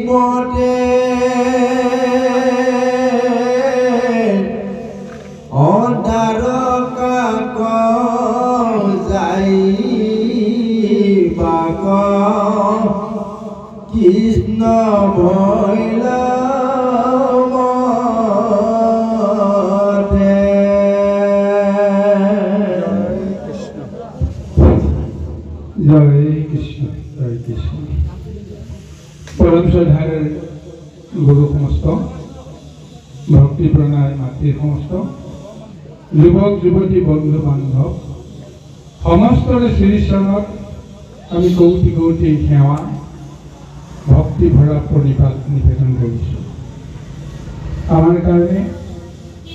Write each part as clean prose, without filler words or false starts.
পটে বাক কৃষ্ণ ভৈলা জয় কৃষ্ণ জয় কৃষ্ণ। পৰম শ্ৰদ্ধাৰ গুৰু সমস্ত ভক্তি প্ৰণায় মাতৃ সমস্ত যুৱক যুৱতী বন্ধু বান্ধৱ সমস্তৰে শ্ৰীচৰণত আমি কৌটি কৌটি সেৱা ভক্তি ভৰা প্ৰণিপাত নিবেদন কৰিছোঁ। আমাৰ কাৰণে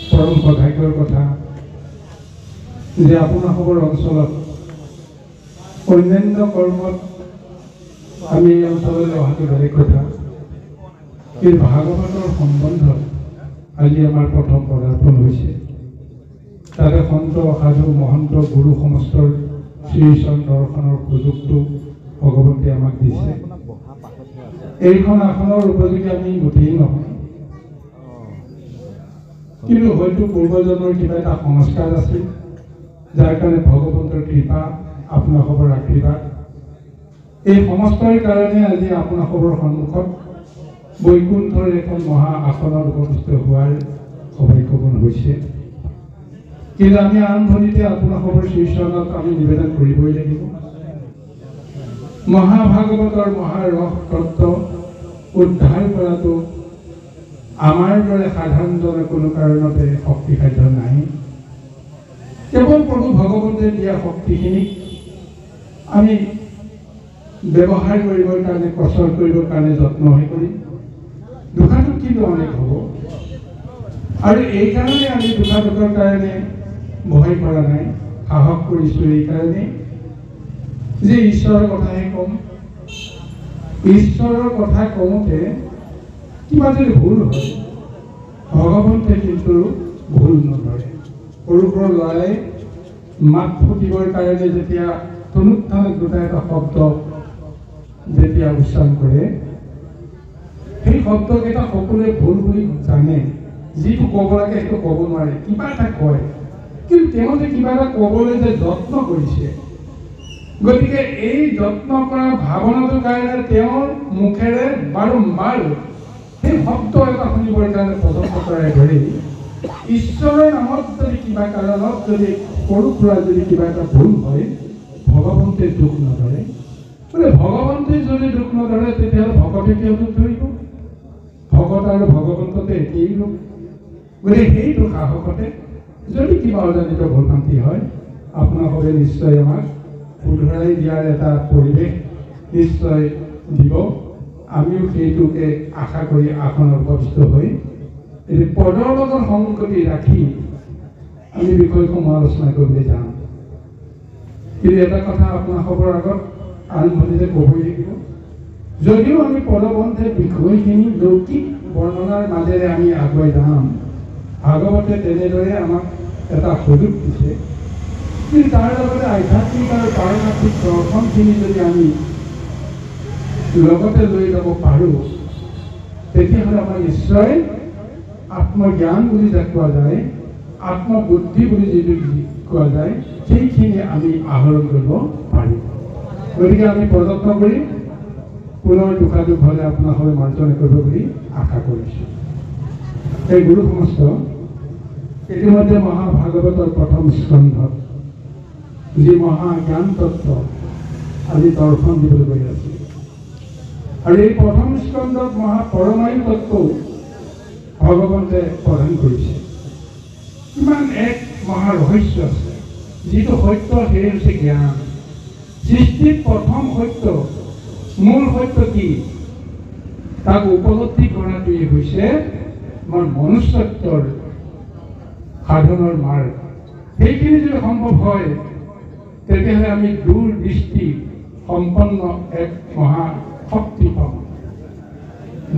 পৰম সৌভাগ্যৰ কথা যে আপোনালোকৰ অঞ্চলত অন্যান্য কৰ্মত আমি এই অঞ্চললৈ অহাটো বেলেগ কথা, কিন্তু ভাগৱতৰ সম্বন্ধত আজি আমাৰ প্ৰথম পদাৰ্পণ হৈছে। তাতে সন্ত সাধু মহন্ত গুৰু সমস্তৰ শ্ৰীচৰণ দৰ্শনৰ সুযোগটো ভগৱন্তী আমাক দিছে। এইখন আসনৰ উপযোগী আমি মুঠেই নহয়, কিন্তু হয়তো পূৰ্বজন্মৰ কিবা এটা সংস্কাৰ আছিল, যাৰ কাৰণে ভগৱন্তৰ কৃপা আপোনালোকৰ আশীৰ্বাদ এই সমস্তৰ কাৰণে আজি আপোনালোকৰ সন্মুখত বৈকুণ্ঠৰ এখন মহা আসনত উপস্থিত হোৱাৰ সৌভাগ্যৱান হৈছে। কিন্তু আমি আৰম্ভণিতে আপোনালোকৰ শ্ৰীচৰণত আমি নিবেদন কৰিবই লাগিব। মহাভাগৱতৰ মহাৰস তত্ত্ব উদ্ধাৰ কৰাটো আমাৰ দৰে সাধাৰণজনে কোনো কাৰণতে শক্তিসাধ্য নাই। কেৱল প্ৰভু ভগৱন্তে দিয়া শক্তিখিনিক আমি ব্যৱহাৰ কৰিবৰ কাৰণে প্ৰচাৰ কৰিবৰ কাৰণে যত্নহে কৰিম। দুখাটো কিন্তু অনেক হ'ব, আৰু এইকাৰণে আমি দুখাটোৰ কাৰণে ভয় কৰা নাই, সাহস কৰিছোঁ এইকাৰণে যে ঈশ্বৰৰ কথাহে ক'ম। ঈশ্বৰৰ কথা কওঁতে কিবা যদি ভুল হয় ভগৱন্তে কিন্তু ভুল নধৰে। সৰু সৰু ল'ৰাই মাত ফুটিবৰ কাৰণে যেতিয়া তনুত্থানত দুটা এটা শব্দ যেতিয়া উচ্চাৰণ কৰে, সেই শব্দকেইটা সকলোৱে ভুল বুলি জানে। যিটো ক'ব লাগে সেইটো ক'ব নোৱাৰে, কিবা এটা কয়, কিন্তু তেওঁ যে কিবা এটা ক'বলৈ যে যত্ন কৰিছে, গতিকে এই যত্ন কৰা ভাৱনাটোৰ কাৰণে তেওঁৰ মুখেৰে বাৰম্বাৰ সেই শব্দ এটা শুনিবৰ কাৰণে পচন্দ কৰাই ধৰি ঈশ্বৰৰ নামত যদি কিবা কাৰণত যদি সৰু সুৰা যদি কিবা এটা ভুল হয় ভগৱন্তে দুখ নধৰে। বোলে ভগৱন্তে যদি দুখ নধৰে তেতিয়াহ'লে ভকতে কিয় দুখ ধৰিব? ভকত আৰু ভগৱন্ততে একেই ৰূপ। গতিকে সেইটো সাহসতে যদি কিবা অজানিত ভুল ভ্ৰান্তি হয় আপোনালোকে নিশ্চয় আমাক শুধৰাই দিয়াৰ এটা পৰিৱেশ নিশ্চয় দিব। আমিও সেইটোকে আশা কৰি আসনত উপস্থিত হৈ এই পদৰ লগত সংগতি ৰাখি আমি বিষয়সমূহ আলোচনা কৰিবলৈ যাম। কিন্তু এটা কথা আপোনালোকৰ আগত আৰম্ভণিতে ক'বই লাগিব, যদিও আমি পদবন্ধে বিষয়খিনি লৌকিক বৰ্ণনাৰ মাজেৰে আমি আগুৱাই যাম, ভাগৱতে তেনেদৰে আমাক এটা সুযোগ দিছে। কিন্তু তাৰ লগতে আধ্যাত্মিক আৰু পাৰমাৰ্থিক দৰ্শনখিনি যদি আমি লগতে লৈ যাব পাৰোঁ তেতিয়াহ'লে আমাৰ নিশ্চয় আত্মজ্ঞান বুলি যাক কোৱা যায়, আত্মবুদ্ধি বুলি যিটো কোৱা যায়, সেইখিনি আমি আহৰণ কৰিব পাৰিম। গতিকে আমি প্ৰযত্ন কৰিম, পুনৰ দুখাদুখ হ'লে আপোনালোকে মাৰ্জনা কৰিব বুলি আশা কৰিছোঁ। এই গুৰু সমস্ত ইতিমধ্যে মহাভাগৱতৰ প্ৰথম স্কন্ধত যি মহাজ্ঞান তত্ত্ব আজি দৰ্শন দিবলৈ গৈ আছে, আৰু এই প্ৰথম স্কন্ধত মহাপৰমায়ু তত্ত্বও ভগৱন্তে প্ৰদান কৰিছে। কিমান এক মহাৰহস্য আছে, যিটো সত্য সেই হৈছে জ্ঞান। সৃষ্টিৰ প্ৰথম সত্য, মূল সত্য কি, তাক উপলব্ধি কৰাটোৱেই হৈছে আমাৰ মনুষ্যত্বৰ সাধনৰ মাৰ্গ। সেইখিনি যদি সম্ভৱ হয় তেতিয়াহ'লে আমি দূৰদৃষ্টি সম্পন্ন এক মহা শক্তি পাম।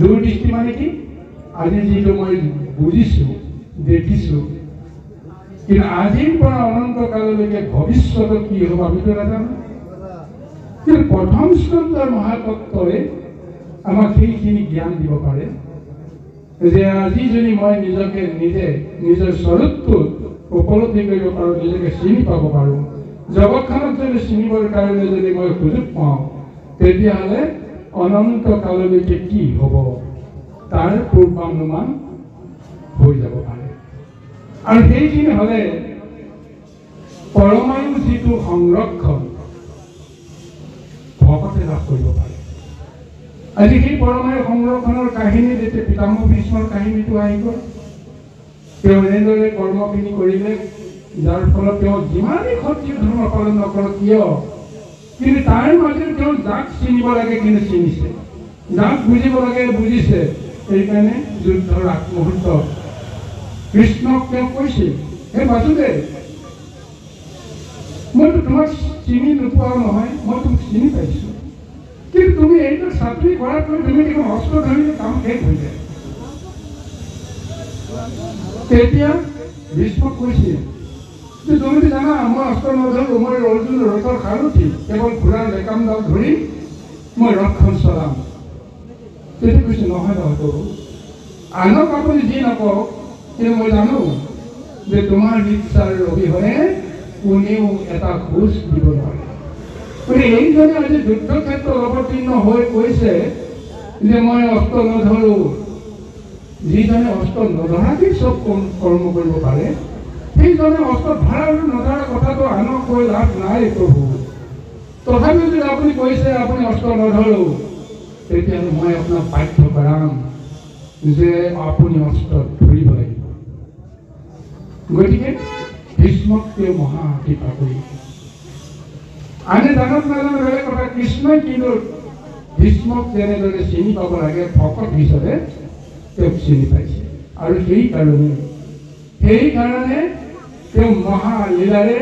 দূৰদৃষ্টি মানে কি? আজি যিটো মই বুজিছোঁ দেখিছোঁ, কিন্তু আজিৰ পৰা অনন্ত কাললৈকে ভৱিষ্যতত কি হ'ব আমিতো নাজানো। কিন্তু প্ৰথম স্কন্ধৰ মহাতত্ত্বই আমাক সেইখিনি জ্ঞান দিব পাৰে যে আজি যদি মই নিজকে নিজে নিজৰ স্বৰূপটোত উপলব্ধি কৰিব পাৰোঁ, নিজকে চিনি পাব পাৰোঁ, জগতখনক যদি চিনিবৰ কাৰণে যদি মই সুযোগ পাওঁ তেতিয়াহ'লে অনন্ত কাললৈকে কি হ'ব তাৰ পূৰ্বানুমান হৈ যাব পাৰে। আৰু সেইখিনি হ'লে পৰমাণু যিটো সংৰক্ষণ ভকতে লাভ কৰিব পাৰে। আজি সেই পৰমাণু সংৰক্ষণৰ কাহিনী যেতিয়া পিতামহ ভীষ্মৰ কাহিনীটো আহি গ'ল, তেওঁ এনেদৰে কৰ্মখিনি কৰিলে যাৰ ফলত তেওঁ যিমানেই ক্ষত্ৰিয় ধৰ্ম পালন নকৰক কিয়, কিন্তু তাৰ মাজত তেওঁ যাক চিনিব লাগে কিন্তু চিনিছে, যাক বুজিব লাগে বুজিছে। সেইকাৰণে যুদ্ধৰ আগমুহূৰ্তত কৃষ্ণক তেওঁ কৈছিল, হে বাসুদেৱ, মইতো তোমাক চিনি নোপোৱা নহয়, মই তোমাক চিনি পাইছোঁ, কিন্তু তুমি এইটো ছাত্ৰী কৰাতকৈ তুমি দেখোন অস্ত্ৰ ধৰিলে কাম শেষ হৈ যায়। তেতিয়া ভীষ্মক কৈছিল যে তুমিতো জানা মই অস্ত্ৰ নধৰোঁ, মই অৰ্জুন ৰথৰ সাৰথি, কেৱল ঘোঁৰাৰ লেকামডাল ধৰি মই ৰথখন চলাম। তেতিয়া কৈছে নহয় বাবু, আনক আপুনি যি নকওক, কিন্তু মই জানো যে তোমাৰ ইচ্ছাৰ অবিহনে কোনেও এটা খোজ দিব নোৱাৰে। গতিকে এইজনে আজি যুদ্ধক্ষেত্ৰত অৱতীৰ্ণ হৈ কৈছে যে মই অস্ত্ৰ নধৰোঁ। যিজনে অস্ত্ৰ নধৰাকেই চব কৰ্ম কৰিব পাৰে, সেইজনে অস্ত্ৰ ধৰা আৰু নধৰা কথাটো আনক কৈ লাভ নাই প্ৰভু। তথাপিও যদি আপুনি কৈছে আপুনি অস্ত্ৰ নধৰোঁ, তেতিয়াহ'লে মই আপোনাক বাধ্য কৰাম যে আপুনি অস্ত্ৰ ধৰিব লাগিব। গতিকে ভীষ্মক তেওঁ মহা কৃপা কৰি আনে জানত নাজানো বেলেগ কথা, কৃষ্ণই কিন্তু ভীষ্মক যেনেদৰে চিনি পাব লাগে ভকত হিচাপে তেওঁক চিনি পাইছে। আৰু সেইকাৰণে তেওঁ মহালীলাৰে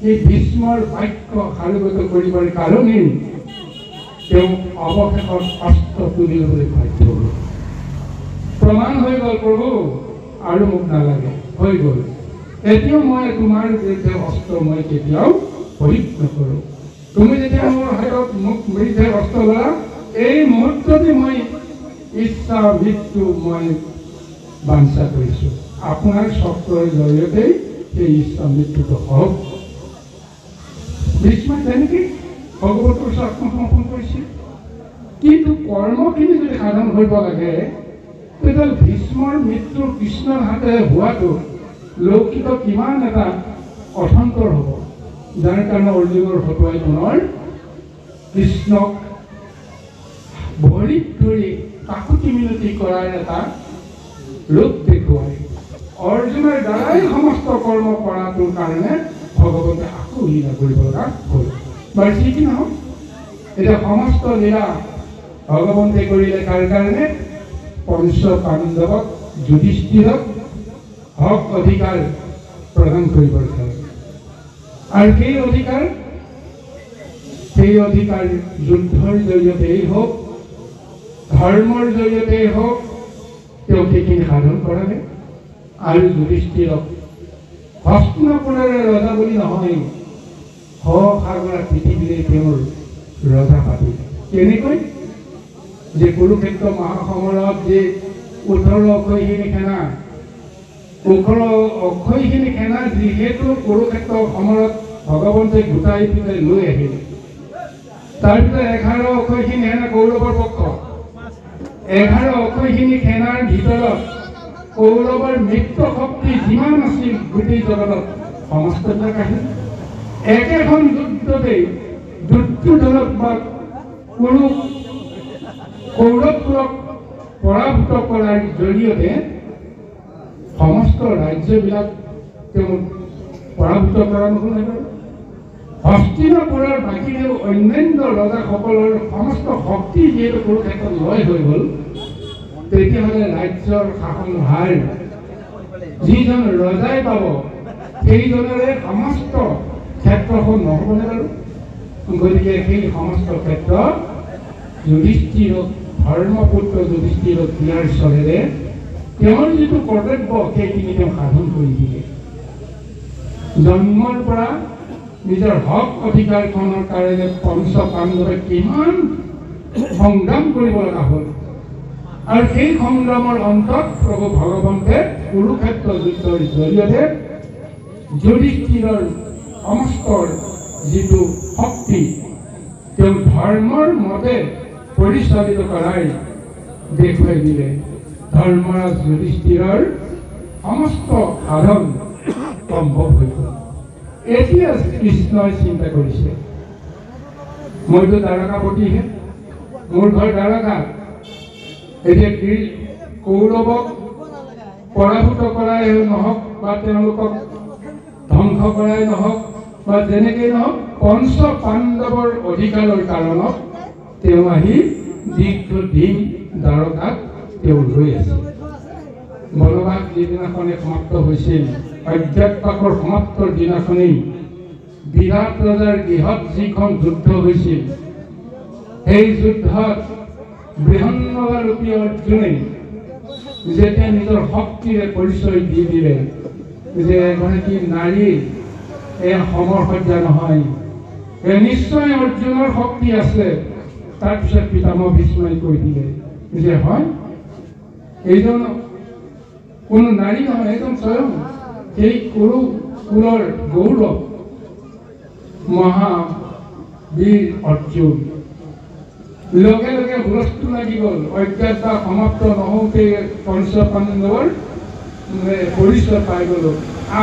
এই ভীষ্মৰ বাক্য কাৰ্যগত কৰিবৰ কাৰণেই তেওঁ অৱশেষত অস্ত্ৰ তুলিবলৈ বাধ্য হ'ল। প্ৰমাণ হৈ গ'ল প্ৰভু, আৰু মোক নালাগে, হৈ গ'ল। এতিয়াও মই তোমাৰ বিৰুদ্ধে অস্ত্ৰ মই কেতিয়াও প্ৰয়োগ নকৰোঁ। তুমি যেতিয়া মোৰ হাতত মোক বিৰুদ্ধে অস্ত্ৰ লোৱা, এই মুহূৰ্ততে মই ইচ্ছা মৃত্যু মই বাঞ্ছা কৰিছোঁ। আপোনাৰ চক্ৰৰ জৰিয়তেই সেই ইচ্ছা মৃত্যুটো হওক। ভীষ্মই তেনেকৈ ভগৱতৰ ওচৰত আত্মসমৰ্পণ কৰিছিল। কিন্তু কৰ্মখিনি যদি সাধন কৰিব লাগে, তেতিয়াহ'লে ভীষ্মৰ মৃত্যু কৃষ্ণৰ হাতেৰে হোৱাটো লৌকিক কিমান এটা অৰ্থন্তৰ হ'ব, যাৰ কাৰণে অৰ্জুনৰ হতুৱাই পুনৰ কৃষ্ণক ভৰিত ধৰি কাকুতি মিনতি কৰাৰ এটা ৰূপ দেখুৱাই অৰ্জুনৰ দ্বাৰাই সমস্ত কৰ্ম কৰাটোৰ কাৰণে ভগৱতে আকৌ লীলা কৰিব লগা হ'ল। বাৰু যি কি নহওক, এতিয়া সমস্ত লীলা ভগৱন্তে কৰিলে কাৰ কাৰণে? পঞ্চ পাণ্ডৱক যুধিষ্ঠিৰক হক অধিকাৰ প্ৰদান কৰিবৰ কাৰণে। আৰু সেই অধিকাৰ যুদ্ধৰ জৰিয়তেই হওক, ধৰ্মৰ জৰিয়তেই হওক, তেওঁ সেইখিনি সাধন কৰালে। আৰু যুধিষ্ঠিৰক হস্তিনাপুৰৰে ৰজা বুলি নহয়, সাগৰা পৃথিৱীৰে তেওঁৰ ৰজা পাতিলে। কেনেকৈ? যে কুৰুক্ষেত্ৰ মহাসমৰত যে 18 অক্ষয়খিনি সেনা যিহেতু কুৰুক্ষেত্ৰ সমৰত ভগৱন্তে গোটাই পিটাই লৈ আহিলে, তাৰ ভিতৰত 11 অক্ষয়খিনি সেনা কৌৰৱৰ পক্ষ। 11 অক্ষয়খিনি সেনাৰ ভিতৰত কৌৰৱৰ মৃত্যু শক্তি যিমান আছিল গোটেই জগতত সমস্তবিলাক আহিল। একেখন যুদ্ধতেই দুৰ্যোধনক বা কৌৰৱবোৰক পৰাভূত কৰাৰ জৰিয়তে সমস্ত ৰাজ্যবিলাক তেওঁ পৰাভূত কৰা নহ'ল। হস্তিনাপুৰৰ বাকীও অন্যান্য ৰজাসকলৰ সমস্ত শক্তি যিহেতু কুৰুক্ষেত্ৰত লয় হৈ গ'ল, তেতিয়াহ'লে ৰাজ্যৰ শাসনভাৰ যিজন ৰজাই পাব, সেইজনেৰে সমস্ত ক্ষেত্ৰখন নহ'বনে বাৰু? গতিকে সেই সমস্ত ক্ষেত্ৰত যুধিষ্ঠিৰক, ধৰ্মপুত্ৰ যুধিষ্ঠিৰক দিয়াৰ চলেৰে তেওঁৰ যিটো কৰ্তব্য সেইখিনি তেওঁ সাধন কৰি দিলে। জন্মৰ পৰা নিজৰ হক অধিকাৰখনৰ কাৰণে পঞ্চ পাণ্ডৱে কিমান সংগ্ৰাম কৰিব লগা হ'ল। আৰু সেই সংগ্ৰামৰ অন্তত প্ৰভু ভগৱন্তে কুৰুক্ষেত্ৰ যুদ্ধৰ জৰিয়তে যুধিষ্ঠিৰৰ সমস্তৰ যিটো শক্তি তেওঁ ধৰ্মৰ মতে পৰিচালিত কৰাই দেখুৱাই দিলে। ধৰ্মৰাজ যুধিষ্ঠিৰৰ সমস্ত সাধন সম্ভৱ হৈ গ'ল। এতিয়া কৃষ্ণই চিন্তা কৰিছে, মইতো দ্বাৰকাপতিহে, মোৰ ঘৰ দ্বাৰকাত। এতিয়া কৌৰৱক পৰাভূত কৰাই নহওক বা তেওঁলোকক ধ্বংস কৰাই নহওক বা যেনেকেই নহওক, পঞ্চ পাণ্ডৱৰ অধিকাৰৰ কাৰণত তেওঁ আহি দীৰ্ঘদিন দ্বাৰকাত তেওঁ ৰৈ আছে। বনবাস যিদিনাখনে সমাপ্ত হৈছিল, অজ্ঞাতবাসৰ সমাপ্তৰ দিনাখনেই বিৰাট ৰজাৰ গৃহত যিখন যুদ্ধ হৈছিল, সেই যুদ্ধত বৃহন্নলাৰূপী অৰ্জুনে যেতিয়া নিজৰ শক্তিৰে পৰিচয় দি দিলে যে এগৰাকী নাৰী সমৰসজ্জা নহয়, নিশ্চয় অৰ্জুনৰ শক্তি আছে। তাৰপিছত পিতামহ ভীষ্মই কৈ দিলে যে হয়, এইজন কোনো নাৰী নহয়, এইজন স্বয়ং সেই কুৰু কুলৰ গৌৰৱ মহাবীৰ অৰ্জুন। লগে লগে হুলস্থুল লাগি গ'ল। অজ্ঞাতবাস সমাপ্ত নহওঁতে পঞ্চ পাণ্ডৱৰ পৰিচয় পাই গ'লো।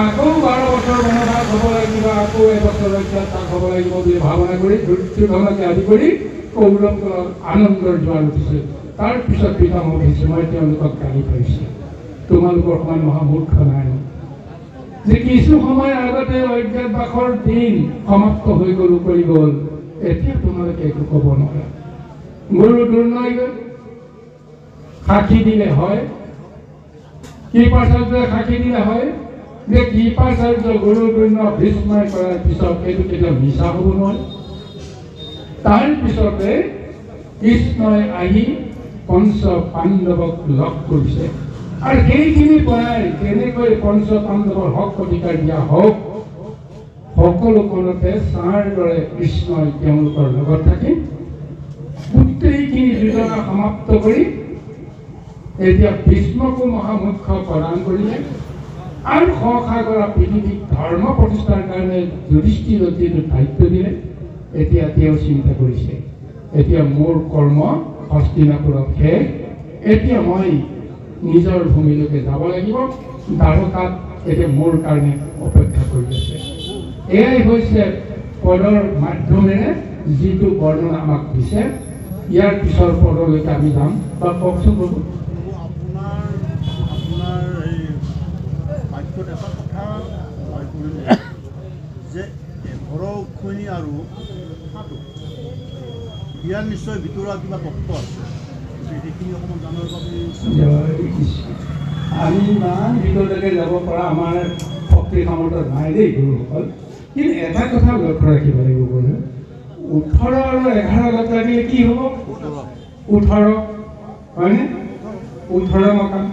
আকৌ 12 বছৰ বনবাস হ'ব লাগিব, আকৌ এবছৰ অজ্ঞাতবাস হ'ব লাগিব বুলি ভাৱনা কৰি দুৰ্যোধনকে আদি কৰি কৌৰৱসকলৰ আনন্দৰ জোৱাৰ উঠিছিল। তাৰপিছত পিতামহ ভীষ্মই তেওঁলোকক গালি পাৰিছে, তোমালোকৰ সমান মহামূৰ্খ নাই যে কিছু সময়ৰ আগতে অজ্ঞাতবাসৰ দিন সমাপ্ত হৈ গ'ল, কৰি গ'ল, এতিয়া তোমালোকে একো ক'ব নোৱাৰা। গুৰু দুৰ্ণয় সাক্ষী দিলে হয়, কৃপাচাৰ্যই সাক্ষী দিলে হয় যে কৃপাচাৰ্য গুৰু দুৰ্ণ ভীষ্মই কৰাৰ পিছত এইটো কেতিয়াও মিছা হ'ব নোৱাৰে। তাৰ পিছতে কৃষ্ণই আহি পঞ্চ পাণ্ডৱক লগ কৰিছে আৰু সেইখিনি পৰাই কেনেকৈ পঞ্চ পাণ্ডৱৰ হক অধিকাৰ দিয়া হওক, সকলো কোণতে ছাঁৰ দৰে কৃষ্ণই তেওঁলোকৰ লগত থাকি গোটেইখিনি যোজনা সমাপ্ত কৰি এতিয়া ভীষ্মকো মহামুখ্য প্ৰদান কৰিলে আৰু সসাগৰা পৃথিৱীক ধৰ্ম প্ৰতিষ্ঠাৰ কাৰণে যুধিষ্ঠিৰক যিটো দায়িত্ব দিলে। এতিয়া তেওঁ চিন্তা কৰিছে, এতিয়া মোৰ কৰ্ম হস্তিনাপুৰত শেষ, এতিয়া মই নিজৰ ভূমিলৈকে যাব লাগিব। দ্বাৰকাত এতিয়া মোৰ কাৰণে অপেক্ষা কৰি আছে। এয়াই হৈছে পদৰ মাধ্যমেৰে যিটো বৰ্ণনা আমাক দিছে। ইয়াৰ পিছৰ পদলৈকে আমি যাম। বা কওকচোন প্ৰভু। আপোনাৰ এই বাক্যত এটা কথা যে 11 উক্ষণি আৰু সাধু ইয়াৰ নিশ্চয় ভিতৰুৱা কিবা তত্ত্ব আছে, সেইখিনি অকণমান জানাৰ বাবে আমি ইমান ভিতৰলৈকে যাব পৰা আমাৰ শক্তি সামৰ্থ্য নাই দেই গুৰুসকল। কিন্তু এটা কথা লক্ষ্য ৰাখিব লাগিব, গুৰু 18 আৰু 11 লগ লাগিলে কি হ'ব? 18 হয়নে? 18 মকাম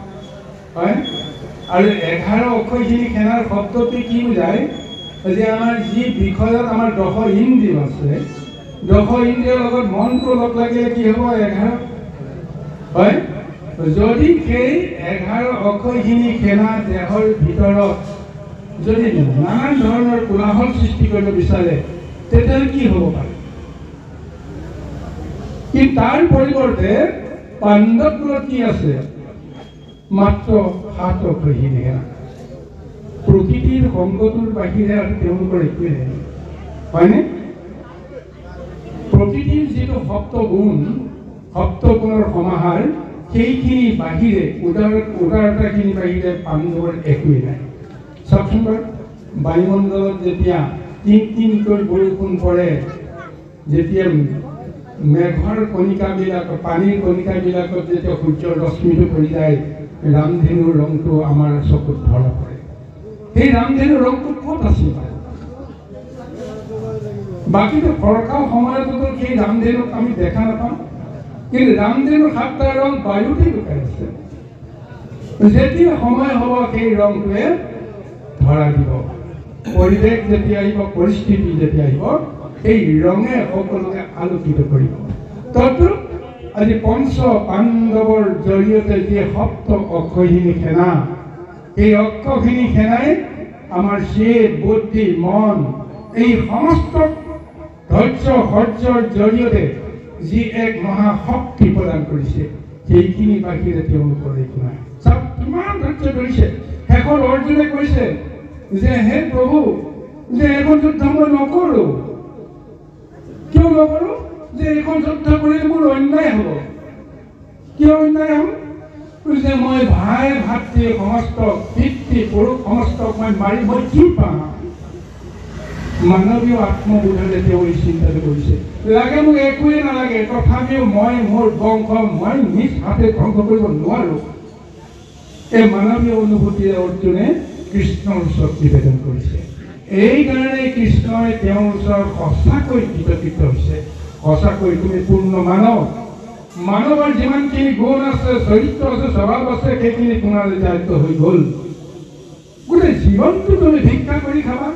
হয়। আৰু 11 অক্ষয়খিনি সেনাৰ শব্দটো কি বুজায় যে আমাৰ যি বিষয়ত আমাৰ 10 ইন্দ্ৰিয় আছে, 10 ইন্দ্ৰিয়ৰ লগত মনটো লগ লাগিলে কি হ'ব? 11 হয়। যদি সেই 11 অক্ষয়খিনি সেনা দেহৰ ভিতৰত যদি নানান ধৰণৰ কোলাহল সৃষ্টি কৰিব বিচাৰে, তেতিয়াহ'লে কি হ'ব পাৰে? কিন্তু তাৰ পৰিৱৰ্তে পাণ্ডৱকুলত কি আছে? মাত্ৰ 7 অক্ষয়খিনি সেনা। প্ৰকৃতিৰ সংগটোৰ বাহিৰে আৰু তেওঁলোকৰ একোৱে নাই, হয়নে? প্ৰকৃতিৰ যিটো সপ্তগুণ, সপ্তগুণৰ সমাহাৰ, সেইখিনি বাহিৰে উদাৰতাখিনি বাহিৰে পাণ্ডৱৰ একোৱেই নাই। চাওকচোন বাৰু, বায়ুমণ্ডলত যেতিয়া কিনকৈ বৰষুণ পৰে, যেতিয়া মেঘৰ কণিকাবিলাক, পানীৰ কণিকাবিলাকত যেতিয়া সূৰ্যৰ ৰশ্মিটো পৰি যায়, ৰামধেনুৰ ৰংটো আমাৰ চকুত ধৰা পৰে। সেই ৰামধেনুৰ ৰংটো ক'ত আছিল? বাকীটো ফৰকাও সময়তো সেই ৰামধেনুক আমি দেখা নাপাওঁ, কিন্তু ৰামধেনুৰ 7টা ৰং বায়ুতে লুকাই আছে। যেতিয়া সময় হ'ব সেই ৰংটোৱে ধৰা দিব, পৰিৱেশ যেতিয়া আহিব, পৰিস্থিতি যেতিয়া আহিব, এই ৰঙে সকলোকে আলোকিত কৰিব। তদ্ৰূপ আজি পঞ্চ পাণ্ডৱৰ জৰিয়তে যি সপ্ত অক্ষয়খিনি সেনা, এই অক্ষয়খিনি সেনাই আমাৰ চিত বুদ্ধি মন এই সমস্ত ধৈৰ্য সহ্যৰ জৰিয়তে যি এক মহাশক্তি প্ৰদান কৰিছে সেইখিনি বাহিৰে তেওঁলোকৰ একো নাই। চাওক কিমান ধৈৰ্য ধৰিছে। শেষত অৰ্জুনে কৈছে যে হে প্ৰভু, যে এখন যুদ্ধ মই নকৰোঁ। কিয় নকৰোঁ? যে এইখন যুদ্ধ কৰিলে মোৰ অন্যায় হ'ব। কিয় অন্যায় হ'ব? যে মই ভাই ভাতৃ সমস্ত পিতৃ পুৰুষ সমস্তক মই মাৰি মই কি পাম? মানৱীয় আত্মবোধেৰে তেওঁ এই চিন্তাটো কৰিছে। লাগে মোক একোৱেই নালাগে, তথাপিও মই মোৰ বংশ মই নিজ হাতে ধ্বংস কৰিব নোৱাৰোঁ। এই মানৱীয় অনুভূতিৰে অৰ্জুনে কৃষ্ণৰ ওচৰত নিবেদন কৰিছে। এইকাৰণে কৃষ্ণই তেওঁৰ ওচৰত সঁচাকৈ কৃতকৃত হৈছে। সঁচাকৈ তুমি পূৰ্ণ মানৱ, মানৱৰ যিমানখিনি গুণ আছে, চৰিত্ৰ আছে, স্বভাৱ আছে, সেইখিনি তোমাৰ দায়িত্ব হৈ গ'ল। গোটেই জীৱনটো তুমি ভিক্ষা কৰি খাবা,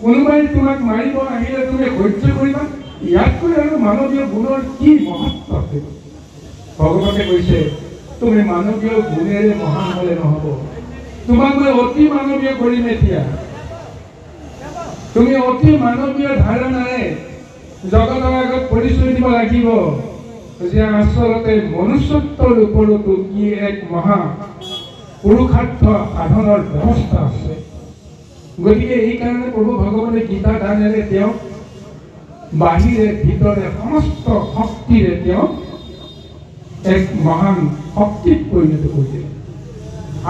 কোনোবাই তোমাক মাৰিব আহিলে তুমি সহ্য কৰিবা। ইয়াতকৈ আৰু মানৱীয় গুণৰ কি মহত্ব আছে? ভগৱানে কৈছে তুমি মানৱীয় গুণেৰে মহান হ'লে নহ'ব, তোমাক মই অতি মানৱীয় কৰিম। এতিয়া তুমি অতি মানৱীয় ধাৰণাৰে জগতৰ আগত পৰিচয় দিব লাগিব যে আচলতে মনুষ্যত্বৰ ওপৰতো কি এক মহা পুৰুষাৰ্থ সাধনৰ ব্যৱস্থা আছে। গতিকে এইকাৰণে প্ৰভু ভগৱানে গীতা দানেৰে তেওঁক বাহিৰে ভিতৰে সমস্ত শক্তিৰে তেওঁক এক মহান শক্তিত পৰিণত কৰিলে।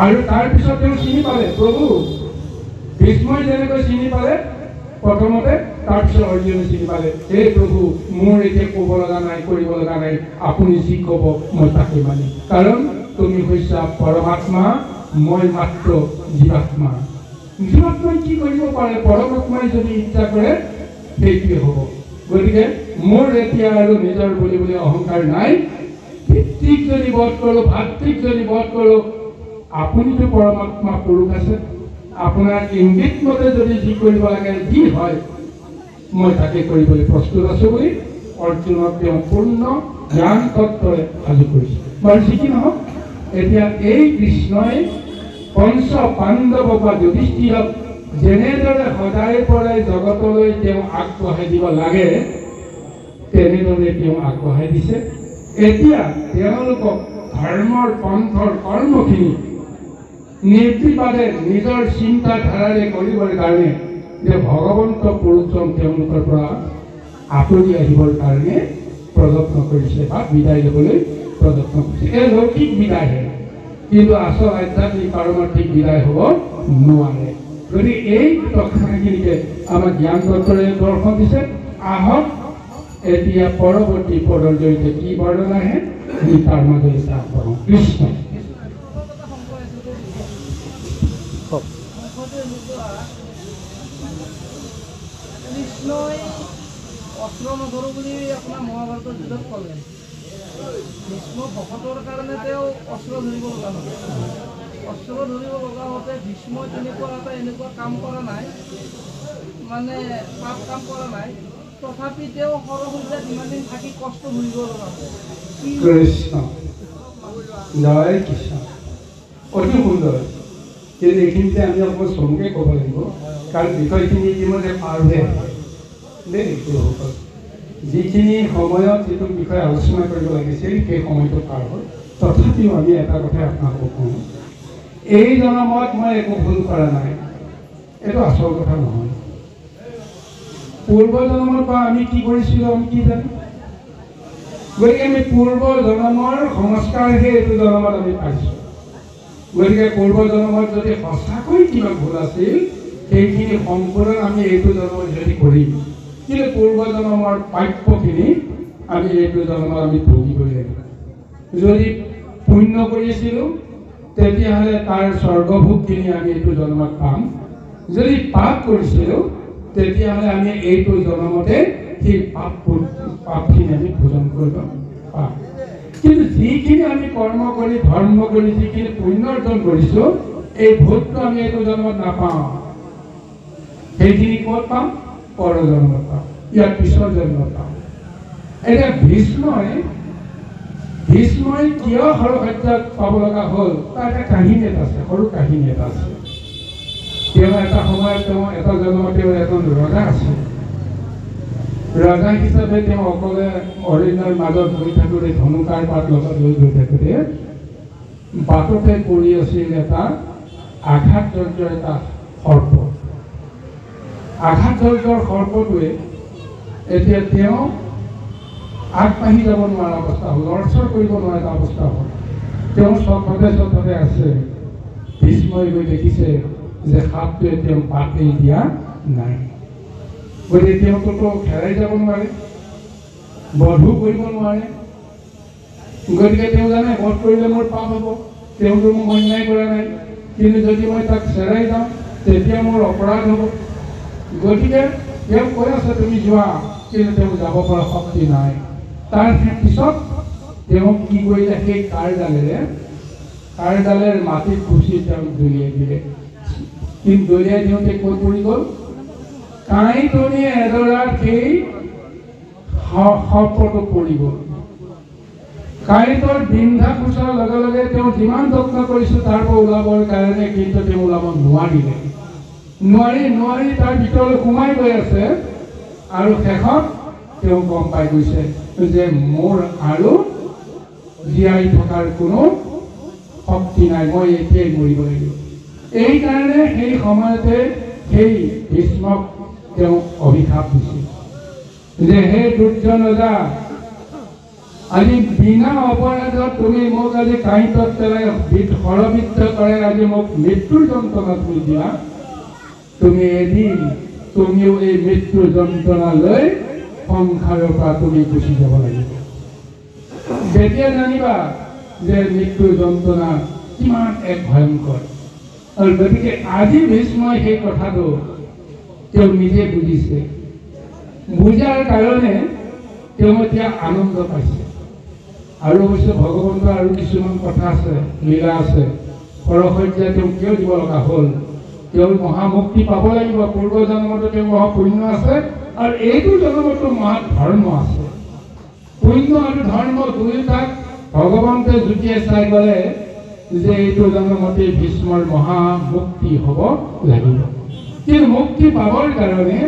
আৰু তাৰপিছত তেওঁ চিনি পালে প্ৰভু ভীষ্মই যেনেকৈ চিনি পালে প্ৰথমতে, তাৰপিছত অৰ্জুনে চিনি পালে হে প্ৰভু মোৰ এতিয়া ক'ব লগা নাই, কৰিব লগা নাই, আপুনি যি ক'ব মই তাকে মানিম। কাৰণ তুমি হৈছা পৰমাত্মা, মই মাত্ৰ জীৱাত্মা। জীৱাত্মাই কি কৰিব পাৰে? পৰমাত্মাই যদি ইচ্ছা কৰে সেইটোৱে হ'ব। গতিকে মোৰ এতিয়া আৰু নিজৰ বুলি অহংকাৰ নাই। পিতৃক যদি বধ কৰোঁ, ভাতৃক যদি বধ কৰোঁ, আপুনিতো পৰমাত্মা পুৰুষ আছে, আপোনাৰ ইংগিত মতে যদি যি কৰিব লাগে যি হয় মই তাকে কৰিবলৈ প্ৰস্তুত আছোঁ বুলি অৰ্জুনক তেওঁ পূৰ্ণ জ্ঞান তত্ত্বৰে সাজু কৰিছে। বাৰু যি কি নহওক, এতিয়া এই কৃষ্ণই পঞ্চ পাণ্ডৱ বা যুধিষ্ঠিৰক যেনেদৰে সদায় পৰাই জগতলৈ তেওঁ আগবঢ়াই দিব লাগে তেনেদৰে তেওঁ আগবঢ়াই দিছে। এতিয়া তেওঁলোকক ধৰ্মৰ পন্থৰ কৰ্মখিনি নিৰ্বিবাদে নিজৰ চিন্তাধাৰাৰে কৰিবৰ কাৰণে যে ভগৱন্ত পুৰুষজন তেওঁলোকৰ পৰা আঁতৰি আহিবৰ কাৰণে প্ৰযত্ন কৰিছে বা বিদায় ল'বলৈ প্ৰযত্ন কৰিছে। এই লৌকিক বিদায়হে, কিন্তু আচল আধ্যাত্মিক পাৰমাৰ্থিক বিদায় হ'ব নোৱাৰে। গতিকে এই কথাখিনিকে আমাক জ্ঞান তত্ত্বৰে দৰ্শন দিছে। আহক এতিয়া পৰৱৰ্তী পদৰ জৰিয়তে কি বৰ্ণনা আহে আমি তাৰ মাজেৰে চাহ কৰোঁ। কৃষ্ণ কৃষ্ণই অস্ত্ৰ নধৰোঁ বুলি আপোনাৰ মহাভাৰতৰ যুদ্ধত ক'লে। ভীষ্ম ভকতৰ কাৰণে তেওঁ অস্ত্ৰ ধৰিব লগা নহয়। অস্ত্ৰ ধৰিব লগা হওঁতে ভীষ্মই তেনেকুৱা এনেকুৱা কাম কৰা নাই, মানে পাপ কাম কৰা নাই। তথাপি তেওঁ সৰসূৰ্যাত ইমানদিন থাকি কষ্ট ভুগিব লগা হয়। কৃষ্ণ জয় কৃষ্ণ, অতি সুন্দৰ। কিন্তু এইখিনিতে আমি অকণমান চমুকৈ ক'ব লাগিব, কাৰণ বিষয়খিনি ইতিমধ্যে পাৰ হৈ আছে দেই। যিখিনি সময়ত যিটো বিষয়ে আলোচনা কৰিব লাগিছিল সেই সময়টো পাৰ হ'ল। তথাপিও আমি এটা কথাই আপোনালোকক কওঁ, এই জনমত মই একো ভুল কৰা নাই, এইটো আচল কথা নহয়। পূৰ্ব জন্মৰ পৰা আমি কি কৰিছিলোঁ আমি কি জানো? গতিকে আমি পূৰ্ব জন্মৰ সংস্কাৰহে এইটো জন্মত আমি পাইছোঁ। গতিকে পূৰ্ব জন্মত যদি সঁচাকৈ কিবা ভুল আছিল সেইখিনি সম্পূৰ্ণ আমি এইটো জন্মত যদি কৰিম, কিন্তু পূৰ্ব জন্মৰ প্ৰাপ্যখিনি আমি এইটো জন্মত আমি ভুগিবই লাগিব। যদি পুণ্য কৰিছিলোঁ তেতিয়াহ'লে তাৰ স্বৰ্গভোগখিনি আমি এইটো জন্মত পাম। যদি পাপ কৰিছিলোঁ তেতিয়াহ'লে আমি এইটো জন্মতে সেই পাপখিনি আমি ভোজন কৰিব পাম। কিন্তু যিখিনি আমি কৰ্ম কৰি ধৰ্ম কৰি যিখিনি পুণ্য অৰ্জন কৰিছোঁ এই ভোগটো আমি এইটো জন্মত নাপাওঁ। সেইখিনি ক'ত পাম? পৰ জন্মত পাম, ইয়াৰ পিছৰ জন্মত পাম। এতিয়া ভীষ্মই কিয় সৰসজ্জাত পাব লগা হ'ল তাৰ এটা কাহিনী এটা আছে, সৰু কাহিনী এটা আছে। তেওঁ এটা সময়ত তেওঁ এটা জন্মত তেওঁ এজন ৰজা আছিল। ৰজা হিচাপে তেওঁ অকলে অৰণ্যৰ মাজত গৈ থাকোঁতে ধনুকাৰ পাত লগত লৈ গৈ থাকোঁতে বাটতে পৰি আছিল এটা আঘাতজৰ্জৰ এটা সৰ্প। আঘাতজৰ্জৰ সৰ্পটোৱে এতিয়া তেওঁ আগবাঢ়ি যাব নোৱাৰা অৱস্থা হ'ল, লৰচৰ কৰিব নোৱাৰা এটা অৱস্থা হ'ল। তেওঁ চটতে আছে। ভীষ্মই গৈ দেখিছে যে সাপটোৱে তেওঁক পাতেই দিয়া নাই। গতিকে তেওঁতো হেৰাই যাব নোৱাৰে, বধো কৰিব নোৱাৰে। গতিকে তেওঁ জানে বধ কৰিলে মোৰ পাপ হ'ব, তেওঁতো মোক অন্যায় কৰা নাই, কিন্তু যদি মই তাক চেৰাই যাওঁ তেতিয়া মোৰ অপৰাধ হ'ব। গতিকে তেওঁ কৈ আছে তুমি যোৱা, কিন্তু তেওঁ যাব পৰা শক্তি নাই। তাৰ পিছত তেওঁ কি কৰিলে, সেই কাঁড়ডালেৰে মাটিত খুচি তেওঁক দলিয়াই দিলে। কিন্তু দলিয়াই দিওঁতে ক'ত পৰি গ'ল, কাঁইটনি এডৰাত সেই সৰ্পটো পৰি গ'ল। কাঁইটৰ বিন্ধা কোচাৰ লগে লগে তেওঁ যিমান যত্ন কৰিছিল তাৰ পৰা ওলাবৰ কাৰণে, কিন্তু তেওঁ ওলাব নোৱাৰিলে। নোৱাৰি তাৰ ভিতৰলৈ সোমাই গৈ আছে। আৰু শেষত তেওঁ গম পাই গৈছে যে মোৰ আৰু জীয়াই থকাৰ কোনো শক্তি নাই, মই এতিয়াই মৰিব লাগিব। এইকাৰণে সেই সময়তে সেই ভীষ্মক তেওঁ অভিশাপ দিছিল যে হে দুৰ্যোধন ৰজা, আজি বিনা অপৰাধত তুমি মোক আজি কাঁইটত পেলাই ষড়বিদ্ধ কৰাই আজি মোক মৃত্যুৰ যন্ত্ৰণা তুমি দিলা। তুমি এদিন তুমিও এই মৃত্যুৰ যন্ত্ৰণা লৈ সংসাৰৰ পৰা তুমি গুচি যাব লাগিব। যেতিয়া জানিবা যে মৃত্যুৰ যন্ত্ৰণা কিমান এক ভয়ংকৰ। আৰু গতিকে আজি ভীষ্মই সেই কথাটো তেওঁ নিজে বুজিছে। বুজাৰ কাৰণে তেওঁ এতিয়া আনন্দ পাইছে। আৰু অৱশ্যে ভগৱন্তৰ আৰু কিছুমান কথা আছে, লীলা আছে। সৰসজ্যা তেওঁ কিয় দিব লগা হ'ল, তেওঁ মহামুক্তি পাব লাগিব। পূৰ্ব জন্মতো তেওঁ মহাপুণ্য আছে, আৰু এইটো জন্মতো মহাধৰ্ম আছে। পুণ্য আৰু ধৰ্ম দুয়োটাক ভগৱন্তে জুতিয়ে চাই গ'লে যে এইটো জন্মতে ভীষ্মৰ মহামুক্তি হ'ব লাগিব। কিন্তু মুক্তি পাবৰ কাৰণে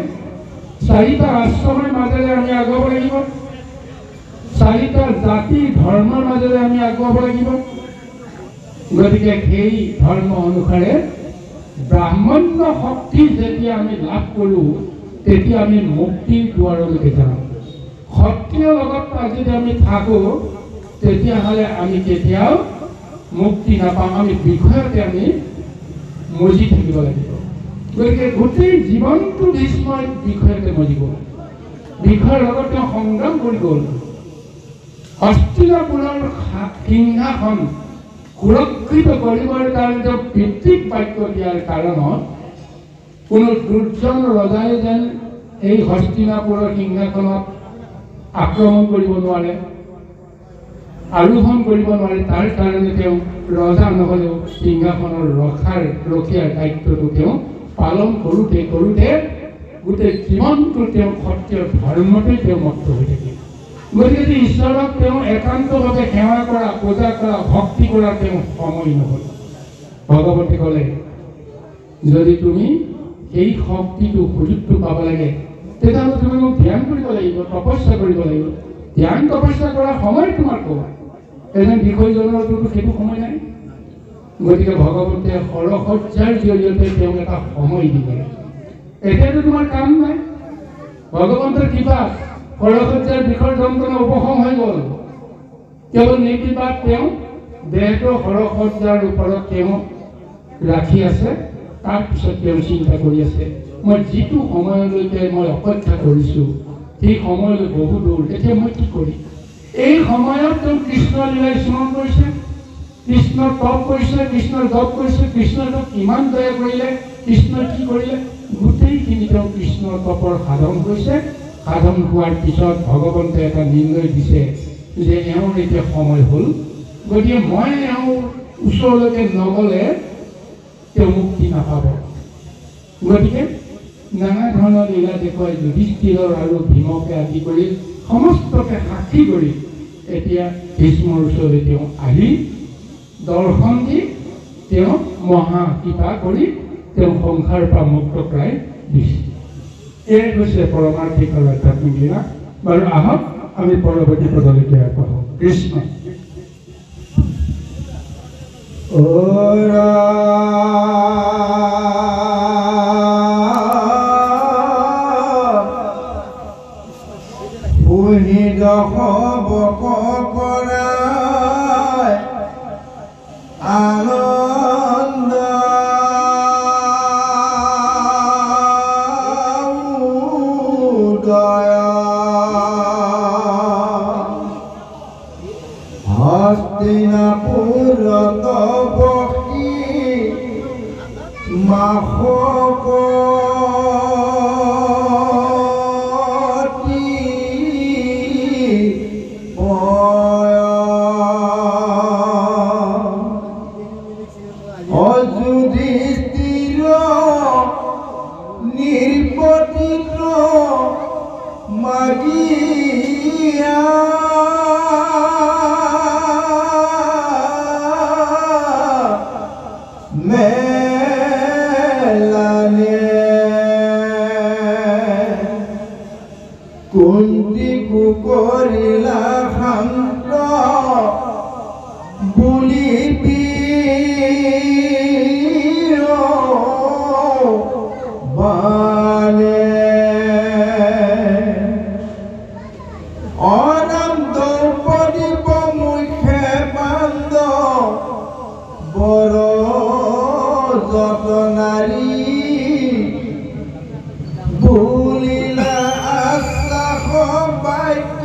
4টা আশ্ৰমৰ মাজেৰে আমি আগুৱাব লাগিব, 4টা জাতি ধৰ্মৰ মাজেৰে আমি আগুৱাব লাগিব। গতিকে সেই ধৰ্ম অনুসাৰে ব্ৰাহ্মণ্য শক্তি যেতিয়া আমি লাভ কৰোঁ তেতিয়া আমি মুক্তিৰ দুৱাৰলৈকে যাওঁ। ক্ষত্ৰিয় লগত যদি আমি থাকোঁ তেতিয়াহ'লে আমি কেতিয়াও মুক্তি নাপাওঁ, আমি বিষয়তে আমি মজি থাকিব লাগিব। গতিকে গোটেই জীৱনটো ভীষ্মই বিষয়তে মজিব, বিষয়ৰ লগত তেওঁ সংগ্ৰাম কৰি গ'ল। হস্তিনাপুৰৰ সিংহাসন সুৰক্ষিত কৰিবৰ কাৰণে তেওঁ পিতৃক বাক্য দিয়াৰ কাৰণত কোনো দুৰ্জন ৰজাই যেন এই হস্তিনাপুৰৰ সিংহাসনত আক্ৰমণ কৰিব নোৱাৰে, আৰোহণ কৰিব নোৱাৰে। তাৰ কাৰণে তেওঁ ৰজা নহ'লেও সিংহাসনৰ ৰখীয়াৰ দায়িত্বটো তেওঁ পালন কৰোঁতে গোটেই জীৱনটো তেওঁ ক্ষত্ৰিয় ধৰ্মতে তেওঁ মত্ত হৈ থাকিল। গতিকে ঈশ্বৰক তেওঁ একান্তভাৱে সেৱা কৰা, পূজা কৰা, ভক্তি কৰা তেওঁ সময় নহ'ল। ভগৱতী ক'লে যদি তুমি এই শক্তিটো সুযোগটো পাব লাগে তেতিয়াহ'লে তুমি মোক ধ্যান কৰিব লাগিব, তপস্যা কৰিব লাগিব। ধ্যান তপস্যা কৰাৰ সময় তোমাৰ ক'ত? এজন বিষয়জনৰতো সেইটো সময় নাই। গতিকে ভগৱন্তে সৰসজ্যাৰ জৰিয়তে তেওঁক এটা সময় দিলে। এতিয়াতো তোমাৰ কাম নাই, ভগৱন্তৰ কৃপা সৰসজ্যাৰ বিষৰ যন্ত্ৰণা উপশম হৈ গ'ল। কেৱল নিকৃপাত তেওঁ দেহটো সৰসজ্যাৰ ওপৰত তেওঁ ৰাখি আছে। তাৰপিছত তেওঁ চিন্তা কৰি আছে মই যিটো সময়লৈকে মই অপেক্ষা কৰিছোঁ সেই সময়লৈ বহু দূৰ, এতিয়া মই কি কৰিম? এই সময়ত তেওঁ কৃষ্ণ লীলাই স্মৰণ কৰিছে, কৃষ্ণৰ তপ কৰিছে, কৃষ্ণৰ জপ কৰিছে, কৃষ্ণই তেওঁক কিমান দয়া কৰিলে, কৃষ্ণই কি কৰিলে, গোটেইখিনি তেওঁ কৃষ্ণৰ তপৰ সাধন কৰিছে। সাধন হোৱাৰ পিছত ভগৱন্তে এটা নিৰ্ণয় দিছে যে এওঁৰ এতিয়া সময় হ'ল। গতিকে মই এওঁৰ ওচৰলৈকে নগ'লে তেওঁ মুক্তি নাপাব। গতিকে নানা ধৰণৰ লীলা দেখুৱাই যুধিষ্ঠিৰৰ আৰু ভীমকে আদি কৰি সমস্তকে সাক্ষী কৰি এতিয়া ভীষ্মৰ ওচৰলৈ তেওঁ আহি দৰ্শন দি তেওঁ মহা কৃপা কৰি তেওঁ সংসাৰৰ পৰা মুক্ত কৰাই দিছে। এয়াই হৈছে পৰমাৰ্থিক আৰু আধ্যাত্মিক লীলা। বাৰু আহক আমি পৰৱৰ্তী পদলৈকে আগবাঢ়ো। কৃষ্ণ আনন্দ হস্তিনাপুরত বসি মাসকতি অযুধিষ্ঠির নির্পতিত মাগিয়া কুন্তি কুকরিলা শান্ত বুলি বানে অনাম দ্রৌপদী মুখে বান্দ বড় যতনারী বুলিলা আশ্বাস বাক্য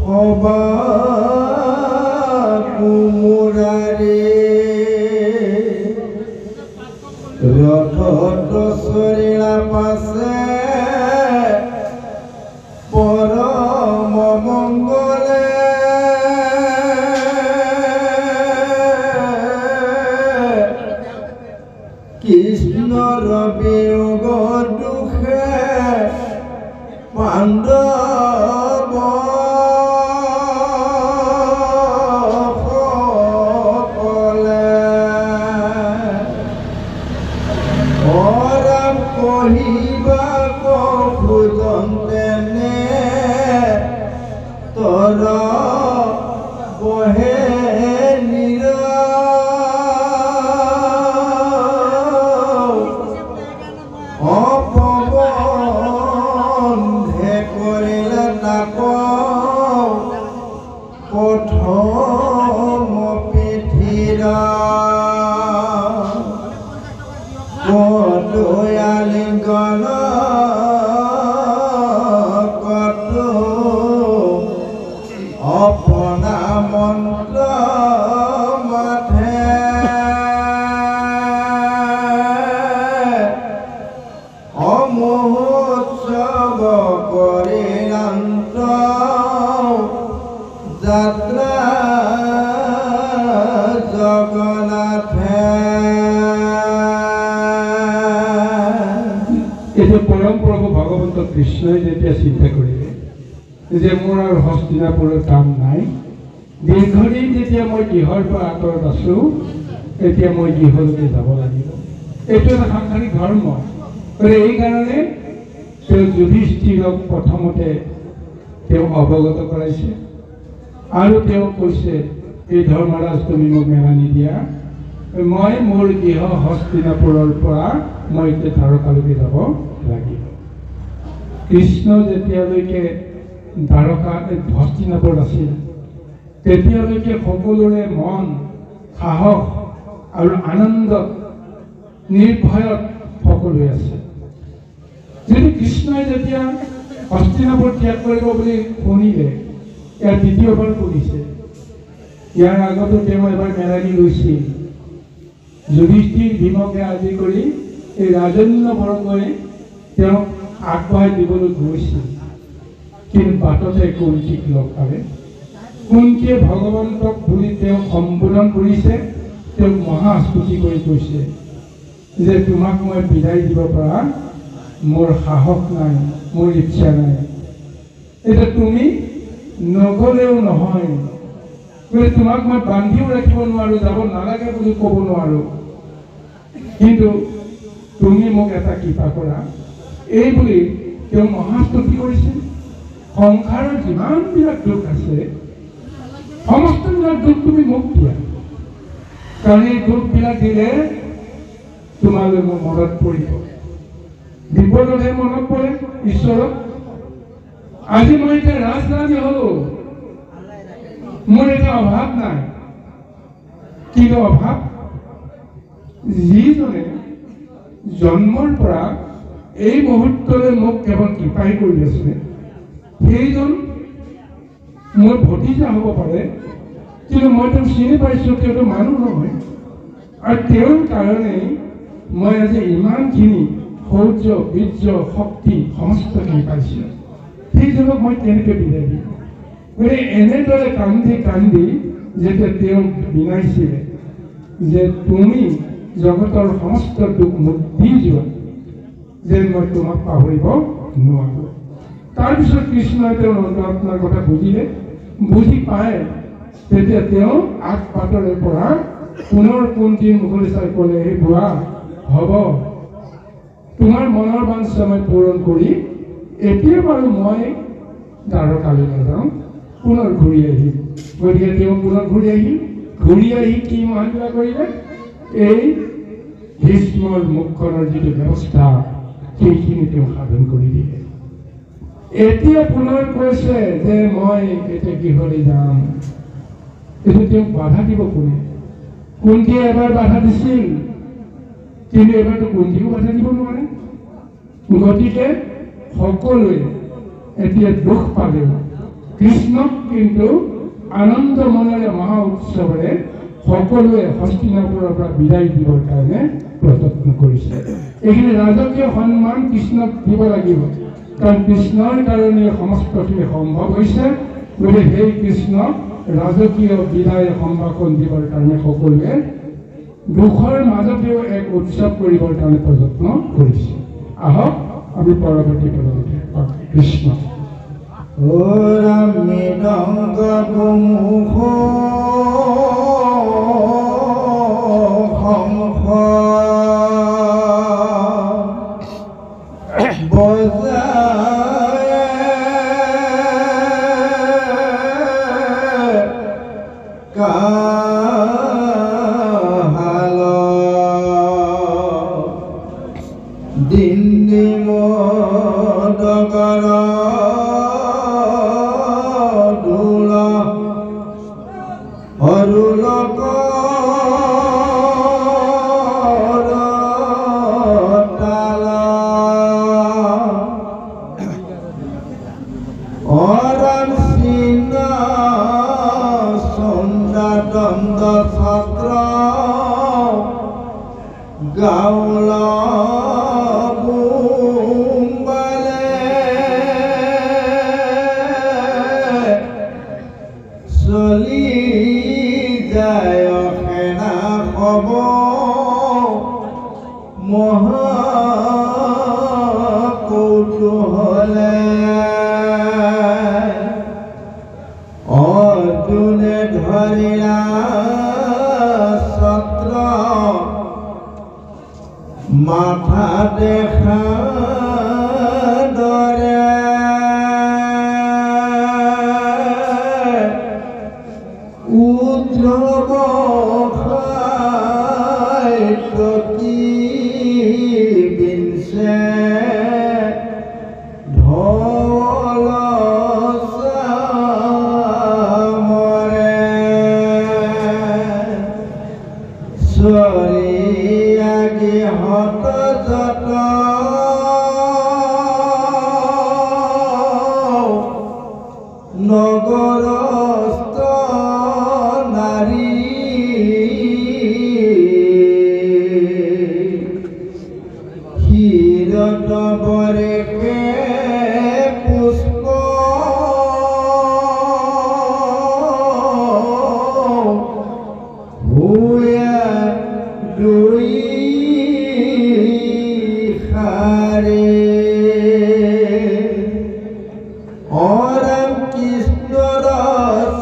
হবা কুমুরারে রথত সরিলা পাশে পরম মঙ্গলে কৃষ্ণর বিয়োগ দুখে পাণ্ডব সকলে অৰাম কহিবা খোজন্তেনে তৰ বহে দয়ালিঙ্গন কত অপনা মন্ত্ৰ মাথে অমোৎসব কৰিলান্ত যাত্ৰা জগন্নাথে এইটো পৰম প্ৰভু ভগৱন্ত কৃষ্ণই যেতিয়া চিন্তা কৰিলে যে মোৰ আৰু হস্তিনাপুৰৰ কাম নাই, দীৰ্ঘদিন যেতিয়া মই গৃহৰ পৰা আঁতৰত আছোঁ, এতিয়া মই গৃহলৈকে যাব লাগিব। এইটো এটা সাংসাৰিক ধৰ্ম। এইকাৰণে তেওঁ যুধিষ্ঠিৰক প্ৰথমতে তেওঁ অৱগত কৰাইছে আৰু তেওঁ কৈছে, এই ধৰ্মৰাজ তুমি মোক মেলা নিদিয়া, মই মোৰ গৃহ হস্তিনাপুৰৰ পৰা মই এতিয়া দ্বাৰকালৈকে যাব লাগিব। কৃষ্ণ যেতিয়ালৈকে দ্বাৰকা হস্তিনাপুৰ আছিল, তেতিয়ালৈকে সকলোৰে মন সাহস আৰু আনন্দত নিৰ্ভয়ত সকলোৱে আছে। যদি কৃষ্ণই যেতিয়া হস্তিনাপুৰ ত্যাগ কৰিব বুলি শুনিলে, ইয়াৰ দ্বিতীয়বাৰ শুনিছে। ইয়াৰ আগতো তেওঁ এবাৰ মেলানি লৈছিল। যুধিষ্ঠিৰ ভীমকে আদি কৰি এই ৰাজন্য বৰ্গই তেওঁক আগবঢ়াই দিবলৈ গৈছিল, কিন্তু বাটতে কুন্তীক লগ পালে। কুন্তীয়ে ভগৱন্তক বুলি তেওঁক সম্বোধন কৰিছে, তেওঁক মহাস্তুতি কৰি কৈছে যে তোমাক মই বিদায় দিব পৰা মোৰ সাহস নাই, মোৰ ইচ্ছা নাই। এতিয়া তুমি নগ'লেও নহয়, তোমাক মই বান্ধিও ৰাখিব নোৱাৰোঁ, যাব নালাগে বুলি ক'ব নোৱাৰোঁ। কিন্তু তুমি মোক এটা কৃপা কৰা, এই বুলি তেওঁ মহাস্তুতি কৰিছিল। সংসাৰৰ যিমানবিলাক দুখ আছে সমস্তবিলাক দুখ তুমি মোক দিয়া, কাৰণ এই দুখবিলাক দিলে তোমালৈ মোৰ মনত পৰিব, বিপদতহে মনত পৰে ঈশ্বৰক। আজি মই এতিয়া ৰাজৰাণী হলো, মোৰ এতিয়া অভাৱ নাই, কিন্তু অভাৱ যিজনে জন্মৰ পৰা এই মুহূৰ্তলৈ মোক কেৱল কৃপাই কৰি আছে, সেইজন মোৰ ভতিজা হ'ব পাৰে, কিন্তু মই তেওঁক চিনি পাইছোঁ, তেওঁতো মানুহ নহয়। আৰু তেওঁৰ কাৰণেই মই আজি ইমানখিনি শৌৰ্য বীৰ্য শক্তি সমস্তখিনি পাইছোঁ। সেইজনক মই কেনেকৈ বিদায় দিম? গতিকে এনেদৰে কান্দি কান্দি যেতিয়া তেওঁক বিনাইছিলে যে তুমি জগতৰ সমস্ত দুখ মোক দি যোৱা, যেন মই তোমাক পাহৰিব নোৱাৰোঁ। তাৰপিছত কৃষ্ণই তেওঁৰ অন্তৰাত্মাৰ কথা বুজিলে, বুজি পায় তেতিয়া তেওঁ আগপাতৰে পৰা পুনৰ কুন্তীৰ মুখলৈ চাই ক'লে, হে বুঢ়া, হ'ব, তোমাৰ মনৰ বাঞ্ছা মই পূৰণ কৰি এতিয়া বাৰু মই দ্বাৰকালৈ নাযাওঁ, পুনৰ ঘূৰি আহিম। গতিকে তেওঁ পুনৰ ঘূৰি আহি কি মহাকিবা কৰিলে? এই ভীষ্মৰ মুখখনৰ যিটো ব্যৱস্থা সেইখিনি তেওঁ সাধন কৰি দিলে। এতিয়া পুনৰ কৈছে যে মই এতিয়া গৃহলৈ যাম। এইটো তেওঁক বাধা দিব কোনে? কুন্তীয়ে এবাৰ বাধা দিছিল, কিন্তু এবাৰতো কুন্তীও বাধা দিব নোৱাৰে। গতিকে সকলোৱে এতিয়া দুখ পালেও কৃষ্ণক কিন্তু আনন্দ মনেৰে মহা উৎসৱেৰে সকলোৱে হস্তিনাপুৰৰ পৰা বিদায় দিবৰ কাৰণে প্ৰযত্ন কৰিছে। এইখিনি ৰাজকীয় সন্মান কৃষ্ণক দিব লাগিব, কাৰণ কৃষ্ণৰ কাৰণে সমস্তখিনি সম্ভৱ হৈছে। গতিকে সেই কৃষ্ণক ৰাজকীয় বিদায় সম্ভাষণ দিবৰ কাৰণে সকলোৱে দুখৰ মাজতেও এক উৎসৱ কৰিবৰ কাৰণে প্ৰযত্ন কৰিছে। আহক আমি পৰৱৰ্তী পদলৈকে কৃষ্ণ। মৃদংগ মুখ শংখ বজায় কাহাল দিন্দি মদকৰ অৰুলক তাল অৰণ সিংহ চন্দ্ৰদণ্ড ছত্ৰ গাউল চলি যায় সেনা হব মহাকৌতূহলে অৰ্জুনে ধৰিলা ছত্ৰ মাথা দেখা দৰে উদ্ৰৱ প্ৰতি বিংশে ঢল মৰে চৰিয়াগি হত যত নগৰস্থ নাৰী ক্ষীৰত বৰেকে পুষ্প ভূয়া দুই সাৰে অৰম কৃষ্ণৰ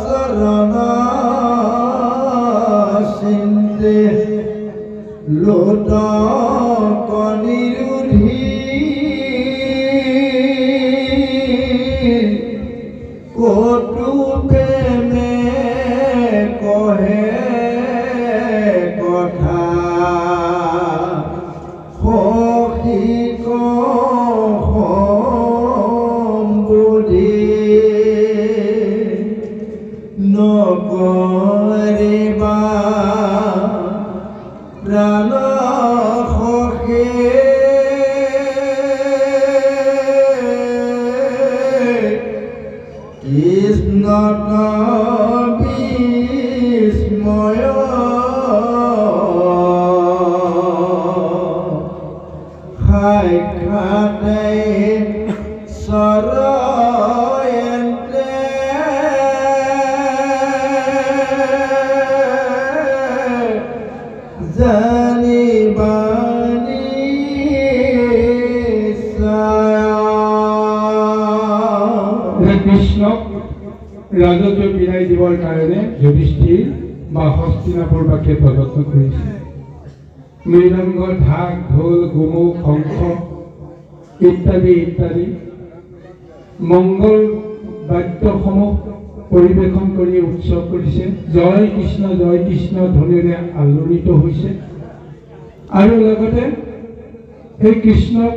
চৰ কটু প্ৰেমে কহে কথা সখী কম বুদ্ধি নকৰিবা প্ৰাণ সখী কৃষ্ণ বিস্ময় সাক্ষাতে চৰয়ন্তে জানিবানি কৃষ্ণক ৰাজত্ব বিলাই দিবৰ কাৰণে যুধিষ্ঠিৰ বা হস্তিনাপুৰবাসীয়ে প্ৰযত্ন কৰিছে। মৃদংগ, ঢাক, ঢোল, গোমুখ, শংখ ইত্যাদি ইত্যাদি মংগল বাদ্যসমূহ পৰিৱেশন কৰি উৎসৱ কৰিছে। জয় কৃষ্ণ ধ্বনিৰে আলোড়িত হৈছে। আৰু লগতে সেই কৃষ্ণক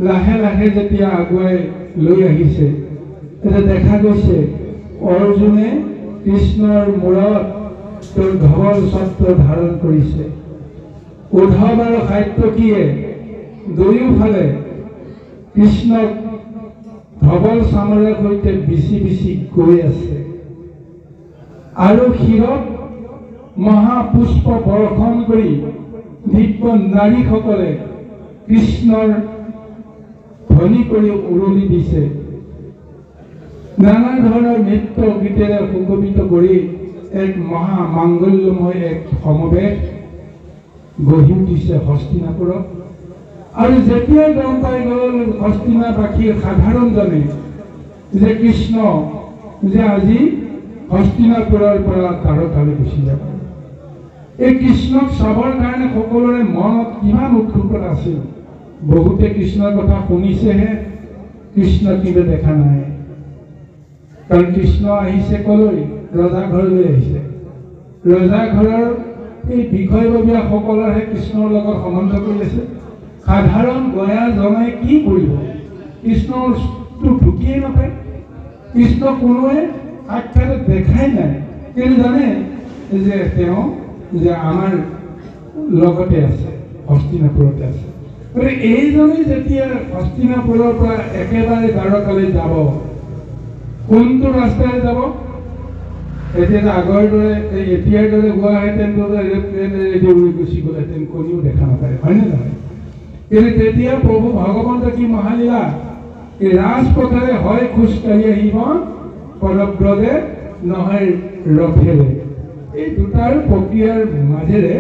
লাহে লাহে যেতিয়া আগুৱাই লৈ আহিছে, তেতিয়া দেখা গৈছে অৰ্জুনে কৃষ্ণৰ মূৰত তেওঁৰ ধৱল ছত্ৰ ধাৰণ কৰিছে। উদ্ধৱ আৰু সাত্যকীয়ে দুয়োফালে কৃষ্ণক ধৱল চামৰাৰ সৈতে বিচি বিচি গৈ আছে। আৰু শিৰত মহাপুষ্প বৰ্ষণ কৰি দিব্য নাৰীসকলে কৃষ্ণৰ ধ্বনি কৰি উৰুলি দিছে। নানা ধৰণৰ নৃত্য গীতেৰে সুগোভিত কৰি এক মহা মাংগল্যময় এক সমাৱেশ গঢ়ি উঠিছে হস্তিনাপুৰত। আৰু যেতিয়াই গম পাই গ'ল হস্তিনাবাসীৰ সাধাৰণজনে যে কৃষ্ণ যে আজি হস্তিনাপুৰৰ পৰা দ্বাৰকালৈ গুচি যাব, এই কৃষ্ণক চাবৰ কাৰণে সকলোৰে মনত কিমান উৎসুকতা আছিল। বহুতে কৃষ্ণৰ কথা শুনিছেহে, কৃষ্ণ কিন্তু দেখা নাই। কাৰণ কৃষ্ণ আহিছে কলৈ? ৰজাঘৰলৈ আহিছে। ৰজাঘৰৰ এই বিষয়ববীয়াসকলৰহে কৃষ্ণৰ লগত সম্বন্ধ কৰি আছে। সাধাৰণ গঞা জনাই কি কৰিব? কৃষ্ণটো ঢুকিয়েই নাপায়। কৃষ্ণ কোনোৱে সাক্ষাৎ দেখাই নাই। কিন্তু জানে যে তেওঁ যে আমাৰ লগতে আছে, হস্তিনাপুৰতে আছে। গতিকে এইজনে যেতিয়া হস্তিনাপুৰৰ পৰা একেবাৰে দ্বাৰকালৈ যাব, কোনটো ৰাস্তাৰে যাব? এতিয়া আগৰ দৰে এতিয়াৰ দৰে হোৱাহেঁতেন এৰোপ্লেনেৰে উৰি গুচি গ'লহেঁতেন, কোনেও দেখা নাপায়, হয়নে নহয়? কিন্তু তেতিয়া প্ৰভু ভগৱন্ত কি মহালীলা, এই ৰাজপথেৰে হয় খোজকাঢ়ি আহিব, পদব্ৰজে নহয় ৰথেৰে। এই দুটাৰ প্ৰক্ৰিয়াৰ মাজেৰে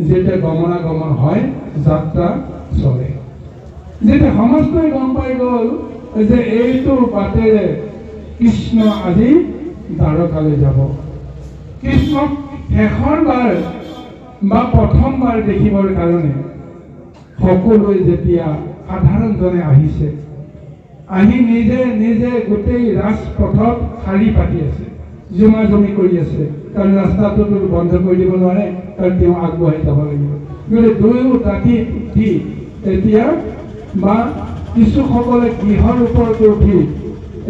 যেতিয়া গমনাগমন হয়, যাত্ৰা চলে। যেতিয়া সমস্তই গম পাই গ'ল যে এইটো বাটেৰে কৃষ্ণ আজি দ্বাৰকালৈ যাব, কৃষ্ণক শেষৰবাৰ বা প্ৰথমবাৰ দেখিবৰ কাৰণে সকলোৱে যেতিয়া সাধাৰণজনে আহিছে, আহি নিজে নিজে গোটেই ৰাজপথত শাৰী পাতি আছে, জমা জমি কৰি আছে। কাৰণ ৰাস্তাটোতো বন্ধ কৰি দিব নোৱাৰে, কাৰণ তেওঁ আগবঢ়াই যাব লাগিব। গতিকে দুয়ো ৰাতি উঠি এতিয়া বা কিছুসকলে গৃহৰ ওপৰত উঠি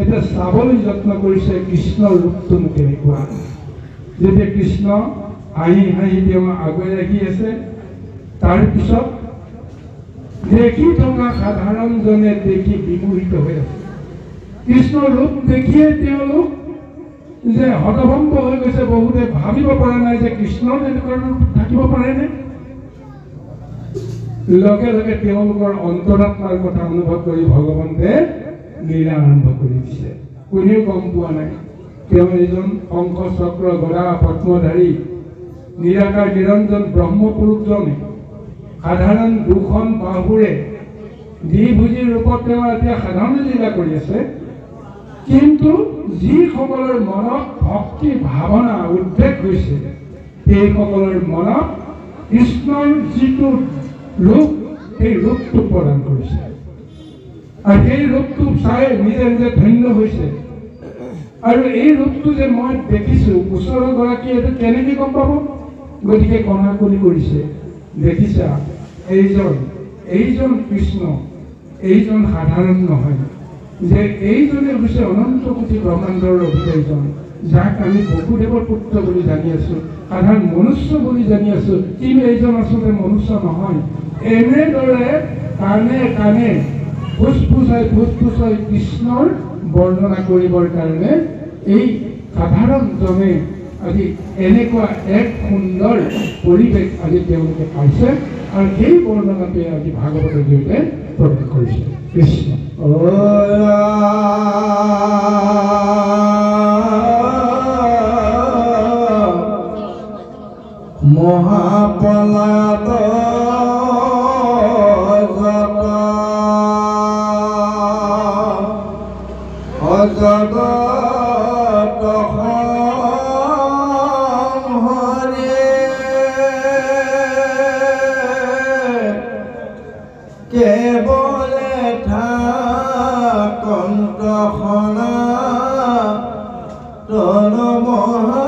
এতিয়া চাবলৈ যত্ন কৰিছে কৃষ্ণৰ ৰূপটোনো কেনেকুৱা। যেতিয়া কৃষ্ণ হাঁহি হাঁহি তেওঁ আগুৱাই আহি আছে, তাৰপিছত দেখি থকা সাধাৰণজনে দেখি বিমোহিত হৈ আছে। কৃষ্ণৰ ৰূপ দেখিয়ে তেওঁলোক যে হতভম্ব হৈ গৈছে। বহুতে ভাবিব পৰা নাই যে কৃষ্ণৰ তেনেকুৱা ৰূপ থাকিব পাৰেনে। লগে লগে তেওঁলোকৰ অন্তৰাত্মাৰ কথা অনুভৱ কৰি ভগৱন্তে লীলা আৰম্ভ কৰি দিছে। কোনেও গম পোৱা নাই তেওঁ এজন শংখ চক্ৰ গদা পদ্মধাৰী নিৰাকাৰ নিৰঞ্জন ব্ৰহ্মপুৰুষজনে সাধাৰণ দুখন বাহুৰে দ্বিভুজীৰ ৰূপত তেওঁ এতিয়া সাধাৰণ লীলা কৰি আছে। কিন্তু যিসকলৰ মনত ভক্তি ভাৱনা উদ্বেগ হৈছে, সেইসকলৰ মনত কৃষ্ণৰ যিটো ৰূপ, সেই ৰূপটো প্ৰদান কৰিছে। আৰু সেই ৰূপটো চাই নিজে নিজে ধন্য হৈছে। আৰু এই ৰূপটো যে মই দেখিছোঁ ওচৰৰ গৰাকীয়ে এইটো কেনেকৈ গম পাব? গতিকে কণাকণি কৰিছে, দেখিছা এইজন কৃষ্ণ, এইজন সাধাৰণ নহয়, যে এইজনে হৈছে অনন্ত কোটি ব্ৰহ্মাণ্ডৰ অধিকাৰীজন, যাক আমি বসুদেৱৰ পুত্ৰ বুলি জানি আছোঁ, সাধাৰণ মনুষ্য বুলি জানি আছোঁ, কিন্তু এইজন আচলতে মনুষ্য নহয়। এনেদৰে কাণে কাণে ফুচফুচাই কৃষ্ণৰ বৰ্ণনা কৰিবৰ কাৰণে এই সাধাৰণজনে আজি এনেকুৱা এক সুন্দৰ পৰিৱেশ আজি তেওঁলোকে পাইছে, আৰু সেই বৰ্ণনাটোৱে আজি ভাগৱতৰ জৰিয়তে প্ৰকাশ কৰিছে। কৃষ্ণ মহাপলাত অজগত হৰে কেৱলে কণ্ঠখনা তন মহা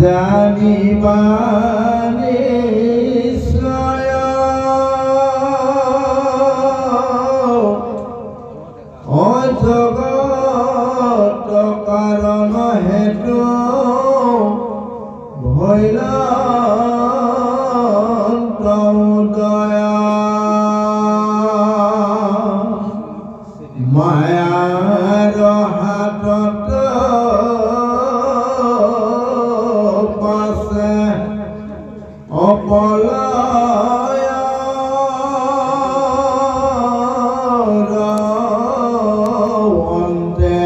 জানিবা নিশ্চয় অজগত কাৰণ হেতু ভৈলন্ত দয়া মায়াৰ হাতত অপলয় ৰৱন্তে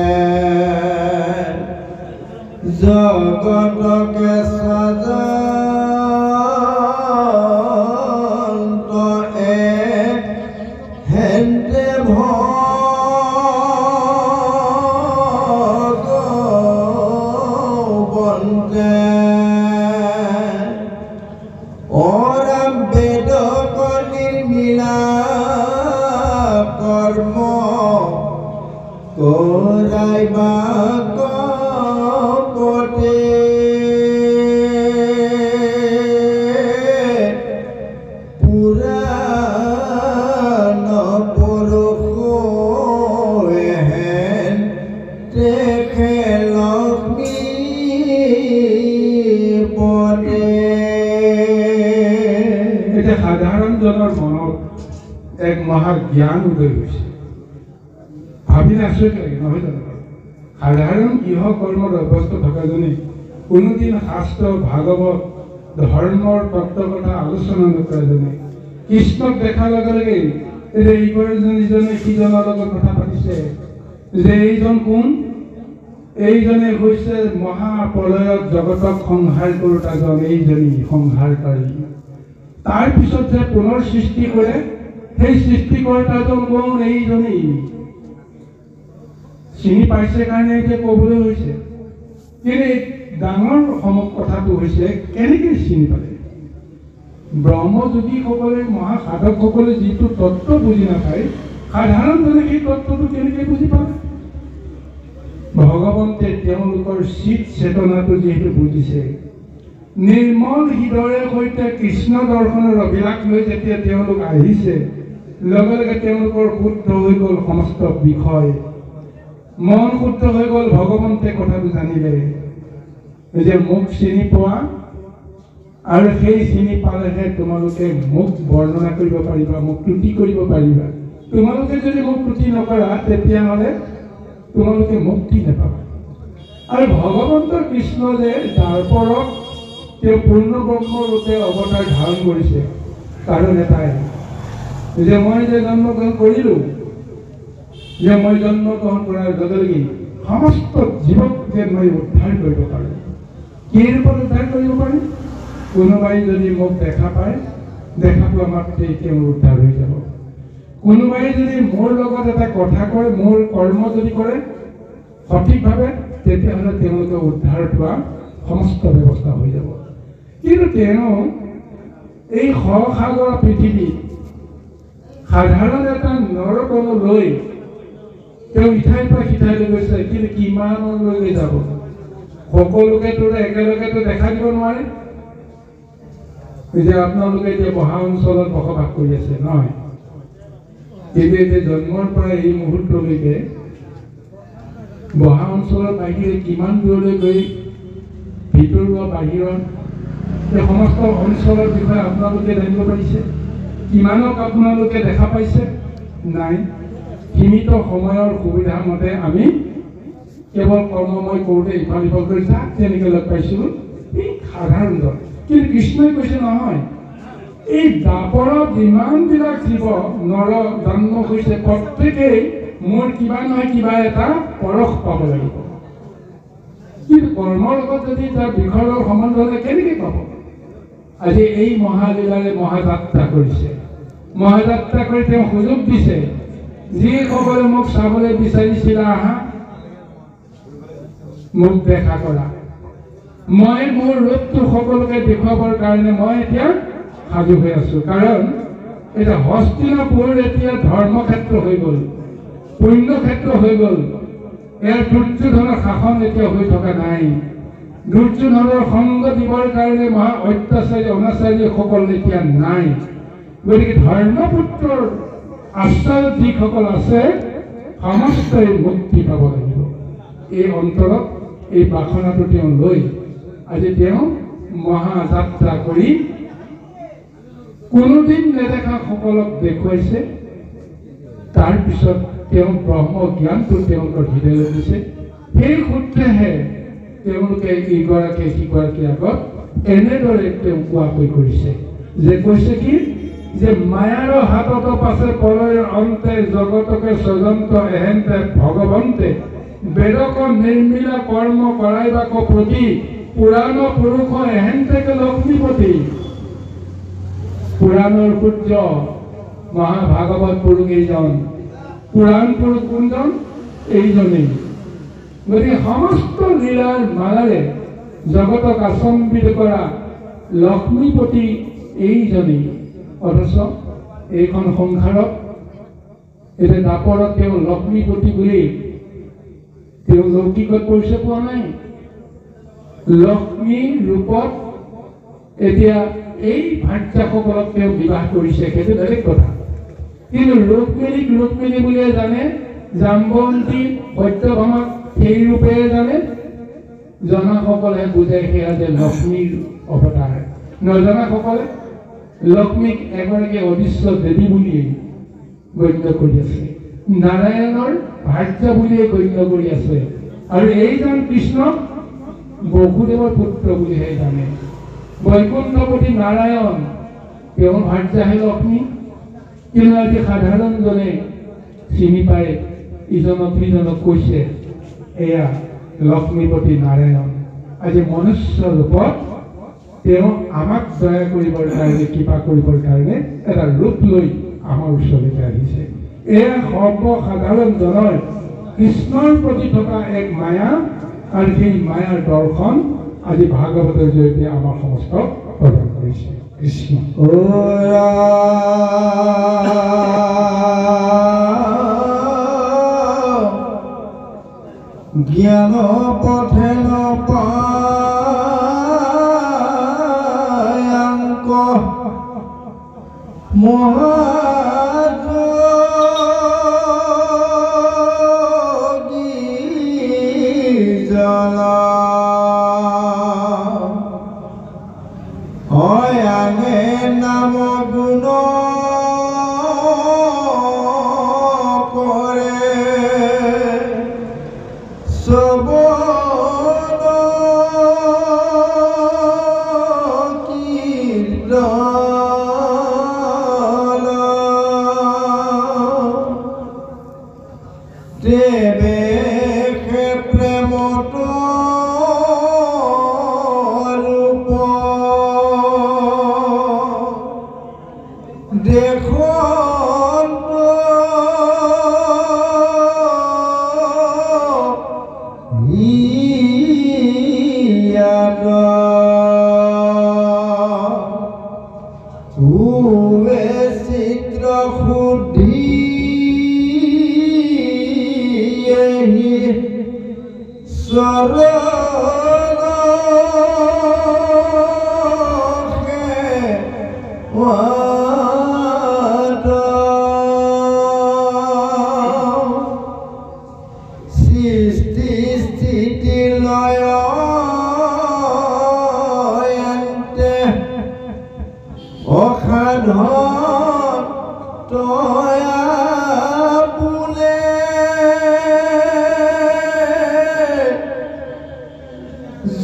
জগতকে সজন্ত হেন্তে ভগৱন্তে কৰ্ম কৰাইবা কপতে পুৰাণ পুৰুষ হেন দেখে লক্ষ্মী পদে। এতিয়া সাধাৰণজনৰ মনত এক মহা জ্ঞান উদয় হৈছে। ভাবিলে আচৰিত লাগে, নহয় জানো? সাধাৰণ গৃহ কৰ্মত অভ্যস্ত থকাজনে কোনোদিন শাস্ত্ৰ ভাগৱত ধৰ্মৰ তত্ত্বৰ কথা আলোচনা নকৰাজনে কৃষ্ণক দেখাৰ লগে লগে ইজনে সিজনৰ লগত কথা পাতিছে যে এইজন কোন? এইজনে হৈছে মহাপ্ৰলয়ত জগতক সংহাৰ কৰোতাজন, এইজনী সংহাৰকাৰী। তাৰ পিছত যে পুনৰ সৃষ্টি কৰে, সেই সৃষ্টিকৰ্তাজন কোন? এইজনী চিনি পাইছে কাৰণে এতিয়া ক'বলৈ হৈছে। কিন্তু ডাঙৰ কথাটো হৈছে কেনেকৈ চিনি পালে? ব্ৰহ্মযোগীসকলে মহাসাধকসকলে যিটো তত্ত্ব বুজি নাপায়, সাধাৰণজনে সেই তত্ত্বটো কেনেকৈ বুজি পালে? ভগৱন্তে তেওঁলোকৰ চিত চেতনাটো যিহেতু বুজিছে, নিৰ্মল হৃদয়ৰ সৈতে কৃষ্ণ দৰ্শনৰ অভিলাষ লৈ যেতিয়া তেওঁলোক আহিছে, লগে লগে তেওঁলোকৰ শুদ্ধ হৈ গ'ল সমস্ত বিষয়, মন শুদ্ধ হৈ গ'ল। ভগৱন্তে কথাটো জানিলে যে মোক চিনি পোৱা, আৰু সেই চিনি পালেহে তোমালোকে মোক বৰ্ণনা কৰিব পাৰিবা, মোক ত্ৰুটি কৰিব পাৰিবা। তোমালোকে যদি মোক ত্ৰুটি নকৰা, তেতিয়াহ'লে তোমালোকে মুক্তি নাপাবা। আৰু ভগৱন্তৰ কৃষ্ণ যে যাৰ পৰক তেওঁ পূৰ্ণ ব্ৰহ্মৰূপে অৱতাৰ ধাৰণ কৰিছে, কাৰণ এটাই যে মই যে জন্মগ্ৰহণ কৰিলোঁ, যে মই জন্মগ্ৰহণ কৰাৰ লগে লগে সমস্ত জীৱক যে মই উদ্ধাৰ কৰিব পাৰোঁ। কি ৰূপত উদ্ধাৰ কৰিব পাৰিম? কোনোবাই যদি মোক দেখা পায়, দেখা পোৱা মাত্ৰেই তেওঁ উদ্ধাৰ হৈ যাব। কোনোবাই যদি মোৰ লগত এটা কথা কয়, মোৰ কৰ্ম যদি কৰে সঠিকভাৱে, তেতিয়াহ'লে তেওঁলোকে উদ্ধাৰ পোৱা সমস্ত ব্যৱস্থা হৈ যাব। কিন্তু তেওঁ এই সসাগৰ পৃথিৱীত সাধাৰণ এটা নৰকম লৈ তেওঁ ইঠাইৰ পৰা সিঠাইলৈ গৈছে, কিন্তু কিমানলৈকে যাব? সকলোকেতো একেলগেতো দেখা দিব নোৱাৰে। যে আপোনালোকে এতিয়া বহা অঞ্চলত বসবাস কৰি আছে নহয়, কিন্তু এতিয়া জন্মৰ পৰা এই মুহূৰ্তলৈকে বহা অঞ্চলৰ বাহিৰে কিমান দূৰলৈ গৈ ভিতৰুৱা বাহিৰত এই সমস্ত অঞ্চলৰ বিষয়ে আপোনালোকে জানিব পাৰিছে? কিমানক আপোনালোকে দেখা পাইছে? নাই। সীমিত সময়ৰ সুবিধা মতে আমি কেৱল কৰ্মময় কৰোঁতে ইফাল সিফাল কৰি যাক যেনেকৈ লগ পাইছিলোঁ এই সাধাৰণ দল। কিন্তু কৃষ্ণই কৈছে নহয়, এই দাপৰত যিমানবিলাক জীৱ নৰ জন্ম হৈছে প্ৰত্যেকেই মোৰ কিবা নহয় কিবা এটা পৰশ পাব লাগিব। কিন্তু কৰ্মৰ লগত যদি তাৰ বিষয়ৰ সম্বন্ধ হ'লে কেনেকৈ পাব? আজি এই মহালীলাৰে মহাযাত্ৰা কৰিছে, মহাযাত্ৰা কৰি তেওঁ সুযোগ দিছে, যিসকলে মোক চাবলৈ বিচাৰিছিলা আহা, মোক দেখা কৰা। মই মোৰ ৰূপটো সকলোকে দেখুৱাবৰ কাৰণে মই এতিয়া সাজু হৈ আছো। কাৰণ এতিয়া হস্তিনাপুৰ এতিয়া ধৰ্মক্ষেত্ৰ হৈ গ'ল, পুণ্যক্ষেত্ৰ হৈ গ'ল। ইয়াৰ দুৰ্যোধনৰ শাসন এতিয়া হৈ থকা নাই। দুৰ্যোধনৰ সংগ দিবৰ কাৰণে মহা অত্যাচাৰী অনাচাৰীসকল এতিয়া নাই। গতিকে ধৰ্মপুত্ৰৰ আশ্ৰয়ত যিসকল আছে সমস্তই মুক্তি পাব লাগিব। এই অন্তৰত এই বাসনাটো তেওঁ লৈ আজি তেওঁ মহাযাত্ৰা কৰি কোনোদিন নেদেখা সকলক দেখুৱাইছে। তাৰপিছত তেওঁ ব্ৰহ্ম জ্ঞানটো তেওঁলোকৰ হৃদয়লৈ দিছে। সেই সূত্ৰেহে তেওঁলোকে ইগৰাকীয়ে সিগৰাকীৰ আগত এনেদৰে তেওঁ কোৱাকৈ কৰিছে যে কৈছে কি যে মায়াৰ হাতত পাছে প্ৰলয়ৰ অন্তে জগতকে স্বজন্ত এহেন্তে ভগৱন্তে বেদক নিৰ্মিলা কৰ্ম কৰাইবাক প্ৰতি পুৰাণ পুৰুষ এহেন্তেকে লক্ষ্মীপতি। পুৰাণৰ সূৰ্য মহাভাগৱত পুৰুষ এইজন, পুৰাণ পুৰুষ কোনজন? এইজনেই। গতিকে সমস্ত লীলাৰ মালাৰে জগতক আচম্বিত কৰা লক্ষ্মীপতি এইজনেই। অথচ এইখন সংসাৰত এতিয়া দাপৰত তেওঁ লক্ষ্মীপতি বুলি তেওঁ লৌকিকত পৰিচয় পোৱা নাই। লক্ষ্মী ৰূপত এতিয়া এই ভাৰ্যাসকলক তেওঁ বিবাহ কৰিছে, সেইটো বেলেগ কথা। কিন্তু ৰুক্মিণীক ৰুক্মিণী বুলিয়ে জানে, জাম্বন্তী সত্যভামাক সেই ৰূপেৰে জানে। জনাসকলে বুজে সেয়া যে লক্ষ্মীৰ অৱতাৰ। নজনাসকলে লক্ষ্মীক এগৰাকী অদৃশ্য দেৱী বুলিয়ে গণ্য কৰি আছে, নাৰায়ণৰ ভাৰ্যা বুলিয়ে গণ্য কৰি আছে। আৰু এইজন কৃষ্ণক বসুদেৱৰ পুত্ৰ বুলিহে জানে। বৈকুণ্ঠপতি নাৰায়ণ, তেওঁৰ ভাৰ্যাহে লক্ষ্মী। কিন্তু আজি সাধাৰণজনে চিনি পায় ইজনক সিজনক কৈছে এয়া লক্ষ্মীপতি নাৰায়ণ। আজি মনুষ্য ৰূপত তেওঁ আমাক দয়া কৰিবৰ কাৰণে, কৃপা কৰিবৰ কাৰণে এটা ৰূপ লৈ আমাৰ ওচৰলৈকে আহিছে। এয়া সৰ্বসাধাৰণজনৰ কৃষ্ণৰ প্ৰতি থকা এক মায়া, আৰু সেই মায়াৰ দৰ্শন আজি ভাগৱতৰ জৰিয়তে আমাৰ সমস্তক প্ৰদান কৰিছে। কৃষ্ণ জ্ঞান পথে নপায়াঙ্ক মহাযোগী জলা অয়ানে নাম গুণ কৰে সব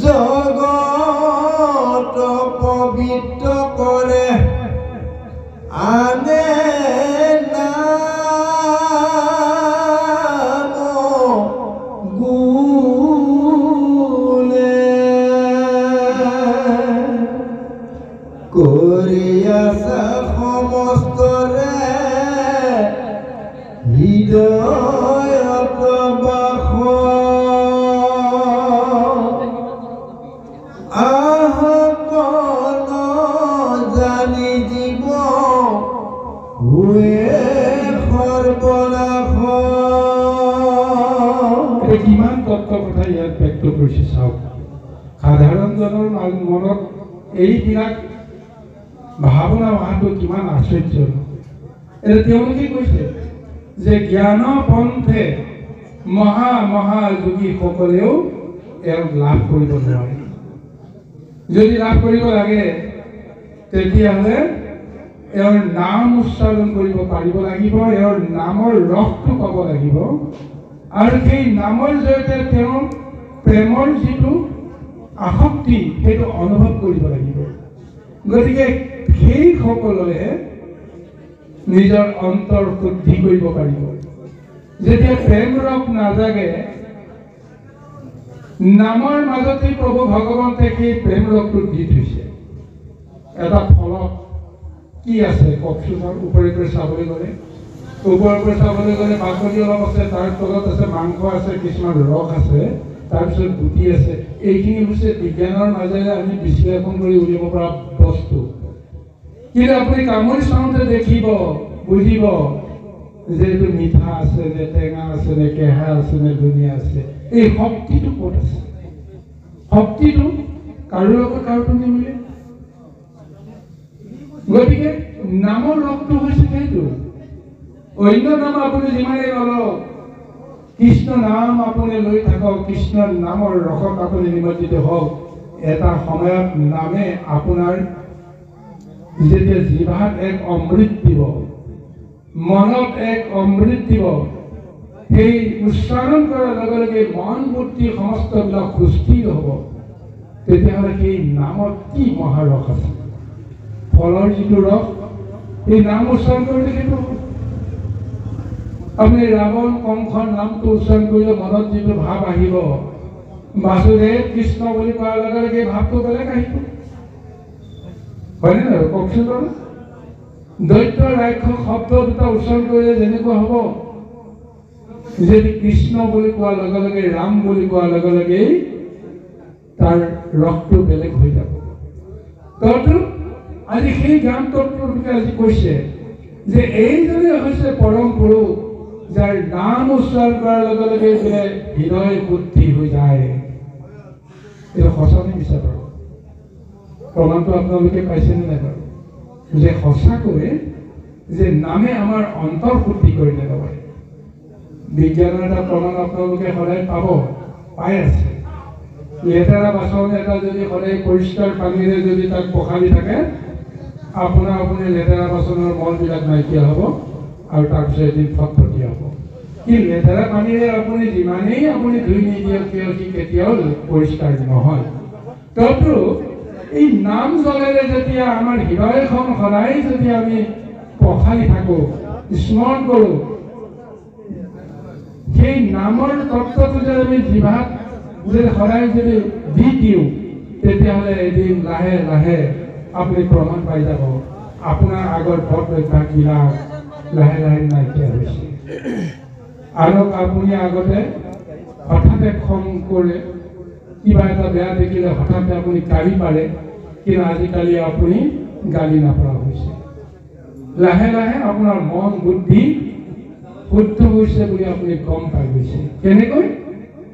জগত পবিত্ৰ কৰে আনে নাম গুণে কৰি আছে সমস্তৰে হৃদয়ত বাস আহকন জানি জীৱ হুৱে সৰ্বনাশ। কিমান তত্ত্ব কথা ইয়াত ব্যক্ত কৰিছে চাওক। সাধাৰণজনৰ মনত এইবিলাক ভাৱনা অহাটো কিমান আশ্চৰ্যজনক। এতিয়া তেওঁলোকে কৈছে যে জ্ঞান পন্থে মহা যোগীসকলেও এওঁক লাভ কৰিব নোৱাৰে। যদি লাভ কৰিব লাগে তেতিয়াহ'লে এওঁৰ নাম উচ্চাৰণ কৰিব পাৰিব লাগিব, এওঁৰ নামৰ ৰসটো পাব লাগিব, আৰু সেই নামৰ জৰিয়তে তেওঁ প্ৰেমৰ যিটো আসক্তি সেইটো অনুভৱ কৰিব লাগিব। গতিকে সেইসকলে নিজৰ অন্তৰ শুদ্ধি কৰিব পাৰিব। যেতিয়া প্ৰেম ৰস নাজাগে, নামৰ মাজতে প্ৰভু ভগৱন্তে সেই প্ৰেম ৰসটো দি থৈছে। এটা ফলত কি আছে কওকচোন? ওপৰে ওপৰে চাবলৈ গ'লে বাকলি অলপ আছে, তাৰ তলত আছে মাংস আছে, কিছুমান ৰস আছে, তাৰপিছত গুটি আছে। এইখিনি হৈছে বিজ্ঞানৰ মাজেৰে আমি বিশ্লেষণ কৰি উলিয়াব পৰা বস্তু। কিন্তু আপুনি কামুৰি চাওঁতে দেখিব, বুজিব যে এইটো মিঠা আছে নে টেঙা আছে নে কেঁহা আছে নে ধুনীয়া আছে। এই শক্তিটো ক'ত আছে? শক্তিটো কাৰো লগত কাৰোটো নিমিলে। গতিকে নামৰ ৰসটো হৈছে সেইটো। অন্য নাম আপুনি যিমানেই নলওক, কৃষ্ণ নাম আপুনি লৈ থাকক, কৃষ্ণৰ নামৰ ৰসত আপুনি নিমজ্জিত হওক, এটা সময়ত নামে আপোনাৰ যেতিয়া জিভাত এক অমৃত দিব, মনত এক অমৃত দিব, সেই উচ্চাৰণ কৰাৰ লগে লগে মন বুদ্ধি সমস্তবিলাক সুস্থিৰ হ'ব। তেতিয়াহ'লে সেই নামত কি মহাৰস আছে? ফলৰ যিটো ৰস, এই নাম উচ্চাৰণ কৰিলে সেইটো আপুনি ৰাৱণ কংসৰ নামটো উচ্চাৰণ কৰিলে মনত যিটো ভাৱ আহিব, বাসুদেৱ কৃষ্ণ বুলি কোৱাৰ লগে লগে এই ভাৱটো বেলেগ আহিব। হয়নে নহয় কওকচোন বাৰু? দৈত্য ৰাক্ষস শব্দ দুটা উচ্চাৰণ কৰিলে যেনেকুৱা হ'ব, যদি কৃষ্ণ বুলি কোৱাৰ লগে লগে, ৰাম বুলি কোৱাৰ লগে লগেই তাৰ ৰসটো বেলেগ হৈ যাব। ততো আজি সেই জ্ঞান তত্ত্বটোকে আজি কৈছে যে এইজনে হৈছে পৰম পুৰুষ, যাৰ নাম উচ্চাৰণ কৰাৰ লগে লগে বোলে হৃদয় বুদ্ধি হৈ যায়। এইটো সঁচা নে মিছা বাৰু? প্ৰমাণটো আপোনালোকে পাইছেনে নাই বাৰু? যে সঁচাকৈ যে নামে আমাৰ অন্তৰ শুদ্ধি কৰি নেপায়। বিজ্ঞানৰ এটা প্ৰমাণ আপোনালোকে সদায় পাই আছে। লেতেৰা বাচন এটা যদি সদায় পৰিষ্কাৰ পানীৰে যদি তাক পখালি থাকে, আপুনি লেতেৰা বাচনৰ মলবিলাক নাইকিয়া হ'ব আৰু তাৰপিছত এদিন ফটফটীয়া হ'ব। কি লেতেৰা পানীৰে আপুনি যিমানেই আপুনি ধুই নিদিয়ক কিয় সি কেতিয়াও পৰিষ্কাৰ নহয়। ততো এই নাম জলেৰে যেতিয়া আমাৰ হৃদয়খন সদায় যদি আমি পখালি থাকোঁ, স্মৰণ কৰোঁ, সেই নামৰ তত্ত্বটো যদি আমি জিভাত যদি সদায় যদি দি দিওঁ, তেতিয়াহ'লে এদিন লাহে লাহে আপুনি প্ৰমাণ পাই যাব আপোনাৰ আগৰ বদ অভ্যাসবিলাক লাহে লাহে নাইকিয়া হৈছে। আৰু আপুনি আগতে হঠাতে খং কৰে, কিবা এটা বেয়া দেখিলে হঠাতে আপুনি গালি পাৰে, কিন্তু আজিকালি আপুনি গালি নপৰা হৈছে। লাহে লাহে আপোনাৰ মন বুদ্ধি শুদ্ধ হৈছে বুলি আপুনি গম পাই গৈছে। কেনেকৈ?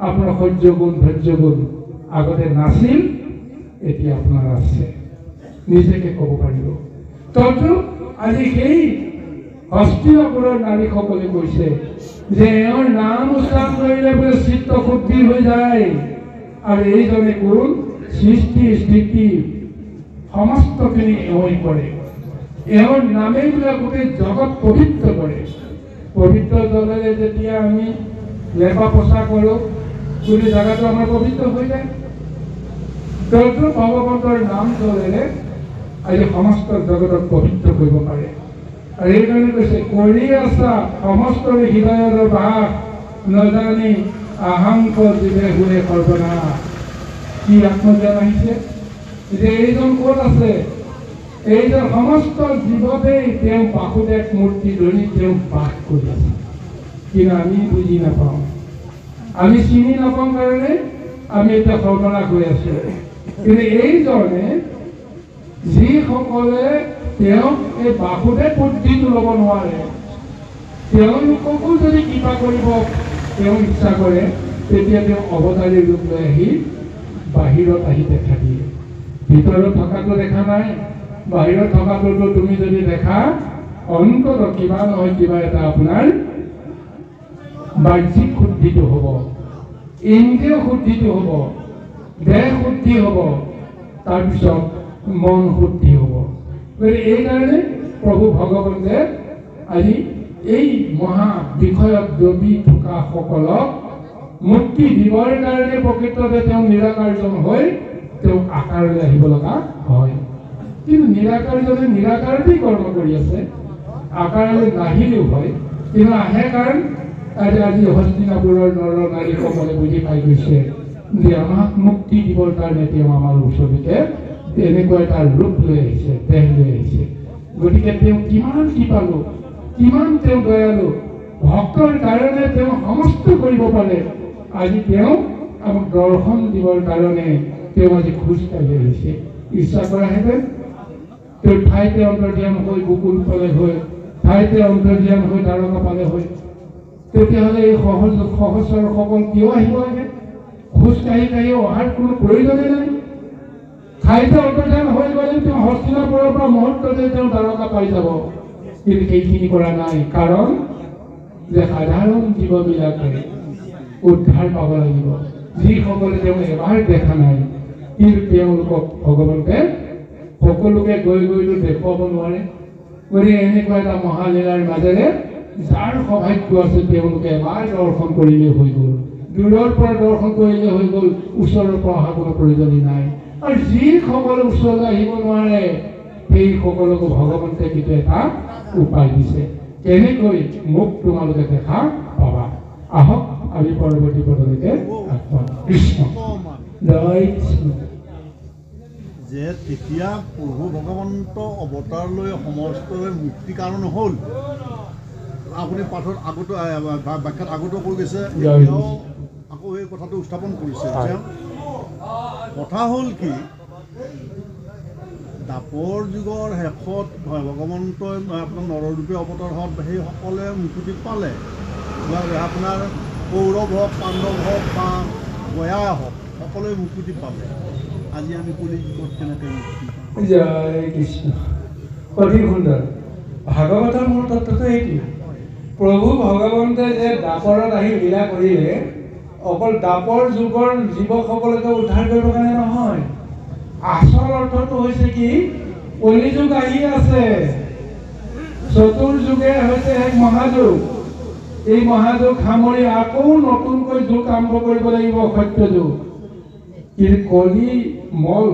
আপোনাৰ সহ্য গুণ ধৈৰ্য গুণ আগতে নাছিল, এতিয়া আপোনাৰ আছে, নিজকে ক'ব পাৰিব। তথ্য আজি সেই হস্তিনাপুৰৰ নাৰীসকলে কৈছে যে এওঁৰ নাম উচ্চাৰণ কৰিলে বোলে চিত্ত শুদ্ধি হৈ যায়, আৰু এইজনে কোন? সৃষ্টি স্থিতি সমস্তখিনি এওঁই কৰে। এওঁৰ নামেই বোলে গোটেই জগত পবিত্ৰ কৰে। পবিত্ৰ জলেৰে যেতিয়া আমি লেপা পোছা কৰোঁ, গোটেই জেগাটো আমাৰ পবিত্ৰ হৈ যায়। তেওঁতো ভগৱন্তৰ নাম জলেৰে আজি সমস্ত জগতক পবিত্ৰ কৰিব পাৰে। আৰু এইকাৰণে কৈছে কৰি আছা সমস্তৰে হৃদয়ৰ বাস নজানি আহাংক জীৱে হুৰে সৰ্বনাশ। কি আত্মজ্ঞান আহিছে যে এইজন ক'ত আছে? এইজন সমস্ত জীৱতেই তেওঁ বাসুদেৱ মূৰ্তি ধৰি তেওঁ বাস কৰি আছে, কিন্তু আমি বুজি নাপাওঁ, আমি চিনি নাপাওঁ কাৰণে আমি এতিয়া সৰ্বনাশ হৈ আছো। কিন্তু এইজনে যিসকলে তেওঁক এই বাসুদেৱ বুদ্ধিটো ল'ব নোৱাৰে, তেওঁলোককো যদি কৃপা কৰিব তেওঁ ইচ্ছা কৰে, তেতিয়া তেওঁ অৱতাৰী ৰূপ লৈ আহি বাহিৰত আহি দেখা দিয়ে। ভিতৰত থকাটো দেখা নাই, বাহিৰত থকাটোতো তুমি যদি দেখা অন্তত কিবা নহয় কিবা এটা আপোনাৰ বাহ্যিক শুদ্ধিটো হ'ব, ইন্দ্ৰিয় শুদ্ধিটো হ'ব, দেহ শুদ্ধি হ'ব, তাৰপিছত মন শুদ্ধি হ'ব। গতিকে এইকাৰণে প্ৰভু ভগৱন্তে আজি এই মহা বিষয়ত ডুবি থকা সকলক মুক্তি দিবৰ কাৰণে প্ৰকৃততে তেওঁ নিৰাকাৰজন হৈ তেওঁ আকাৰলৈ আহিব লগা হয়। কিন্তু নিৰাকাৰজনে নিৰাকাৰতেই কৰ্ম কৰি আছে, আকাৰলৈ নাহিলেও হয়, কিন্তু আহে কাৰণ আজি হস্তিনাপুৰৰ নৰ নাৰীসকলে বুজি পাই গৈছে যে আমাক মুক্তি দিবৰ কাৰণে তেওঁ আমাৰ ওচৰতে এনেকুৱা এটা ৰূপ লৈ আহিছে, দেহ লৈ আহিছে। গতিকে তেওঁ কিমান কৃপালু, কিমান তেওঁ দয়ালু, ভক্তৰ কাৰণে তেওঁ সমস্ত কৰিব পাৰে। আজি তেওঁ আমাক দৰ্শন দিবৰ কাৰণে তেওঁ আজি খোজকাঢ়ি আহিছে। ইচ্ছা কৰাহেঁতেন তেওঁ ঠাইতে অন্তৰ্ধান হৈ গোকুল পালে হৈ, ঠাইতে অন্তৰ্ধান হৈ দ্বাৰকা পালে হৈ, তেতিয়াহ'লে এই সহস্ৰসকল কিয় আহিব লাগে? খোজকাঢ়ি কাঢ়ি অহাৰ কোনো প্ৰয়োজনেই নাই। ঠাইতে অন্তৰ্ধান হৈ গ'লে তেওঁ হস্তিনাপুৰৰ পৰা মুহূৰ্ততে তেওঁ দ্বাৰকা পাই যাব। কিন্তু সেইখিনি কৰা নাই, কাৰণ যে সাধাৰণ জীৱবিলাকে উদ্ধাৰ পাব লাগিব, যিসকলে তেওঁ এবাৰ দেখা নাই। কিন্তু তেওঁলোকক ভগৱন্তে সকলোকে গৈ গৈতো দেখুৱাব নোৱাৰে। গতিকে এনেকুৱা এটা মহালীলাৰ মাজেৰে যাৰ সৌভাগ্য আছে তেওঁলোকে এবাৰ দৰ্শন কৰিলে হৈ গ'ল, দূৰৰ পৰা দৰ্শন কৰিলে হৈ গ'ল, ওচৰৰ পৰা অহা কোনো প্ৰয়োজনেই নাই। আৰু যিসকলে ওচৰলৈ আহিব নোৱাৰে সেইসকলকো ভগৱন্তে কিন্তু এটা উপায় দিছে, কেনেকৈ মোক তোমালোকে দেখা পাবা। আহক আমি পৰৱৰ্তী পদলৈকে কৃষ্ণ জয় কৃষ্ণ। যে তেতিয়া প্ৰভু ভগৱন্ত অৱতাৰ লৈ সমস্তৰে মুক্তি কাৰণ হ'ল। আপুনি পাঠত আগতো ব্যাখ্যাত আগতো কৈ গৈছে, এতিয়াও আকৌ এই কথাটো উত্থাপন কৰিছে যে কথা হ'ল কি, দ্বাপৰ যুগৰ শেষত ভগৱন্তই আপোনাৰ নৰৰূপে অৱতাৰ হওক, সেইসকলে মুক্তি পালে। আপোনাৰ কৌৰৱ হওক, পাণ্ডৱ হওক বা গয়া হওক, সকলোৱে মুক্তি পালে। আজি আমি কলিযুগত কেনেকৈ মুক্তি পাম? জয় কৃষ্ণ। অতি সুন্দৰ। ভাগৱতৰ মূল তত্ত্বটো এইটো, প্ৰভু ভগৱন্তে যে দ্বাপৰত আহি লীলা কৰিলে, অকল দ্বাপৰ যুগৰ জীৱসকলকে উদ্ধাৰ কৰিবৰ কাৰণে নহয়, আচল অৰ্থটো হৈছে কি, কলিযুগ আহি আছে, চতুৰ্যুগে হৈছে এক মহাযুগ। এই মহাযুগ সামৰি আকৌ নতুনকৈ যুগ আৰম্ভ কৰিব লাগিব, সত্য যুগ। কিন্তু কলি মল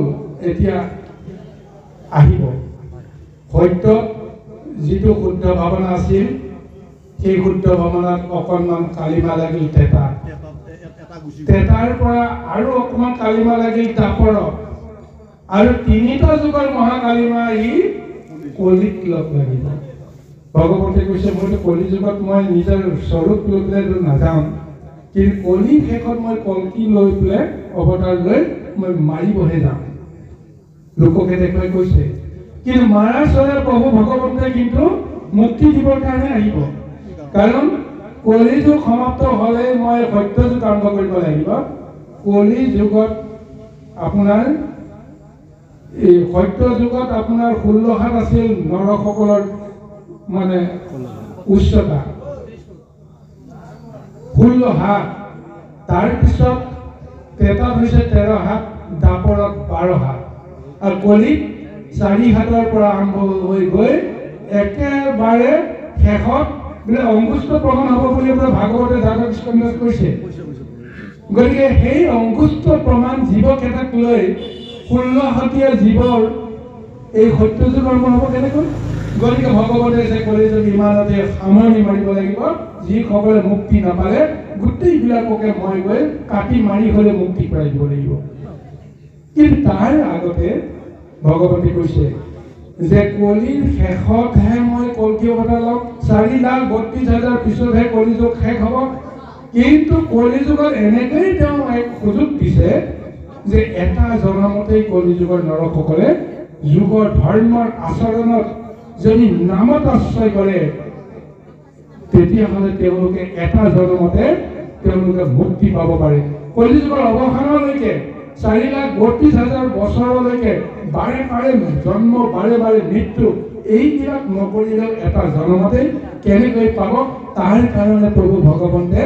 এতিয়া আহিব। সত্য যিটো শুদ্ধ ভাৱনা আছিল, সেই শুদ্ধ ভাৱনাত অকণমান কালিমা লাগিল তেতা, তেতাৰ পৰা আৰু অকণমান কালিমা লাগিল দ্বাপৰত, আৰু তিনিটা যুগৰ মহাকালিমা আহি কলিত লগ লাগিব। ভগৱন্তে কৈছে মইতো কলি যুগত মই নিজৰ স্বৰূপ লৈ পেলাই নাযাওঁ, কিন্তু কলি শেষত মই কল্কি লৈ পেলাই অৱতাৰ লৈ মই মাৰিবহে যাওঁ। লোককে দেখুৱাই কৈছে, কিন্তু মাৰাৰ চৰে প্ৰভু ভগৱন্তে কিন্তু মুক্তি দিবৰ কাৰণে আহিব। কাৰণ কলি যুগ সমাপ্ত হ'লে মই সত্য যুগ আৰম্ভ কৰিব লাগিব। কলি যুগত আপোনাৰ এই সত্য যুগত আপোনাৰ 16 হাত আছিল নৰসকলৰ মানে উচ্চতা, 16 হাত। তাৰপিছত তেতাত হৈছে 13 হাত, দ্বাপৰত 12 হাত, আৰু কলিত 4 হাতৰ পৰা আৰম্ভ হৈ গৈ একেবাৰে শেষত বোলে অংকুষ্ট প্ৰমাণ হ'ব বুলি বোলে ভাগৱতে যাদৱ স্কন্ধত কৈছে। গতিকে সেই অংকুষ্ট প্ৰমাণ জীৱকেইটাক লৈ 16 হাতীয়া জীৱৰ এই সত্যযুগ কৰ্ম হ'ব কেনেকৈ? গতিকে ভগৱতে যে ক'লে যদি ইমানতে সামৰণি মাৰিব লাগিব, যিসকলে মুক্তি নাপালে গোটেইবিলাককে মই গৈ কাটি মাৰি হ'লে মুক্তি কৰাই দিব লাগিব। কিন্তু তাৰ আগতে ভগৱতী কৈছে যে কলিৰ শেষতহে মই কল্কি অৱতাৰ ল'ম, 4,32,000 পিছতহে কলিযুগ শেষ হ'ব। কিন্তু কলিযুগত এনেকৈয়ে তেওঁ এক সুযোগ দিছে যে এটা জনমতেই কলিযুগৰ নৰকসকলে যুগৰ ধৰ্মৰ আচৰণত যদি নামত আশ্ৰয় কৰে, তেতিয়াহ'লে তেওঁলোকে এটা জনমতে তেওঁলোকে মুক্তি পাব পাৰে। কলিযুগৰ অৱসানলৈকে 4,32,000 বছৰলৈকে বাৰে বাৰে জন্ম, বাৰে বাৰে মৃত্যু, এইবিলাক নকৰিলেও এটা জনমতে কেনেকৈ পাব? তাৰ কাৰণে প্ৰভু ভগৱন্তে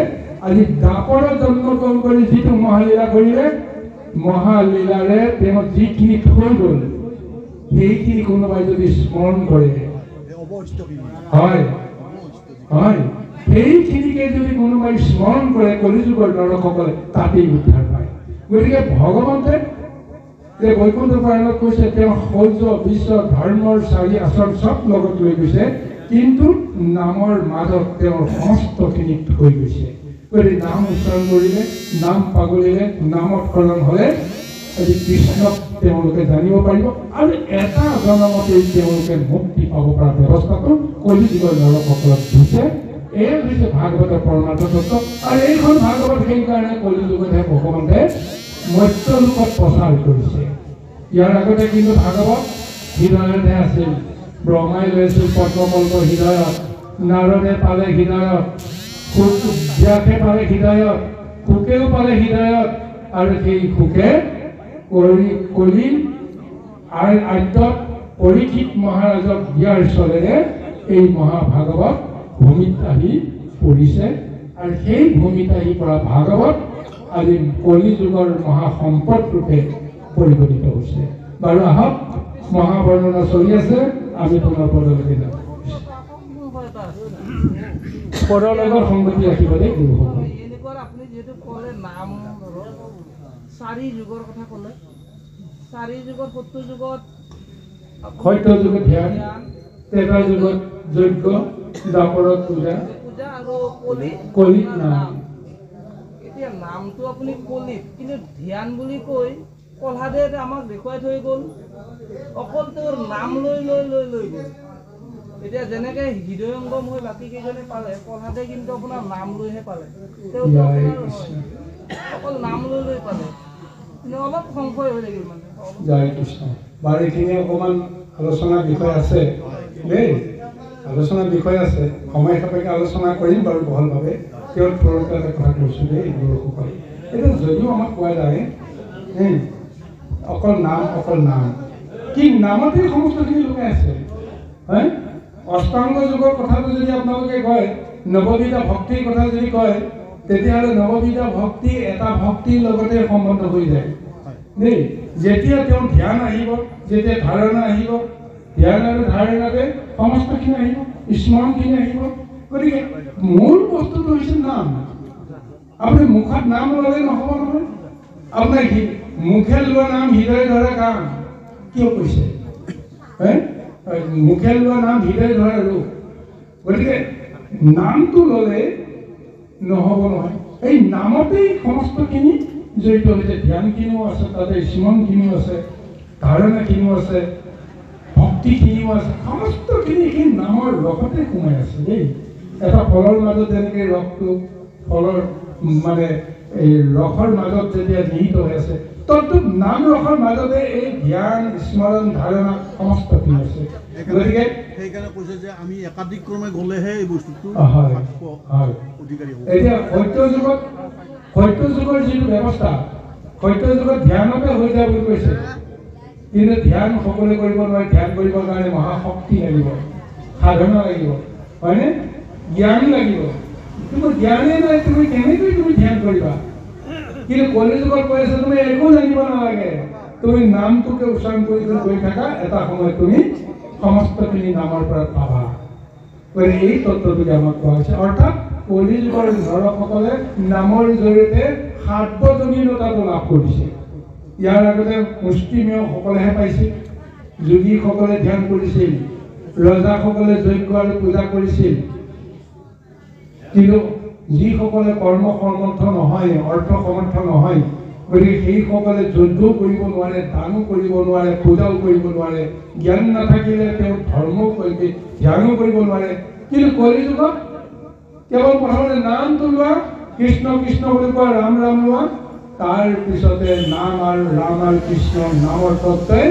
আজি দাপৰত জন্মগ্ৰহণ কৰি যিটো মহালীলা কৰিলে, মহালীলাৰে তেওঁ যিখিনি থৈ গ'ল সেইখিনি কোনোবাই যদি স্মৰণ কৰে, হয় হয়, সেইখিনিকে যদি কোনোবাই স্মৰণ কৰে কলিযুগৰ নৰকসকলে তাতেই উদ্ধাৰ পায়। গতিকে ভগৱন্তে যে বৈকুণ্ঠ পুৰাণত কৈছে তেওঁ সৌৰ্য, বিশ্ব, ধৰ্মৰ 4 আচৰণ চব লগত লৈ গৈছে, কিন্তু নামৰ মাজত তেওঁৰ সমস্তখিনি থৈ গৈছে। গতিকে নাম উচ্চাৰণ কৰিলে, নাম পাগলিলে, নামত শৰণ হ'লে আজি কৃষ্ণক তেওঁলোকে জানিব পাৰিব আৰু এটা জনমতেই তেওঁলোকে মুক্তি পাব পৰা ব্যৱস্থাটো কলিযুগৰ নৰকসকলক দিছে। এই হৈছে ভাগৱতৰ পৰমাৰ্থ তত্ত্ব। আৰু এইখন ভাগৱত সেইকাৰণে কলিযুগতহে ভগৱন্তে মত্যলোকত প্ৰচাৰ কৰিছে। ইয়াৰ আগতে কিন্তু ভাগৱত হৃদয়তহে আছিল। ব্ৰহ্মাই লৈছিল পদ্মকল্প হৃদয়ত, নাৰদে পালে হৃদয়ত, ব্যাসে পালে হৃদয়ত, শুকেও পালে হৃদয়ত, আৰু সেই শুকে কলিৰ আদ্যত পৰীক্ষিত মহাৰাজক দিয়াৰ চলেৰে এই মহাভাগৱত ভূমিত আহি পৰিছে। আৰু সেই ভূমিত আহি পৰা ভাগৱত আজি কলিযুগৰ মহাসম্পদ ৰূপে পৰিগণিত হৈছে। বাৰু আহক, মহাবৰ্ণনা চলি আছে, আমি পুনৰ পদলৈকে যাম। পদৰ লগত সংগতি ৰাখিবলৈ গুৰুসকল। এনেকুৱা আপুনি যিহেতু ক'লে নাম 4 যুগৰ কথা ক'লে, 4 যুগত, সত্য যুগত ধ্যান, ত্ৰেতা যুগত যজ্ঞ, দ্বাপৰত পূজা আৰু কলিত নাম। এতিয়া নামটো আপুনি কলিত, কিন্তু ধ্যান বুলি কৈ প্ৰহ্লাদে আমাক দেখুৱাই থৈ গ'ল, অকল তেওঁৰ নাম লৈ লৈ লৈ লৈ গ'ল। এতিয়া যেনেকে হৃদয়ংগম হৈ বাকী কেইজনে পালে, প্ৰহ্লাদে কিন্তু আপোনাৰ নাম লৈহে পালে, তেওঁতো অকল নাম লৈ লৈ পালে। কিন্তু অলপ সংশয় হৈ থাকিল মানে। জয় কৃষ্ণ। বাৰু এইখিনি অকণমান আলোচনাৰ বিষয় আছে দেই, আলোচনাৰ বিষয় আছে, সময় সাপেক্ষে আলোচনা কৰিম বাৰু বহলভাৱে। তেওঁ থোৰতে এটা কথা কৈছোঁ দেই গুৰুসকল। এতিয়া যদিও আমাক কোৱা যায় অকল নাম, অকল নাম, কি নামতেই সমস্তখিনি লুকাই আছে, হয়? অষ্টাংগ যুগৰ কথাটো যদি আপোনালোকে কয়, নৱবিধা ভক্তিৰ কথা যদি কয়, তেতিয়াহ'লে নৱবিধা ভক্তি এটা ভক্তিৰ লগতে সম্বন্ধ হৈ যায় দেই। যেতিয়া তেওঁ ধ্যান আহিব, যেতিয়া ধাৰণা আহিব, ধ্যান আৰু ধাৰণাতে সমস্তখিনি আহিব, স্মৰণখিনি আহিব। গতিকে মূল বস্তুটো হৈছে নাম। আপুনি মুখত নাম ল'লে নহ'ব নহয়। আপোনাৰ মুখে লোৱা নাম হৃদয় ধৰা কাম, কিয় কৈছে? মুখে লোৱা নাম হৃদয় ধৰা ৰূপ। গতিকে নামটো ল'লে নহ'ব নহয়। এই নামতেই সমস্তখিনি জড়িত হৈছে। ধ্যানখিনিও আছে, তাতে স্মৰণখিনিও আছে, ধাৰণাখিনিও আছে, ভক্তিখিনিও আছে, সমস্তখিনি সেই নামৰ ৰসতে সোমাই আছে দেই। এটা ফলৰ মাজত যেনেকৈ ৰসটো, ফলৰ মানে এই ৰসৰ মাজত যেতিয়া নিহিত হৈ আছে, তদ্ৰুপ নাম ৰসৰ মাজতে এই ধ্যান, স্মৰণ, ধাৰণা সমস্তখিনি আছে। গতিকে সেইকাৰণে কৈছে যে আমি একাধিক ক্ৰমে গ'লেহে এই বস্তুটো অধিকাৰী হ'ব। এতিয়া সত্য যুগৰ যিটো ব্যৱস্থা, সত্য যুগত ধ্যানতে হৈ যায় বুলি কৈছে। কিন্তু ধ্যান সকলোৱে কৰিব নোৱাৰে। ধ্যান কৰিবৰ কাৰণে মহাশক্তি লাগিব, সাধনা লাগিব, হয়নে? জ্ঞান লাগিব। কিন্তু জ্ঞানেই নাই, তুমি কেনেকৈ তুমি ধ্যান কৰিবা? কিন্তু কলিযুগত কৈ আছে তুমি একো জানিব নালাগে, তুমি নামটোকে উচ্চাৰণ কৰি গৈ থাকা, এটা সময়ত তুমি সমস্তখিনি নামৰ পৰা পাবা। গতিকে এই তত্ত্বটোকে আমাক কোৱা হৈছে। অৰ্থাৎ কলিযুগৰ নৰকসকলে নামৰ জৰিয়তে সাৰ্বজনীনতাটো লাভ কৰিছে। ইয়াৰ আগতে মুষ্টিমেয়সকলেহে পাইছিল, যোগীসকলে ধ্যান কৰিছিল, ৰজাসকলে যজ্ঞ আৰু পূজা কৰিছিল। কিন্তু যিসকলে কৰ্ম সমৰ্থ নহয়, অৰ্থ সমৰ্থ নহয়, গতিকে সেইসকলে যজ্ঞও কৰিব নোৱাৰে, দানো কৰিব নোৱাৰে, পূজাও কৰিব নোৱাৰে, জ্ঞান নাথাকিলে তেওঁ ধৰ্মও কৰিব, ধ্যানো কৰিব নোৱাৰে। কিন্তু কলিযুগত কেৱল প্ৰথমতে নামটো লোৱা, কৃষ্ণ কৃষ্ণ বুলি কোৱা, ৰাম ৰাম লোৱা, তাৰ পিছতে নাম আৰু ৰাম আৰু কৃষ্ণ নামৰ তত্ত্বই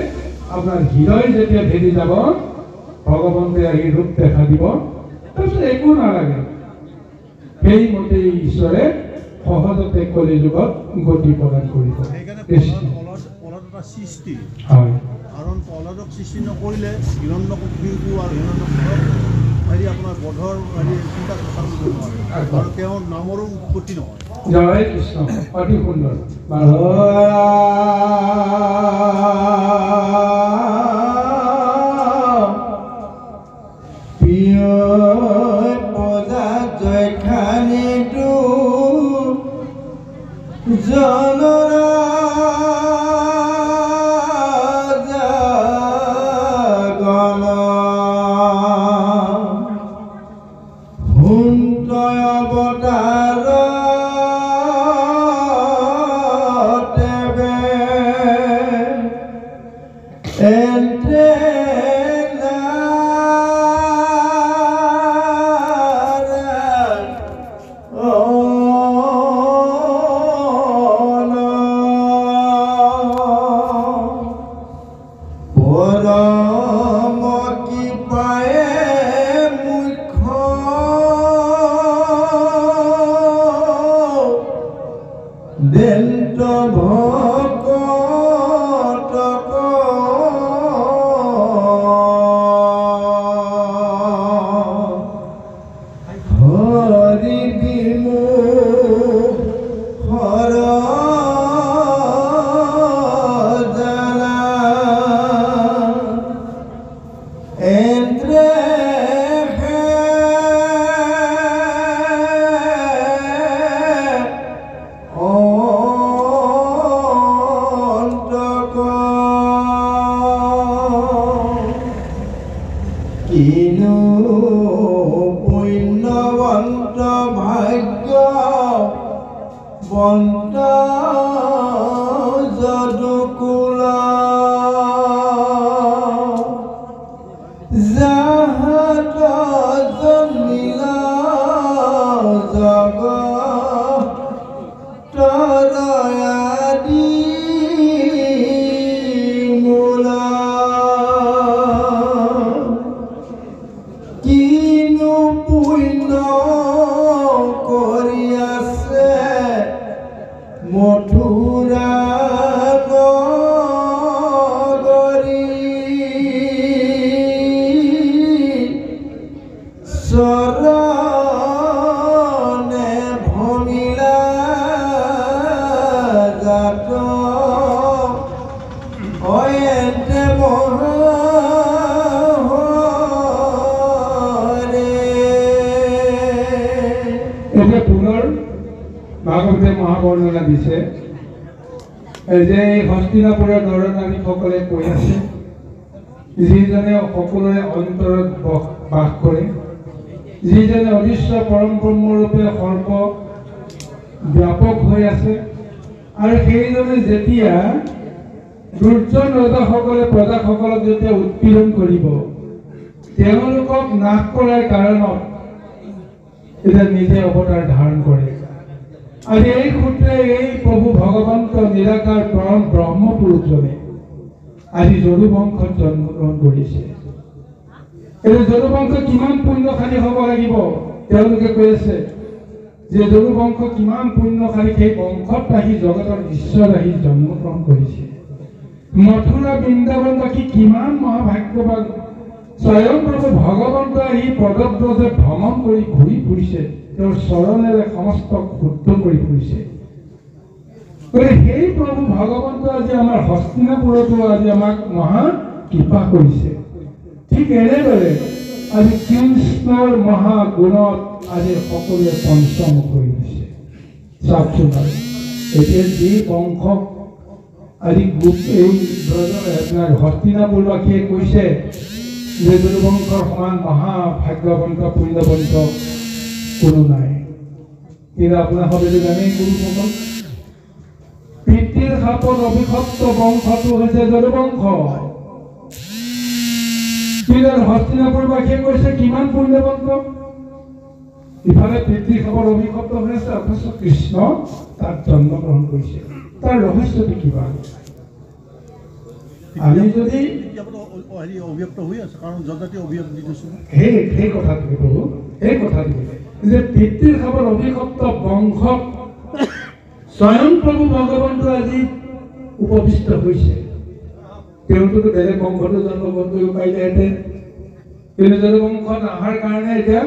আপোনাৰ হৃদয় যেতিয়া ভেদি যাব, ভগৱন্তে আহি ৰূপ দেখা দিব, তাৰপিছত একো নালাগে। সেইমতে ঈশ্বৰে সহজতে কলিযুগত গতি প্ৰদান কৰিব। সেইকাৰণে পলাদ এটা সৃষ্টি, হয়, কাৰণ পলাদক সৃষ্টি নকৰিলে হিৰণ্যকশিপু আৰু হিৰণ্যকশিপুক আপোনাৰ বধৰ চিন্তা চৰ্চা কৰিব নোৱাৰে, আৰু তেওঁৰ নামৰো উৎপত্তি নহয়। জয় কৃষ্ণ, অতি সুন্দৰ। প্ৰিয় পদা জয়খানিটো জনৰাজা গণ সুন্দৰ অৱতাৰ তেবে এন্তে দেন্ত ভকতক হৰি বিমুখ হৰ জালা এন্দ্ৰে কিনো পুণ্যবন্ত ভাগ্যবন্ত যদুকুল যাহাত জন্মিল জগতৰ আদি কিনো পুণ্য কৰি আছে মথুৰা নগৰী, চৰণে ভমিলা জাত অয়েন্তে মহা ভাগৱতে মহাবৰ্ণনা দিছে যে এই হস্তিনাপুৰৰ নৰনাৰীসকলে কৈ আছে, যিজনে সকলোৰে অন্তৰত বাস কৰে, যিজনে অদৃশ্য পৰম ব্ৰহ্মৰূপে সৰ্ব ব্যাপক হৈ আছে, আৰু সেইজনে যেতিয়া দুৰ্জন ৰজাসকলে প্ৰজাসকলক যেতিয়া উৎপীড়ন কৰিব, তেওঁলোকক নাশ কৰাৰ কাৰণত এতিয়া নিজে অৱতাৰ ধাৰণ কৰে। আজি এই সূত্ৰে এই প্ৰভু ভগৱন্ত নিৰাকাৰ পৰম ব্ৰহ্মপুৰুষজনে আজি যদুবংশত জন্মগ্ৰহণ কৰিছে। এই যদুবংশ কিমান পুণ্যশালী হ'ব লাগিব, তেওঁলোকে কৈ আছে যে যদুবংশ কিমান পুণ্যশালী, সেই বংশত আহি জগতৰ ঈশ্বৰ আহি জন্মগ্ৰহণ কৰিছে। মথুৰা বৃন্দাবনবাসী কিমান মহাভাগ্যৱান, স্বয়ং প্ৰভু ভগৱন্ত আহি পদব্ৰজে ভ্ৰমণ কৰি ঘূৰি ফুৰিছে, তেওঁৰ চৰণেৰে সমস্ত শুদ্ধ কৰি ফুৰিছে। গতিকে সেই প্ৰভু ভগৱন্ত আজি আমাৰ হস্তিনাপুৰতো আজি আমাক মহা কৃপা কৰিছে। ঠিক এনেদৰে আজি কৃষ্ণৰ মহাগুণত আজি সকলোৱে পঞ্চমুখ হৈ গৈছে। চাওকচোন বাৰু, এতিয়া যি বংশক আজি এই হস্তিনাপুৰবাসীয়ে কৈছে যে যদুবংশৰ সমান মহাভাগ্যৱন্ত পুণ্যৱন্ত কোনো নাই। কিন্তু আপোনাৰ সকলোৱে জানে গুৰুসকল, পিতৃৰ শাপত অভিশপ্ত বংশটো হৈছে যদুবংশ। কিন্তু হস্তিনাপুৰবাসীয়ে কৈছে কিমান পুণ্যৱন্ত। ইফালে পিতৃৰ শাপত অভিশপ্ত হৈ আছে, অথচ কৃষ্ণ তাত জন্মগ্ৰহণ কৰিছে। তাৰ ৰহস্যটো কিবা? আমি যদি অভিযুক্ত হৈ আছে, কাৰণ জনজাতি অভিযোগ দি দিছোঁ সেই কথাটো প্ৰভু, সেই কথাটো যে পিতৃৰ শাপত অভিশপ্ত বংশত স্বয়ং প্ৰভু ভগৱন্ত আজি উপবিষ্ট হৈছে। তেওঁটোতো বেলেগ বংশতো জন্মগ্ৰহণ কৰিব পাৰিলেহেঁতেন, কিন্তু যদুবংশত অহাৰ কাৰণে এতিয়া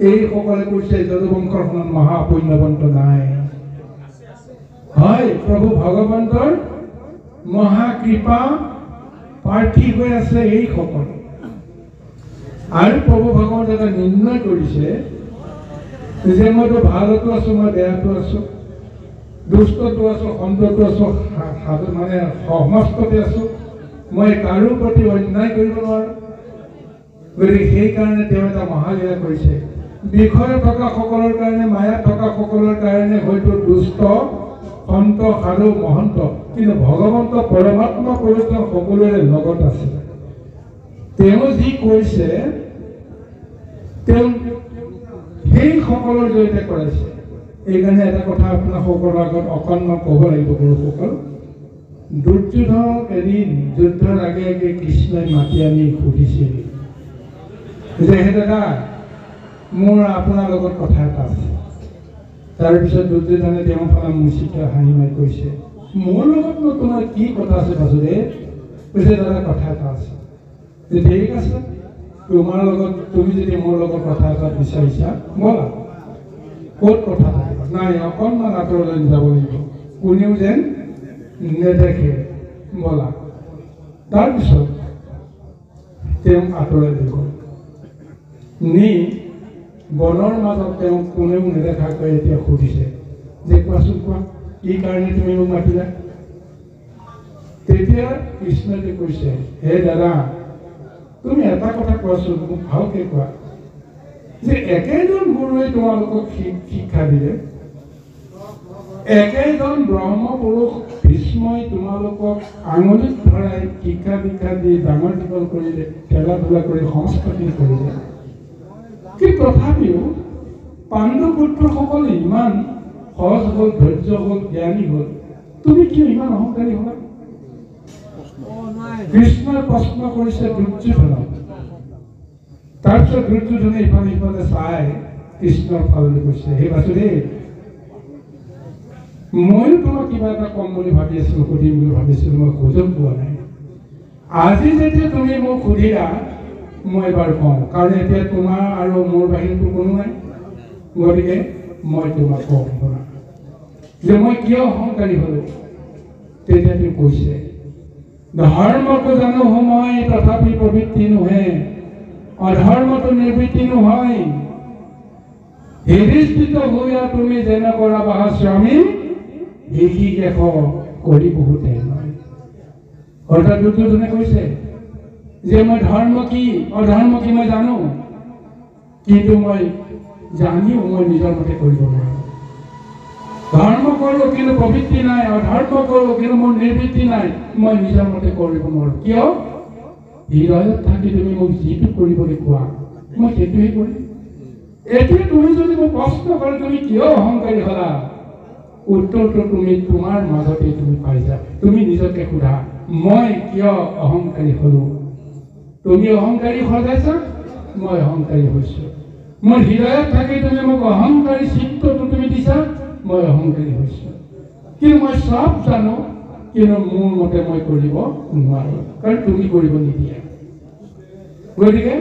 এইসকলে কৈছে যদুবংশৰ সমান মহাপুণ্যৱন্ত নাই। হয়, প্ৰভু ভগৱন্তৰ মহাকৃপা প্ৰাৰ্থী হৈ আছে এইসকল। আৰু প্ৰভু ভগৱন্তে এটা নিৰ্ণয় কৰিছে যে মইতো ভালতো আছোঁ, মই বেয়াতো আছোঁ, দুষ্টতো আছোঁ, সন্ততো আছোঁ, মানে সমস্ততে আছোঁ, মই কাৰো প্ৰতি অন্যায় কৰিব নোৱাৰোঁ। গতিকে সেইকাৰণে তেওঁ এটা মহালীলা কৰিছে। বিষয়ে থকা সকলৰ কাৰণে, মায়া থকা সকলৰ কাৰণে হয়তো দুষ্ট, সন্ত, সাধু, মহন্ত, কিন্তু ভগৱন্ত পৰমাত্মা পবিত্ৰ সকলোৰে লগত আছে। তেওঁ যি কৈছে তেওঁ সেই সকলৰ জৰিয়তে কৰাইছে। এইকাৰণে এটা কথা আপোনাৰ সকলৰ আগত অকণমান ক'ব লাগিব গুৰুসকল। দুৰ্যোধনক এদিন যুদ্ধৰ আগে আগে কৃষ্ণই মাতি আনি সুধিছিল যে হে দাদা, মোৰ আপোনাৰ লগত কথা এটা আছে। তাৰপিছত দুৰ্যোধনে তেওঁৰ ফালে মুচিকে হাঁহি মাৰি কৈছে, মোৰ লগতনো তোমাৰ কি কথা আছে বাসুদেৱ? কৈছে দাদা কথা এটা আছে। ঠিক আছে, তোমাৰ লগত, তুমি যদি মোৰ লগত কথা এটা বিচাৰিছা ব'লা। ক'ত কথা থাকিব? নাই, অকণমান আঁতৰলৈ যাব লাগিব, কোনেও যেন নেদেখে, ব'লা। তাৰপিছত তেওঁক আঁতৰাই দিব নি বনৰ মাজত তেওঁক কোনেও নেদেখাকৈ এতিয়া সুধিছে যে কোৱাচোন, কোৱা কি কাৰণে তুমি মোক মাতিলা? তেতিয়া কৃষ্ণই কৈছে, হে দাদা, তুমি এটা কথা কোৱাচোন, মোক ভালকৈ কোৱা যে একেজন গুৰুৱে তোমালোকক শিক্ষা দিলে, একেজন ব্ৰহ্মপুৰুষ ভীষ্মই তোমালোকক আঙুলিত ধৰাই শিক্ষা দীক্ষা দি ডাঙৰ দীঘল কৰিলে, খেলা ধূলা কৰি সংস্কৃতি কৰিলে, কিন্তু তথাপিও পাণ্ডুপুত্ৰসকলে ইমান সহজ হ'ল, ধৈৰ্য হ'ল, জ্ঞানী হ'ল, তুমি কিয় ইমান অহংকাৰী হ'লা? কৃষ্ণই প্ৰশ্ন কৰিছে দুৰ্যোধনক। তাৰপিছত দুৰ্যোধনে ইফালে ইফালে চাই কৃষ্ণৰ ফাললৈ কৈছে, হে বাসুদেৱ, ময়ো তোমাক কিবা এটা কম বুলি ভাবি আছিলোঁ, সুধিম বুলি ভাবিছিলোঁ, মই সুযোগ পোৱা নাই। আজি যেতিয়া তুমি মোক সুধিলা, মই এবাৰ কওঁ, কাৰণ এতিয়া তোমাৰ আৰু মোৰ বাহিৰতো কোনো নাই। গতিকে মই তোমাক কওঁ শুনা যে মই কিয় অহংকাৰী হ'লোঁ। তেতিয়া তেওঁ কৈছে, ধৰ্মটো জানো সময় তথাপি প্ৰবৃত্তি নোহে, অধৰ্মটো নিবৃত্তি নহয়। হৃদিস্থিত হৈয়া তুমি যেনে কৰা বাহা স্বামী, দেখি দেখ কৰি বহুতে নহয়। অৰ্থাৎ দুৰ্যোধনে কৈছে যে মই ধৰ্ম কি অধৰ্ম কি মই জানো, কিন্তু মই জানিও মই নিজৰ মতে কৰিব নোৱাৰোঁ। ধৰ্ম কৰোঁ কিন্তু প্ৰবৃত্তি নাই, অধৰ্ম কৰোঁ কিন্তু মোৰ নিবৃত্তি নাই, মই নিজৰ মতে কৰিব নোৱাৰোঁ। কিয়? হৃদয়ত থাকি তুমি মোক যিটো কৰিবলৈ কোৱা মই সেইটোহে কৰিম। এতিয়া তুমি যদি মোক প্ৰশ্ন কৰা তুমি কিয় অহংকাৰী হ'লা, উত্তৰটো তুমি তোমাৰ মাজতে তুমি পাইছা। তুমি নিজকে সোধা, মই কিয় অহংকাৰী হ'লোঁ? তুমি অহংকাৰী সজাইছা, মই অহংকাৰী হৈছোঁ। মোৰ হৃদয়ত থাকি তুমি মোক অহংকাৰী চিত্ৰটো তুমি দিছা, মই অহংকাৰী হৈছোঁ। কিন্তু মই চব জানো, কিন্তু মোৰ মতে মই কৰিব নোৱাৰোঁ, কাৰণ তুমি কৰিব নিদিয়া। গতিকে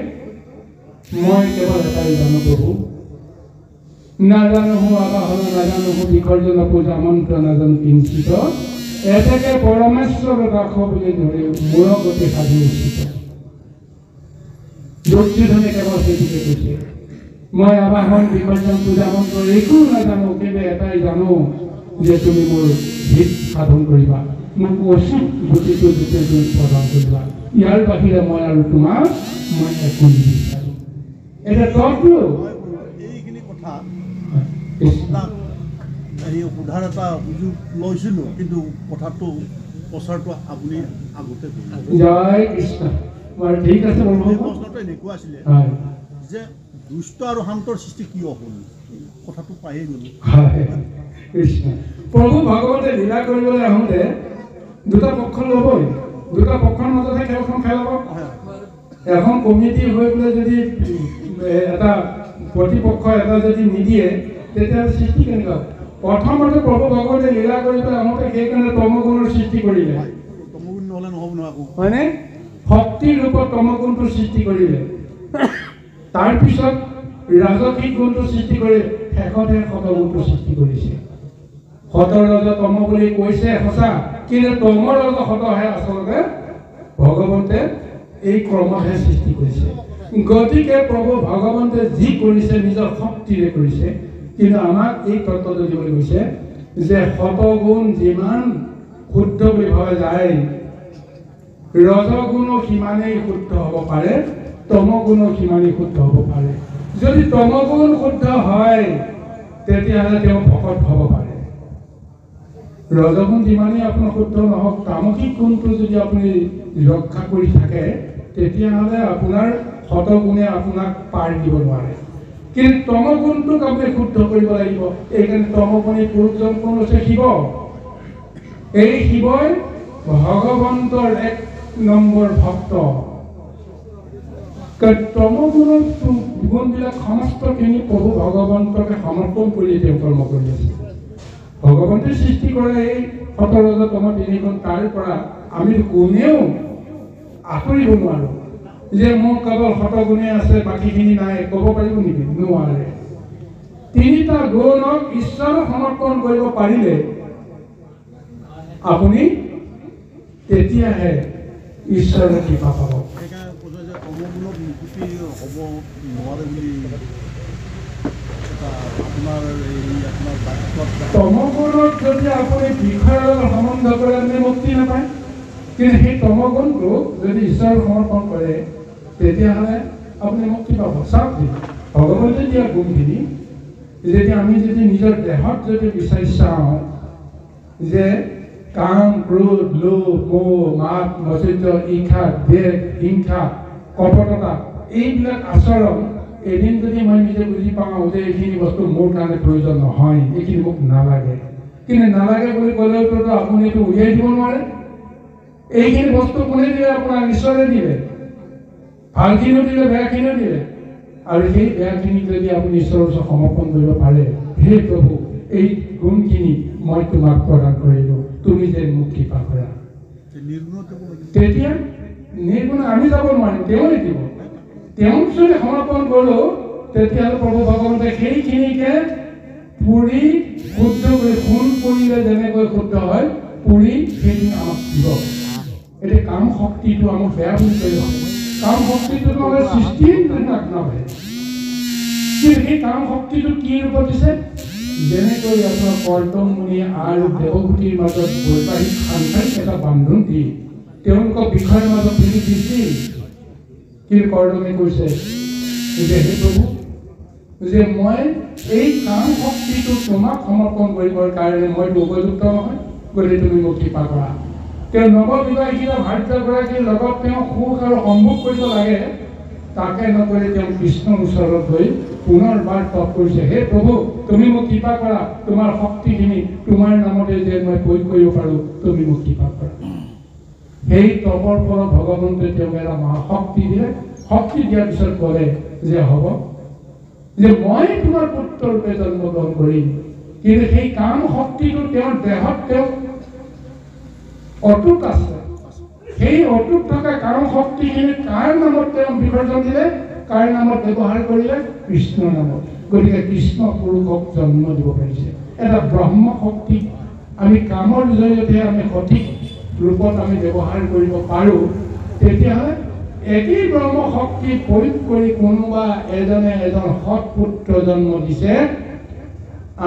মই কেৱল এটাই জানো, প্ৰভু, নাজানো আবাহন, নাজানো বিসৰ্জন পূজা মন্ত্ৰ, নাজানো কিঞ্চিত, এতেকে পৰমেশ্বৰ ৰাখ বুলি ধৰি মূৰ গতি সাধু উচিত। দুৰ্যোধনে কেৱল সেইটোকে কৈছে, মই আবাহন, বিসৰ্জন, পূজা মন্ত্ৰ একো নাজানো, কিন্তু এটাই জানো যে তুমি মোৰ হিত সাধন কৰিবা, মোক অচিত গতিটো যেতিয়া তুমি প্ৰদান কৰিবা, ইয়াৰ বাহিৰে মই আৰু তোমাক মই একো নিবিচাৰোঁ। এটা তত্ত্ব এইখিনি কথা আপোনাক সোধাৰ এটা সুযোগ লৈছিলোঁ, কিন্তু কথাটো প্ৰচাৰটো আপুনি আগতে কৰিলে। জয় কৃষ্ণ। বাৰু ঠিক আছে বাৰু। এই প্ৰশ্নটো এনেকুৱা আছিলে হয় যে দুষ্ট আৰু শান্তৰ সৃষ্টি কিয় হ'ল, কথাটো পায়েই গ'লোঁ। হয় কৃষ্ণ। প্ৰভু ভগৱতে লীলা কৰিবলৈ আহোঁতে দুটা পক্ষ ল'বই, দুটা পক্ষৰ মাজতে খেলখন খেলাব। এখন কমিটি হৈ পেলাই যদি এটা প্ৰতিপক্ষ এটা যদি নিদিয়ে তেতিয়াহ'লে সৃষ্টি কেনেকুৱা? প্ৰথমতে প্ৰভু ভগৱতে লীলা কৰিবলৈ আহোঁতে সেইকাৰণে তমগুণৰ সৃষ্টি কৰিলে, তমগুণ নহ'লে নহ'ব নহয় আকৌ, হয়নে? শক্তিৰ ৰূপত তমগুণটো সৃষ্টি কৰিলে, তাৰপিছত ৰাজসিক গুণটো সৃষ্টি কৰিলে, শেষতহে সতগুণটো সৃষ্টি কৰিছে। সতৰ ৰজ তম বুলি কৈছে সঁচা, কিন্তু তমৰ ৰজ সতহে আচলতে ভগৱন্তে এই ক্ৰমতহে সৃষ্টি কৰিছে। গতিকে প্ৰভু ভগৱন্তে যি কৰিছে নিজৰ শক্তিৰে কৰিছে, কিন্তু আমাক এই তত্ত্বটো দিবলৈ কৈছে যে সতগুণ যিমান শুদ্ধ বুলি ভাবা যায়, ৰজগুণো সিমানেই শুদ্ধ হ'ব পাৰে, তমগুণো সিমানেই শুদ্ধ হ'ব পাৰে। যদি তমগুণ শুদ্ধ হয় তেতিয়াহ'লে তেওঁ ভকত হ'ব পাৰে। ৰজগুণ যিমানেই আপোনাৰ শুদ্ধ নহওক, তামসিক গুণটো যদি আপুনি ৰক্ষা কৰি থাকে তেতিয়াহ'লে আপোনাৰ সতগুণে আপোনাক পাৰ দিব নোৱাৰে। কিন্তু তমগুণটোক আপুনি শুদ্ধ কৰিব লাগিব। এইকাৰণে তমগুণী পুৰুষজন কোন হৈছে? শিৱ। এই শিৱই ভগৱন্তৰ 1 নম্বৰ ভক্ত। তমগুণৰ গুণবিলাক সমস্তখিনি প্ৰভু ভগৱন্তকে সমৰ্পণ কৰি তেওঁ কৰ্ম কৰি আছে। ভগৱন্তে সৃষ্টি কৰে এই সতৰজ তম 3 গুণ, তাৰ পৰা আমি কোনেও আঁতৰিব নোৱাৰোঁ যে মোৰ কেৱল সতগুণে আছে বাকীখিনি নাই, ক'ব পাৰিব নেকি? নোৱাৰে। 3টা গুণক ঈশ্বৰক সমৰ্পণ কৰিব পাৰিলে আপুনি তেতিয়াহে ঈশ্বৰৰ কৃপা পাব। সেইকাৰণে কৈছে যে তমগুণত নিকুতি হ'ব নোৱাৰে বুলি আপোনাৰ বাক্যত। তমগুণত যদি আপুনি বিষয়ৰ লগত সম্বন্ধ কৰে আপুনি মুক্তি নাপায়, কিন্তু সেই তমগুণটো যদি ঈশ্বৰক সমৰ্পণ কৰে তেতিয়াহ'লে আপুনি মুক্তি পাব। চাওক, ভগৱন্তে দিয়া গুণখিনি যদি আমি যদি নিজৰ দেহত যদি বিচাৰি চাওঁ যে কাম, ক্ৰোধ, লোভ, মোহ, মাপ, মচৰ্য, ঈৰ্ষা, দেহ, হিংসা, কপটতা, এইবিলাক আচৰণ এদিন যদি মই নিজে বুজি পাওঁ যে এইখিনি বস্তু মোৰ কাৰণে প্ৰয়োজন নহয়, এইখিনি মোক নালাগে, কিন্তু নালাগে বুলি ক'লেওতো আপুনি এইটো উলিয়াই দিব নোৱাৰে। এইখিনি বস্তু কোনে দিলে? আপোনাৰ ঈশ্বৰে দিলে। ভালখিনিও দিলে, বেয়াখিনিও দিলে। আৰু সেই বেয়াখিনি যদি আপুনি ঈশ্বৰৰ ওচৰত সমৰ্পণ কৰিব পাৰে, হে প্ৰভু এই গুণখিনি মই তোমাক প্ৰদান কৰিলোঁ, তুমি যে মোক কৃপা কৰা, তেতিয়া নিৰ্গুণ আমি যাব নোৱাৰিম, তেওঁৱে দিব। তেওঁক যদি সমৰ্পণ কৰোঁ তেতিয়াহ'লে প্ৰভু ভগৱন্তে সেইখিনিকে পুৰি শুদ্ধ কৰি, সোণ পৰিলে যেনেকৈ শুদ্ধ হয়, পুৰি সেইখিনি আমাক দিব। এতিয়া কাম শক্তিটো আমাক বেয়া বুলি কৰিব, কাম শক্তিটো নহ'লে সৃষ্টিৰ নহয়, কিন্তু সেই কাম শক্তিটো কি ৰূপত দিছে? যেনেকৈ আপোনাৰ কৰ্দম মুনি আৰু দেৱভূতিৰ মাজত বৈবাহিক সাংসাৰিক এটা বান্ধোন দি তেওঁলোকৰ বিষয়ৰ মাজত ফেলি দিছিল, কিন্তু কৰ্দমে কৈছে যে হে প্ৰভু, যে মই এই কাম শক্তিটো তোমাক সমৰ্পণ কৰিবৰ কাৰণে মইতো উপযুক্ত নহয়, গতিকে তুমি মোক কৃপা কৰা। তেওঁ নৱবিবাহিত ভাৰ্যগৰাকীৰ লগত তেওঁ সুখ আৰু সম্ভোগ কৰিব লাগে, তাকে নকৰি তেওঁ কৃষ্ণৰ ওচৰত গৈ পুনৰবাৰ তপ কৰিছে, হে প্ৰভু তুমি মোক কৃপা কৰা, তোমাৰ শক্তিখিনি তোমাৰ নামতে যে মই প্ৰয়োগ কৰিব পাৰোঁ, তুমি মোক কৃপা কৰা। সেই তপৰ ফলত ভগৱন্তে তেওঁক এটা মহাশক্তি দিলে। শক্তি দিয়াৰ পিছত ক'লে যে হ'ব, যে মই তোমাৰ পুত্ৰৰূপে জন্মগ্ৰহণ কৰিম, কিন্তু সেই কাম শক্তিটো তেওঁৰ দেহত তেওঁ অটুট আছে। সেই অটুট থকা কাম শক্তিখিনি কাৰ নামত তেওঁ বিসৰ্জন দিলে, কাৰ নামত ব্যৱহাৰ কৰিলে? কৃষ্ণৰ নামত। গতিকে কৃষ্ণ পুৰুষক জন্ম দিব পাৰিছে। এটা ব্ৰহ্ম শক্তি আমি কামৰ জৰিয়তে আমি সঠিক ৰূপত আমি ব্যৱহাৰ কৰিব পাৰোঁ, তেতিয়াহ'লে একেই ব্ৰহ্ম শক্তি প্ৰয়োগ কৰি কোনোবা এজনে এজন সৎ পুত্ৰ জন্ম দিছে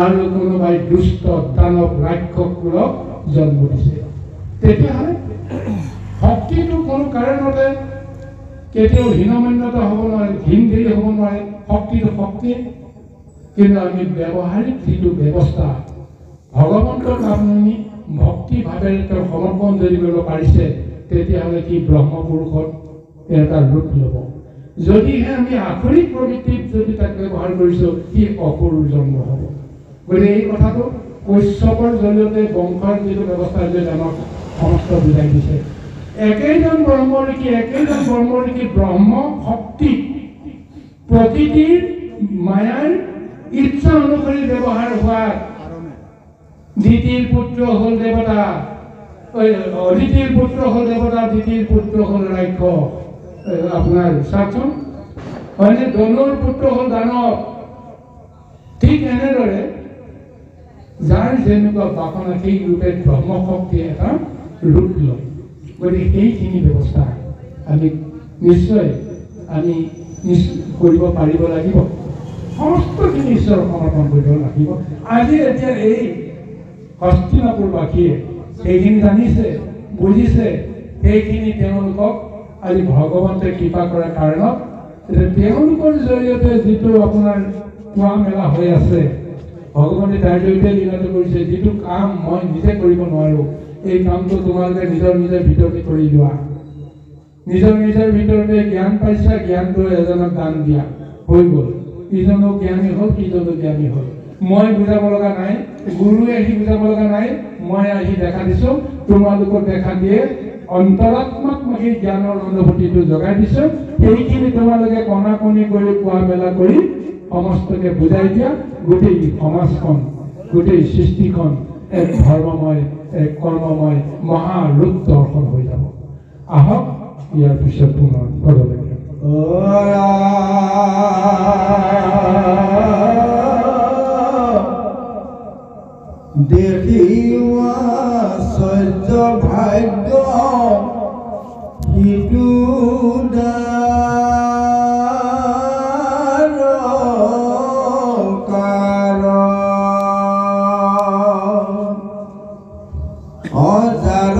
আৰু কোনোবাই দুষ্ট দানৱ ৰাক্ষসবোৰক জন্ম দিছে। তেতিয়াহ'লে শক্তিটো কোনো কাৰণতে কেতিয়াও হীনমন্যতা হ'ব নোৱাৰে, হীন দেৰি হ'ব নোৱাৰে। শক্তিটো শক্তিয়ে, কিন্তু আমি ব্যৱহাৰিক যিটো ব্যৱস্থা ভগৱন্তক আপুনি ভক্তিভাৱেৰে তেওঁ সমৰ্পণ যদি কৰিব পাৰিছে, তেতিয়াহ'লে কি ব্ৰহ্মপুৰুষত এটা ৰূপ ল'ব। যদিহে আমি আখৰিক প্ৰবৃত্তিত যদি তাক ব্যৱহাৰ কৰিছোঁ, সি অসুৰ জন্ম হ'ব। গতিকে এই কথাটো কৈশৱৰ জৰিয়তে বংশৰ যিটো ব্যৱস্থা আমাক সমস্ত বুজাই দিছে। একেইজন ব্ৰহ্মঋষি ব্ৰহ্ম শক্তি প্ৰকৃতিৰ মায়াৰ ইচ্ছা অনুসৰি ব্যৱহাৰ হোৱাৰ দ্বিতীয় পুত্ৰ হ'ল দেৱতা, অদিতিৰ পুত্ৰ হ'ল দেৱতা, দ্বিতীয় পুত্ৰ হ'ল ৰাক্ষস। আপোনাৰ চাওকচোন, হয়নে? ধনুৰ পুত্ৰ হ'ল দানৱ। ঠিক এনেদৰে যাৰ যেনেকুৱা বাসনা সেই ৰূপে ব্ৰহ্মশক্তিয়ে এটা ৰূপ লয়। গতিকে সেইখিনি ব্যৱস্থা আমি নিশ্চয় কৰিব পাৰিব লাগিব। সমস্তখিনি ঈশ্বৰক সমৰ্পণ কৰিব লাগিব। আজি এতিয়া এই হস্তিনাপুৰবাসীয়ে সেইখিনি জানিছে, বুজিছে। সেইখিনি তেওঁলোকক আজি ভগৱন্তে কৃপা কৰাৰ কাৰণত তেওঁলোকৰ জৰিয়তে যিটো আপোনাৰ কোৱা মেলা হৈ আছে, ভগৱানে তাৰ জৰিয়তে লীলাটো কৰিছে। যিটো কাম মই নিজে কৰিব নোৱাৰোঁ, এই কামটো তোমালোকে নিজৰ ভিতৰতে কৰি লোৱা। নিজৰ ভিতৰতে জ্ঞান পাইছা, জ্ঞানটো এজনক দান দিয়া, হৈ গ'ল। ইজনো জ্ঞানী হ'ল, সিজনো জ্ঞানী হ'ল। মই বুজাব লগা নাই, গুৰুৱে আহি বুজাব লগা নাই, মই আহি দেখা দিছোঁ। তোমালোকক দেখা দিয়ে অন্তৰাত্মাক মই জ্ঞানৰ অনুভূতিটো জগাই দিছোঁ। সেইখিনি তোমালোকে কণা কণি কৰি কোৱা মেলা কৰি সমস্তকে বুজাই দিয়া। গোটেই সমাজখন, গোটেই সৃষ্টিখন এক ধৰ্মময়, এক কৰ্মময় মহাৰূপ দৰ্শন হৈ যাব। আহক ইয়াৰ পিছত পুনৰ পদলৈকে। দেখিওৱা সহ্য ভাগ্য সিটো অজাৰ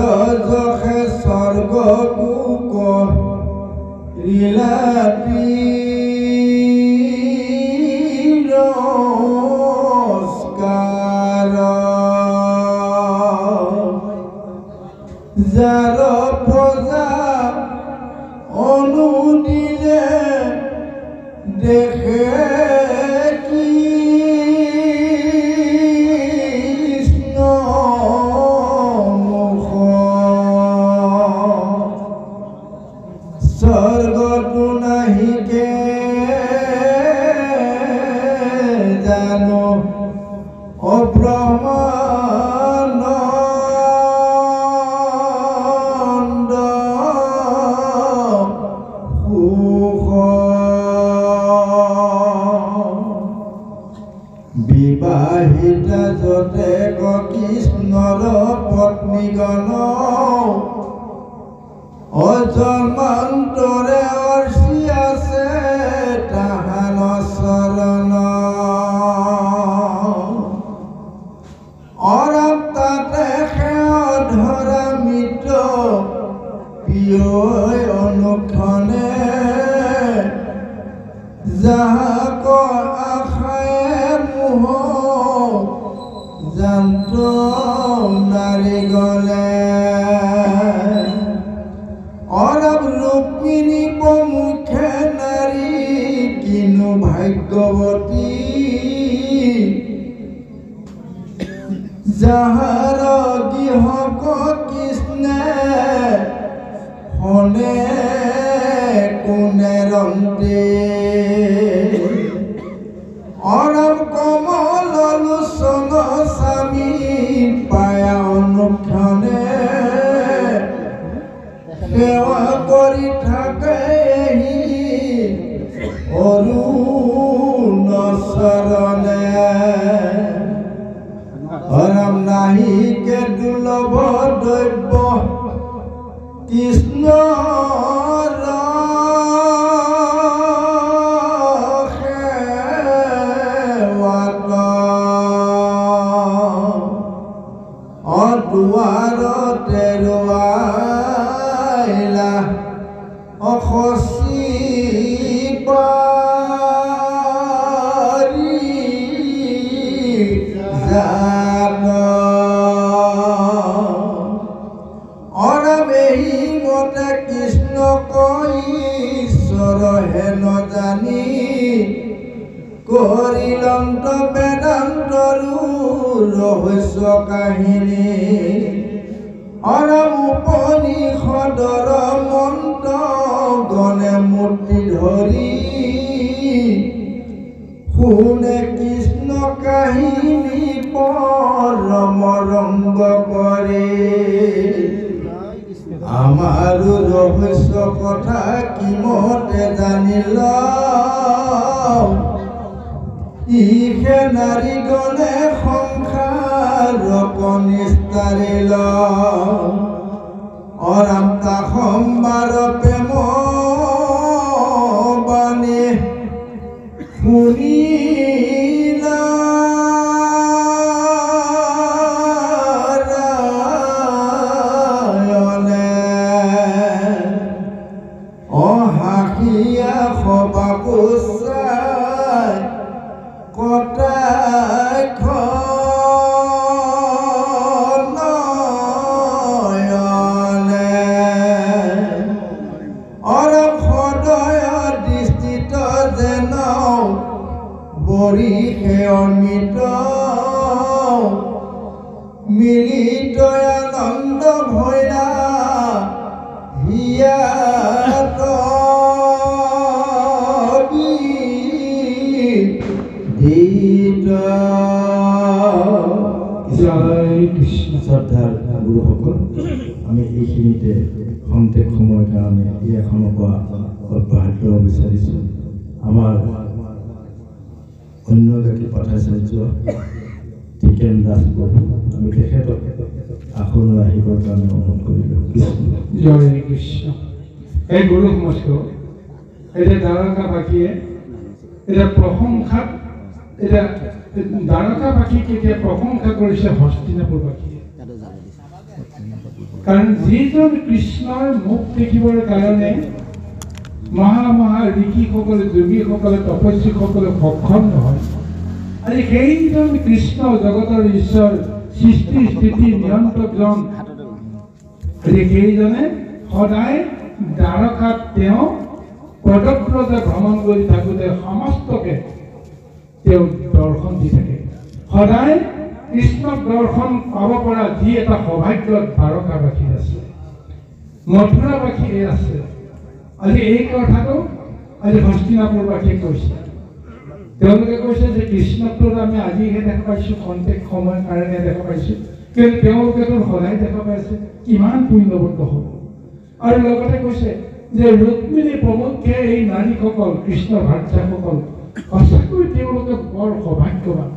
জখে স্বৰ্গ কুক ৰিলাতি যাৰ প্ৰজা অনুদিনে দেখে কৃষ্ণ মুখ স্বৰ্গটো নাহিকে জানো অব্ৰহ্ম বিবাহিতা যতে কৃষ্ণৰ পত্নীগণ অজন্মান্তৰে অৰ্চি আছে তাহান চৰণ অৰব তাতে সেৱা ধৰা মিত্ৰ প্ৰিয় অনুক্ষণে যাহাক আশায়ে মোহ জান্ত নাৰী গলে অৰব ৰুক্মিণী প্ৰমুখে নাৰী কিনো ভাগ্যৱতী যাহাৰ গৃহক কৃষ্ণে হনে কোনে ৰন্তে অৰব কমল লোচন স্বামী পায়া অনুক্ষণে সেৱা কৰি থাকে অৰুণ চৰণে অৰম নাহিকে দুৰ্লভ দ্ৰব্য কৃষ্ণ দুৱাৰতে সেই মতে কৃষ্ণ ঈশ্বৰ হেন জানি কৰিলন্ত বেদান্তৰো ৰহস্য কাহিনী অৰম উপনিষদৰ মন্ত্ৰ গণে মূৰ্তি ধৰি শুনে কৃষ্ণ কাহিনী পৰম ৰংগ কৰে আমাৰো ৰহস্য কথা কিমতে জানিল ইহে নাৰীগণে সংসাৰক নিস্তাৰিল অৰামতা সম্বাৰ প্ৰেম বাণী শুনিল অহাসিয়া সবাকো চাই কটাক্ষ নয়নে অৰম সদয় দৃষ্টিত যেন বৰিষে অমিত মিলিত আনন্দ ভয়া হিয়াত শ্ৰদ্ধাৰ গুৰুসকল আমি এইখিনিতে খন্তেক সময়ৰ কাৰণে এই এখনৰ পৰা অব্যাহত ল'ব বিচাৰিছোঁ আমাৰ অন্য এগৰাকী পাঠাচাৰ্য টিকেন দাস প্ৰভু আমি তেখেতক আসনলৈ আহিবৰ কাৰণে অনুৰোধ কৰিলোঁ জয় কৃষ্ণ এই গুৰু সমস্ত এতিয়া দ্বাৰকাবাসীয়ে এতিয়া প্ৰশংসাত এতিয়া দ্বাৰকাবাসীক এতিয়া প্ৰশংসা কৰিছে হস্তিনাপুৰবাসীয়ে কাৰণ যিজন কৃষ্ণৰ মুখ দেখিবৰ কাৰণে মহা ঋষিসকলে যোগীসকলে তপস্বীসকলে সক্ষম নহয় আজি সেইজন কৃষ্ণ জগতৰ ঈশ্বৰ সৃষ্টি স্থিতি নিয়ন্ত্ৰকজন সেইজনে সদায় দ্বাৰকাত তেওঁ পদব্ৰজে ভ্ৰমণ কৰি থাকোঁতে সমস্তকে তেওঁ দৰ্শন দি থাকে সদায় কৃষ্ণক দৰ্শন পাব পৰা যি এটা সৌভাগ্য দ্বাৰকাবাসীৰ আছে মথুৰাবাসীৰ আছে আজি এই কথাটো আজি হস্তিনাপুৰবাসীয়ে কৈছে তেওঁলোকে কৈছে যে কৃষ্ণকটো আমি আজিহে দেখা পাইছোঁ খন্তেক সময়ৰ কাৰণে দেখা পাইছোঁ কিন্তু তেওঁলোকেতো সদায় দেখা পাইছে কিমান পুণ্যৱন্ত হ'ব আৰু লগতে কৈছে যে ৰুক্মিণী প্ৰমুখ্যে এই নাৰীসকল কৃষ্ণ ভাৰ্যাসকল সঁচাকৈ তেওঁলোকে বৰ সৌভাগ্যৱান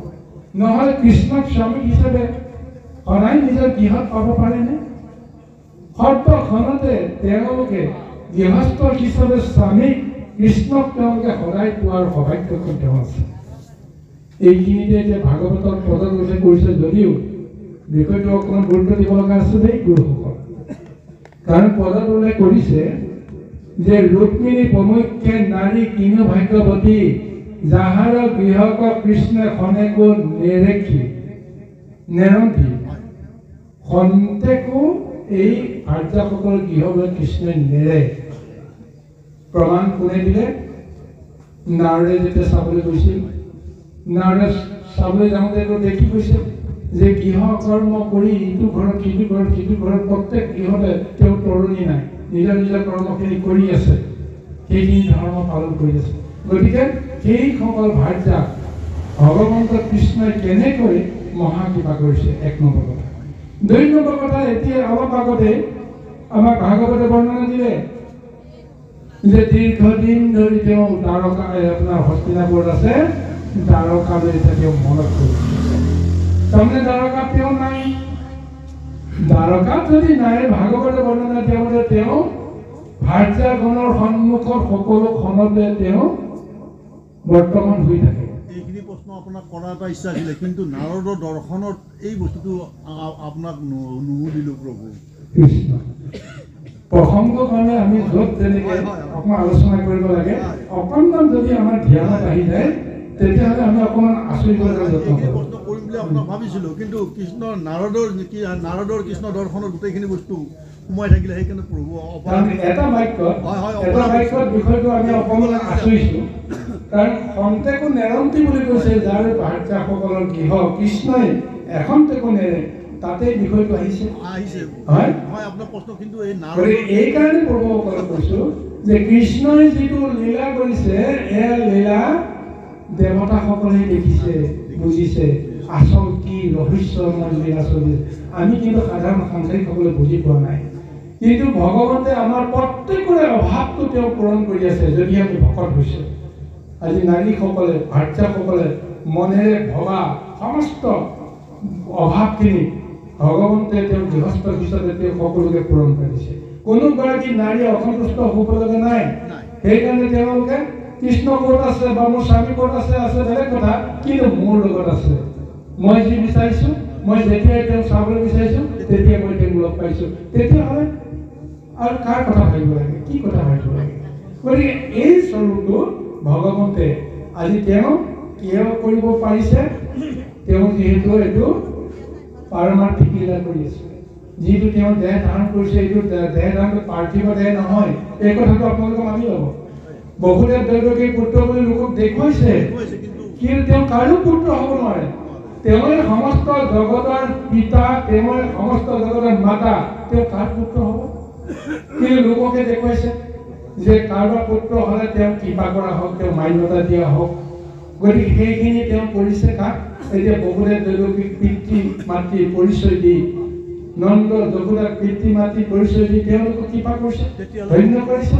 নহ'লে কৃষ্ণক স্বামী হিচাপে সদায় নিজৰ গৃহত পাব পাৰেনে সৰ্বক্ষণতে তেওঁলোকে গৃহস্থ হিচাপে স্বামী কৃষ্ণক তেওঁলোকে সদায় পোৱাৰ সৌভাগ্যখন তেওঁ আছে এইখিনিতে এতিয়া ভাগৱতৰ পদত উল্লেখ কৰিছে যদিও বিষয়টো অকণমান গুৰুত্ব দিব লগা আছে দেই গুৰুসকল কাৰণ পদত উল্লেখ কৰিছে যে ৰুক্মিণী প্ৰমুখ্যে নাৰী কিনো ভাগ্যৱতী যাহাৰ গৃহক কৃষ্ণে খনেকো নেৰেখি নেৰন্ধি খন্তেকো এই ভাৰ্যাসকলৰ গৃহলৈ কৃষ্ণই নেৰে প্ৰমাণ কোনে দিলে নাৰদে যেতিয়া চাবলৈ গৈছিল নাৰদে চাবলৈ যাওঁতে দেখি গৈছিল যে গৃহ কৰ্ম কৰি ইটো ঘৰত সিটো ঘৰত প্ৰত্যেক গৃহতে তেওঁ তৰুণী নাই নিজৰ নিজৰ কৰ্মখিনি কৰি আছে সেইখিনি ধৰ্ম পালন কৰি আছে গতিকে সেইসকল ভাৰ্যা ভগৱন্ত কৃষ্ণই কেনেকৈ মহাকৃপা কৰিছে এক নম্বৰ কথা দুই নম্বৰ কথা এতিয়া অলপ আগতে আমাক ভাগৱতে বৰ্ণনা দিলে যে দীৰ্ঘদিন ধৰি তেওঁ দ্বাৰকা আপোনাৰ হস্তিনাপুৰত আছে দ্বাৰকালৈ এতিয়া তেওঁ মনত কৰিছে তাৰমানে দ্বাৰকাত তেওঁ নাই দ্বাৰকাত যদি নাই ভাগৱতে বৰ্ণনা দিয়া মতে তেওঁ ভাৰ্যাগণৰ সন্মুখত সকলো ক্ষণতে তেওঁ বৰ্তমান হৈ থাকে এইখিনি প্ৰশ্ন আপোনাক কৰাৰ এটা ইচ্ছা আছিলে কিন্তু নাৰদৰ দৰ্শনত এই বস্তুটো আপোনাক নুসুধিলোঁ প্ৰভু কৃষ্ণ প্ৰসংগ কাৰণে আমি য'ত যেনেকৈ অকণমান আলোচনা কৰিব লাগে অকণমান যদি আমাৰ ধ্যানত আহি যায় তেতিয়াহ'লে আমি অকণমান আচৰিবলৈ যত্ন কৰোঁ প্ৰশ্ন কৰিম বুলি আপোনাক ভাবিছিলোঁ কিন্তু কৃষ্ণ নাৰদৰ কৃষ্ণ দৰ্শনত গোটেইখিনি বস্তু সোমাই থাকিলে সেইকাৰণে প্ৰভু কাৰণ এটা বাক্যত বিষয়টো আমি অকণমান আঁচৰিছোঁ। কাৰণ খন্তেকো নেৰন্তি বুলি কৈছে, যাৰ ভাৰ্যাসকলৰ গৃহ কৃষ্ণই এখন্তেকো নেৰে, তাতে বিষয়টো আহিছে। হয়, আপোনাৰ প্ৰশ্ন কিন্তু এই কাৰণে প্ৰভুসকলক কৈছোঁ যে কৃষ্ণই যিটো লীলা কৰিছে, এয়া লীলা দেৱতাসকলে দেখিছে, বুজিছে আচল কি ৰহস্যময় লীলা চলিছে। আমি কিন্তু সাধাৰণ সাংসাৰিকসকলে বুজি পোৱা নাই। কিন্তু ভগৱন্তে আমাৰ প্ৰত্যেকৰে অভাৱটো তেওঁ পূৰণ কৰি আছে যদি আমি ভকত হৈছোঁ। আজি নাৰীসকলে ভাৰ্যাসকলে মনেৰে ভবা সমস্ত অভাৱখিনি ভগৱন্তে তেওঁ গৃহস্থ হিচাপে তেওঁ সকলোকে পূৰণ কৰিছে। কোনোগৰাকী নাৰীয়ে অসন্তুষ্ট হ'ব লগা নাই। সেইকাৰণে তেওঁলোকে কৃষ্ণ ক'ত আছে বা মোৰ স্বামী ক'ত আছে বেলেগ কথা, কিন্তু মোৰ লগত আছে। মই যি বিচাৰিছোঁ, মই যেতিয়াই তেওঁক চাবলৈ বিচাৰিছোঁ তেতিয়াই মই তেওঁক লগ পাইছোঁ। তেতিয়াহ'লে আৰু কাৰ কথা ভাবিব লাগে, কি কথা ভাবিব লাগে? গতিকে এই স্বৰূপটো ভগৱন্তে আজি তেওঁ কিয় কৰিব পাৰিছে? তেওঁ যিহেতু এইটো পাৰমাৰ্থিক লীলা কৰি আছে। যিটো তেওঁ দেহ ধাৰণ কৰিছে, এইটো দেহ ধাৰণটো পাৰ্থিৱ দেহ নহয়। এই কথাটো আপোনালোকে মানি ল'ব। বহুদেৱ দৈৱকী পুত্ৰ বুলি লোকক দেখুৱাইছে, কিন্তু তেওঁ কাৰো পুত্ৰ হ'ব নোৱাৰে। তেওঁৱে সমস্ত জগতৰ পিতা, তেওঁৱে সমস্ত জগতৰ মাতা, তেওঁ কাৰ পুত্ৰ হ'ব? কিন্তু লোককে দেখুৱাইছে যে কাৰোবাৰ পুত্ৰ হ'লে তেওঁ কৃপা কৰা হওক, তেওঁ মান্যতা দিয়া হওক। গতিকে সেইখিনি তেওঁ কৰিছে কাক? এতিয়া বহুদেৱ দৈৱকীক পিতৃ মাতৃ পৰিচয় দি, নন্দ যশোদাক পিতৃ মাতৃ পৰিচয় দি তেওঁলোকক কৃপা কৰিছে, ধন্য কৰিছে।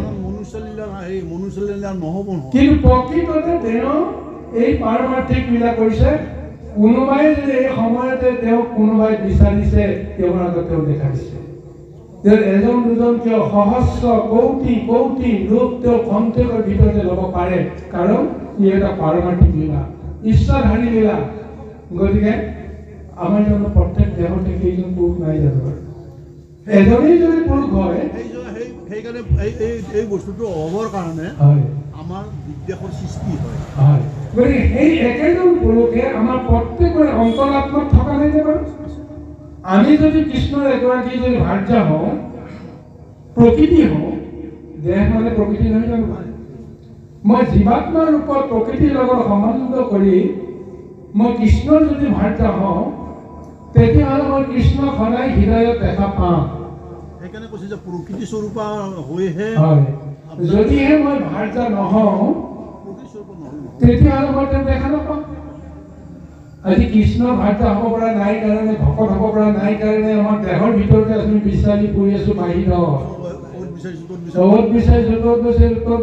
কিন্তু প্ৰকৃততে তেওঁ এই পাৰমাৰ্থিক লীলা কৰিছে। কোনোবাই যদি এই সময়তে তেওঁক কোনোবাই বিচাৰিছে, তেওঁৰ আগত তেওঁ দেখা দিছে। এজন দুজন কিয় সহস্ৰ কৌটি কৌটি ৰূপ তেওঁ খন্তেকৰ ভিতৰতে ল'ব পাৰে, কাৰণ ই এটা পাৰমাৰ্থিক লীলা, ইচ্ছাধাৰী লীলা। গতিকে আমাৰ জানো প্ৰত্যেক দেহতে কেইজন পুৰুষ নাই জানো? এজনেই যদি পুৰুষ হয়, সেইকাৰণে এই বস্তুটো অভাৱৰ কাৰণে আমাৰ বিদ্বেষৰ সৃষ্টি হয়। গতিকে সেই একেজন পুৰুষে আমাৰ প্ৰত্যেকৰে অন্তৰাত্মাত থকা নাই যে বাৰু? আমি যদি কৃষ্ণৰ এগৰাকী যদি ভাৰ্যা হওঁ, প্ৰকৃতি হওঁ, দেহ মানে প্ৰকৃতি নহয় জানো? মই জীৱাত্মাৰ ৰূপত প্ৰকৃতিৰ লগত সম্বন্ধ কৰি মই কৃষ্ণৰ যদি ভাৰ্যা হওঁ, তেতিয়াহ'লে মই কৃষ্ণক সদায় হৃদয়ত দেখা পাম। সেইকাৰণে কৈছে যে প্ৰকৃতি স্বৰূপা হৈহে, যদিহে মই ভাৰ্যা নহওঁ তেতিয়াহ'লে মই তেওঁক দেখা নাপাম। আজি কৃষ্ণ ভাৰ্যা হ'ব পৰা নাই কাৰণে, ভকত হ'ব পৰা নাই কাৰণে আমাৰ দেহৰ ভিতৰতে আমি বিচাৰি ফুৰি আছোঁ বাহিৰত। তত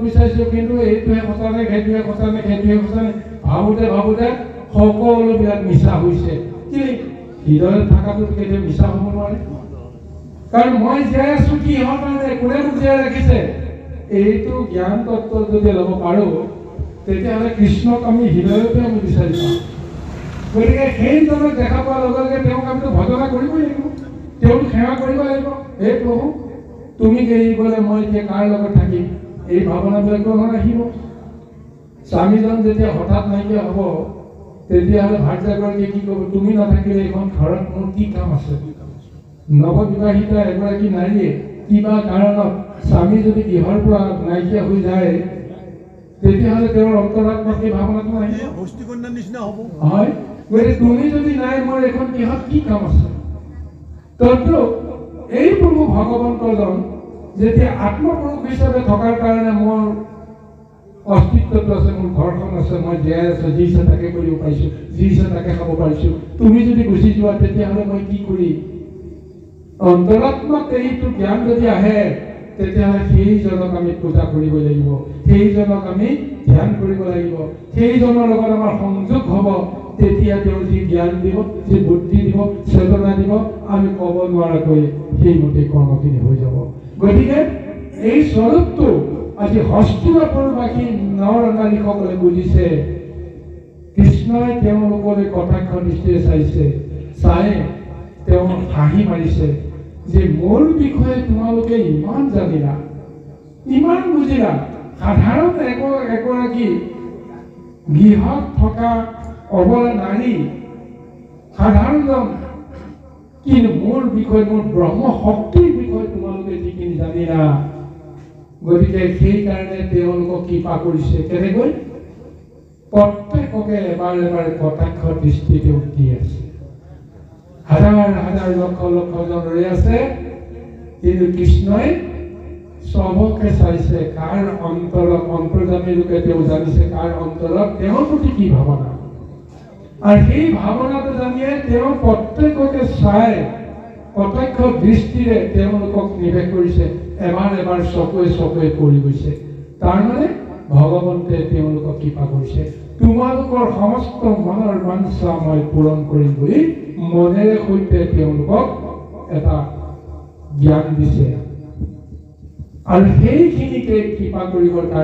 বিচাৰিছোঁ, কিন্তু এইটোহে সঁচা নে, সেইটোহে সঁচা নে, সেইটোহে সঁচা নে, ভাবোতে ভাবোতে সকলোবিলাক মিছা হৈছে। কি হৃদয়ত থকাটো কেতিয়াও মিছা হ'ব নোৱাৰে। কাৰণ মই জীয়াই আছোঁ কিহৰ কাৰণে, কোনে মোক জীয়াই ৰাখিছে? এইটো জ্ঞান তত্ত্ব যদি ল'ব পাৰোঁ, তেতিয়াহ'লে কৃষ্ণক আমি হৃদয়তে আমি বিচাৰি পাওঁ। গতিকে সেইজনক দেখা পোৱাৰ লগে লগে তেওঁক আমিতো ভজনা কৰিবই লাগিব, তেওঁক সেৱা কৰিব লাগিব। হে প্ৰভু, তুমি এৰি গ'লে মই এতিয়া কাৰ লগত থাকিম? এই ভাৱনাবিলাক আহিব। স্বামীজন যেতিয়া হঠাৎ নাইকিয়া হ'ব, তেতিয়াহ'লে ভাৰ্যাগৰাকীয়ে কি ক'ব? তুমি নাথাকিলে এইখন ঘৰত মোৰ কি কাম আছে? নৱবিবাহিতা এগৰাকী নাৰীয়ে কিবা কাৰণত স্বামী যদি গৃহৰ পৰা নাইকিয়া হৈ যায়, তেতিয়াহ'লে তেওঁৰ অন্তৰাত্মাত সেই ভাৱনাটো আহিব, হস্তিকন্যাৰ নিচিনা হ'ব। হয়, গতিকে তুমি যদি নাই, মোৰ এখন গৃহত কি কাম আছে? তদ্ৰু এই প্ৰভু ভগৱন্তজন যেতিয়া আত্মপুৰুষ হিচাপে থকাৰ কাৰণে মোৰ অস্তিত্বটো আছে, মোৰ ঘৰখন আছে, মই জীয়াই আছোঁ, যি ইচ্ছা তাকে কৰিব পাৰিছোঁ, যি ইচ্ছা তাকে খাব পাৰিছোঁ। তুমি যদি গুচি যোৱা, তেতিয়াহ'লে মই কি কৰিম? অন্তৰাত্মাত এইটো জ্ঞান যদি আহে, তেতিয়াহ'লে সেইজনক আমি পূজা কৰিব লাগিব, সেইজনক আমি ধ্যান কৰিব লাগিব, সেইজনৰ লগত আমাৰ সংযোগ হ'ব। তেতিয়া তেওঁ যি জ্ঞান দিব, যি বুদ্ধি দিব, চেতনা দিব, আমি ক'ব নোৱাৰাকৈ সেইমতে কৰ্মখিনি হৈ যাব। গতিকে এই স্বৰূপটো আজি হস্তিনাপুৰবাসী নৰ নাৰীসকলে বুজিছে। কৃষ্ণই তেওঁলোকলৈ কটাক্ষ দৃষ্টিৰে চাইছে, চাই তেওঁ হাঁহি মাৰিছে যে মোৰ বিষয়ে তোমালোকে ইমান জানিলা, ইমান বুজিলা। সাধাৰণ এগৰাকী গৃহত থকা অবলা নাৰী, সাধাৰণজন কিন্তু মোৰ বিষয়ে, মোৰ ব্ৰহ্ম শক্তিৰ বিষয়ে তোমালোকে যিখিনি জানিলা, গতিকে সেইকাৰণে তেওঁলোকক কৃপা কৰিছে। কেনেকৈ? প্ৰত্যেককে এবাৰ এবাৰ কটাক্ষ দৃষ্টিতে উঠি আছে। হাজাৰ হাজাৰ লক্ষ লক্ষ জন ৰৈ আছে, কিন্তু কৃষ্ণই চবকে চাইছে। কাৰ অন্তৰত, অন্তৰ্যামী লোকে তেওঁ জানিছে কাৰ অন্তৰত তেওঁৰ প্ৰতি কি ভাৱনা, আৰু সেই ভাৱনাটো জানিয়ে তেওঁ প্ৰত্যেককে চাই কটাক্ষ দৃষ্টিৰে তেওঁলোকক নিৱেশ কৰিছে। এবাৰ এবাৰ চকুৱে চকুৱে পৰি গৈছে। তাৰমানে ভগৱন্তে তেওঁলোকক কৃপা কৰিছে। তোমালোকৰ সমস্ত মনৰ বাঞ্ছা মই পূৰণ কৰিম বুলি মনেৰে সৈতে তেওঁলোকক এটা জ্ঞান দিছে, আৰু সেইখিনিকে কৃপা কৰিবৰ কাৰণে